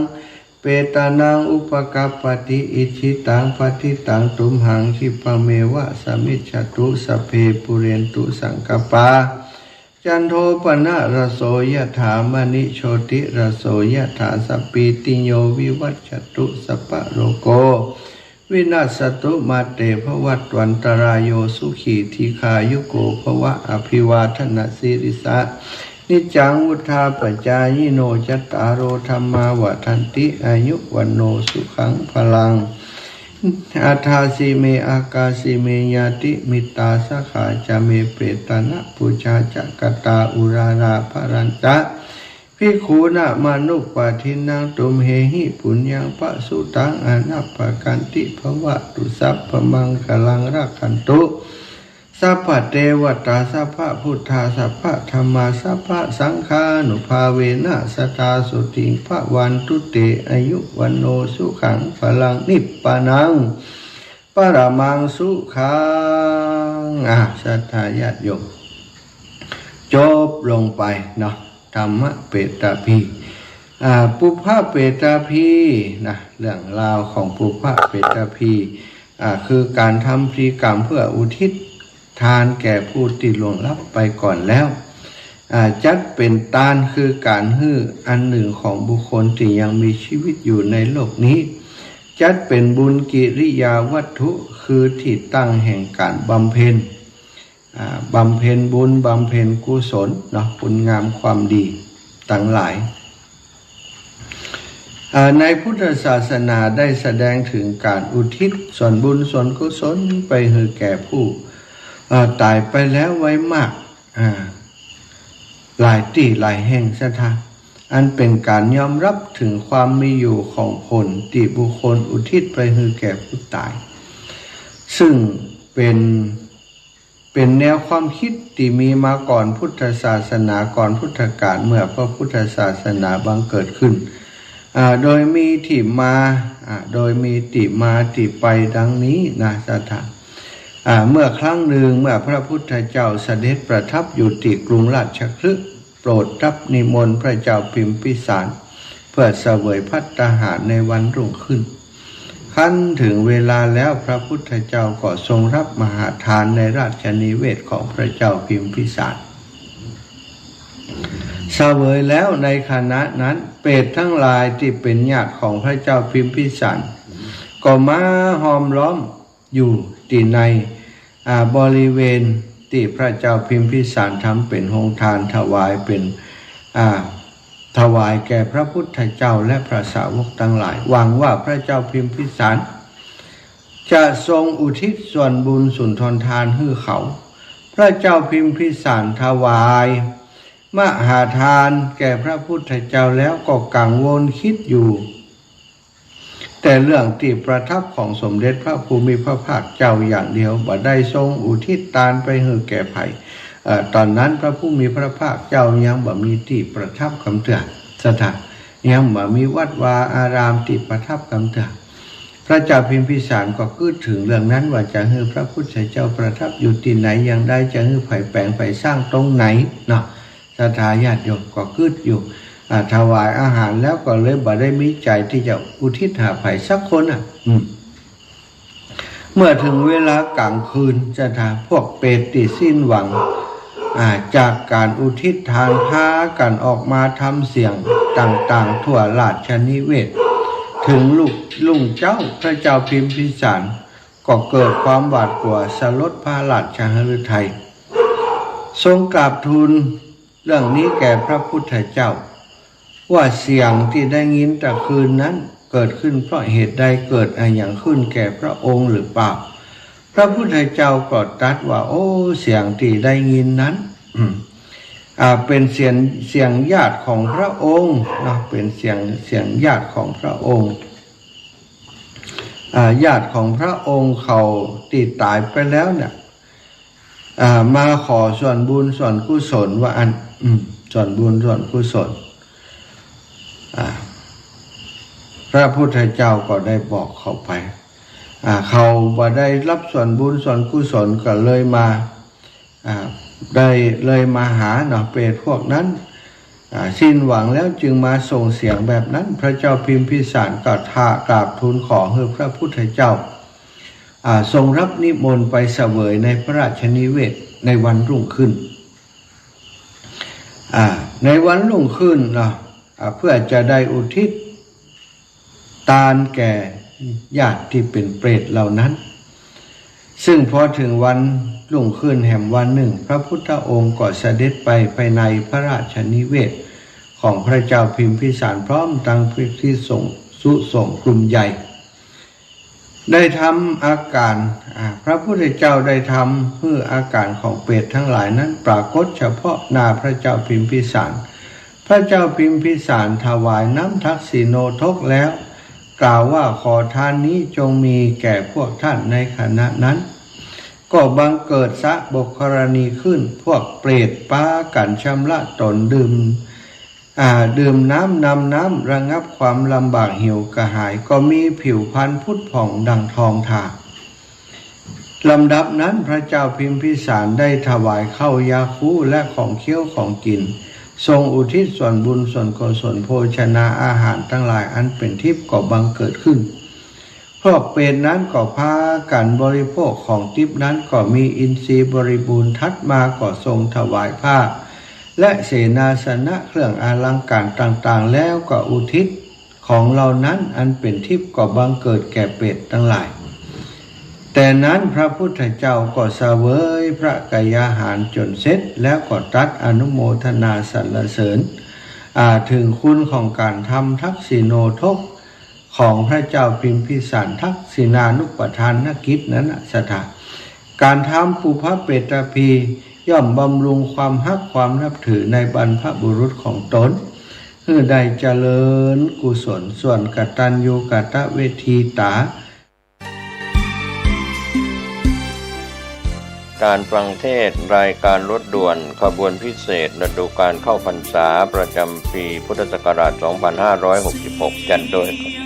เปตานังอุปกัปปติอิชิตังปฏิตังตุมหังคิปะเมวะสมิจฉตุสพเพปุเรนตุสังกปาจันโทปนะระโสยถามณิโชติระโสยถาสปีติโยวิวัชชตุสัพพะโรโกวินาศตุมาเตภวัตวันตรายโยสุขีทีขายุโกภวะอภิวาทนาสิริสะนิจังวุธาปจายโนจัตตารโอธรรมาวทันติอายุวันโนสุขังพลังอาทาสิเมอากาสิเมยาติมิตาสขาจเมเปตนะปุชาจักตาอุราราภรัญจะภิกขุนะมานุปาทินังตุมเหหิปุญญังปะสุตังอนัปปะกันติภวะตุสัพพมังคลังรักขันตุสัพพะเทวตาสัพพะพุทธาสัพพะธรรมาสัพพะสังฆานุภาเวนะสตาสุติภะวันตุเตอายุวันโนสุขังพลังนิพพานังปรมังสุขังสัทธาญาติโยมจบลงไปเนาะธรรมะเปตพีปุพพะเปตพีนะเรื่องราวของปุพพะเปตพีคือการทำพฤติกรรมเพื่ออุทิศทานแก่ผู้ที่ล่วงลับไปก่อนแล้วจัดเป็นทานคือการให้อันหนึ่งของบุคคลที่ยังมีชีวิตอยู่ในโลกนี้จัดเป็นบุญกิริยาวัตถุคือที่ตั้งแห่งการบำเพ็ญบุญบำเพ็ญกุศลเนาะคุณงามความดีต่างหลายในพุทธศาสนาได้แสดงถึงการอุทิศส่วนบุญส่วนกุศลไปให้แก่ผู้ตายไปแล้วไว้มากหลายที่หลายแห่งสถานอันเป็นการยอมรับถึงความมีอยู่ของผลที่บุคคลอุทิศไปให้แก่ผู้ตายซึ่งเป็นแนวความคิดที่มีมาก่อนพุทธศาสนาก่อนพุทธกาลเมื่อพระพุทธศาสนาบังเกิดขึ้นโดยมีที่มาที่ไปดังนี้นะสถานเมื่อครั้งหนึ่งเมื่อพระพุทธเจ้าเสด็จประทับอยู่ที่กรุงราชคฤห์โปรดรับนิมนต์พระเจ้าพิมพิสารเพื่อเสวยภัตตาหารในวันรุ่งขึ้นขั้นถึงเวลาแล้วพระพุทธเจ้าก็ทรงรับมหาทานในราชนิเวศของพระเจ้าพิมพิสารเสวยแล้วในขณะนั้นเปรตทั้งหลายที่เป็นญาติของพระเจ้าพิมพิสารก็มาห้อมล้อมอยู่ที่ในบริเวณที่พระเจ้าพิมพิสารทำเป็นโรงทานถวายแก่พระพุทธเจ้าและพระสาวกทั้งหลายหวังว่าพระเจ้าพิมพิสารจะทรงอุทิศส่วนบุญสุนทรทานให้เขาพระเจ้าพิมพิสารถวายมหาทานแก่พระพุทธเจ้าแล้วก็กังวลคิดอยู่แ แต่เรื่องที่ประทับของสมเด็จพระภูมิพระภาคเจ้าอย่างเดียวบ่ได้ทรงอุทิศทานไปให้แก่ไผตอนนั้นพระผู้มีพระภาคเจ้ายังบ่มีที่ประทับคำเตือนสถานยังบ่มีวัดวาอารามที่ประทับคำเตือนพระเจ้าพิมพิสารก็คิดถึงเรื่องนั้นว่าจะให้พระพุทธเจ้าประทับอยู่ที่ไหนอย่างใดจะให้ไผแปลงไผสร้างตรงไหนเนาะศรัทธาญาติโยมก็คิดอยู่ถวายอาหารแล้วก็เลยบ่ได้มีใจที่จะอุทิศหาไผสักคนเมื่อถึงเวลากลางคืนจะถามพวกเปรตที่สิ้นหวังจากการอุทิศทานพากันออกมาทำเสียงต่างๆทั่วราชนิเวศถึงลุงเจ้าพระเจ้าพิมพิสารก็เกิดความหวาดกลัวสลดพระราชฤทัยทรงกราบทูลเรื่องนี้แก่พระพุทธเจ้าว่าเสียงที่ได้ยินแต่คืนนั้นเกิดขึ้นเพราะเหตุใดเกิดอะไรอย่างขึ้นแก่พระองค์หรือเปล่าพระพุทธเจ้าก็ตรัสว่าโอ้เสียงที่ได้ยินนั้นเป็นเสียงญาติของพระองค์นะเป็นเสียงญาติของพระองค์ญาติของพระองค์เขาที่ตายไปแล้วเนี่ยมาขอส่วนบุญส่วนกุศลว่าส่วนบุญส่วนกุศลพระพุทธเจ้าก็ได้บอกเขาไปเขาบ่ได้รับส่วนบุญส่วนกุศลก็เลยมาหาเนาะเปรตพวกนั้นสิ้นหวังแล้วจึงมาส่งเสียงแบบนั้นพระเจ้าพิมพิสารก็กราบทูลขอให้พระพุทธเจ้าทรงรับนิมนต์ไปเสวยในพระราชนิเวศในวันรุ่งขึ้นในวันรุ่งขึ้นเนาะเพื่อจะได้อุทิศทานแก่ญาติที่เป็นเปรตเหล่านั้นซึ่งพอถึงวันรุ่งขึ้นแห่งวันหนึ่งพระพุทธองค์ก็เสด็จไปในพระราชนิเวศของพระเจ้าพิมพิสารพร้อมทั้งที่ส่งกลุ่มใหญ่ได้ทำอาการพระพุทธเจ้าได้ทำเพื่ออาการของเปรตทั้งหลายนั้นปรากฏเฉพาะหน้าพระเจ้าพิมพิสารพระเจ้าพิมพิสารถวายน้ำทักษิโนทกแล้วกล่าวว่าขอทานนี้จงมีแก่พวกท่านในขณะนั้นก็บังเกิดสะบกกรณีขึ้นพวกเปรตป้ากันชำระตนดื่มน้ำนำน้ำระงับความลำบากหิวกระหายก็มีผิวพรรณพุทธผ่องดังทองทาลำดับนั้นพระเจ้าพิมพิสารได้ถวายข้าวยาคูและของเคี้ยวของกินทรงอุทิศส่วนบุญส่วนกุศลโภชนาอาหารทั้งหลายอันเป็นทิพย์ก็บังเกิดขึ้นพวกเปรตนั้นก็พากันบริโภคของทิพย์นั้นก็มีอินทรีย์บริบูรณ์ทัดมาก็ทรงถวายผ้าและเสนาสนะเครื่องอลังการต่างๆแล้วก็อุทิศของเหล่านั้นอันเป็นทิพย์ก็บังเกิดแก่เปรตทั้งหลายแต่นั้นพระพุทธเจ้าก็เสวยพระกายอาหารจนเสร็จแล้วก็ตรัสอนุโมทนาสรรเสริญถึงคุณของการทำทักษิโนทกของพระเจ้าพิมพิสารทักษิณานุปทานกิจนั้นสถานการทำปุพเปตพีย่อมบำรุงความฮักความนับถือในบรรพบุรุษของตนเพื่อได้เจริญกุศลส่วนกตัญญูกตเวทีตาการฟังเทศรายการรถด่วนขบวนพิเศษฤดูการเข้าพรรษาประจำปีพุทธศักราช 2566 จัดโดย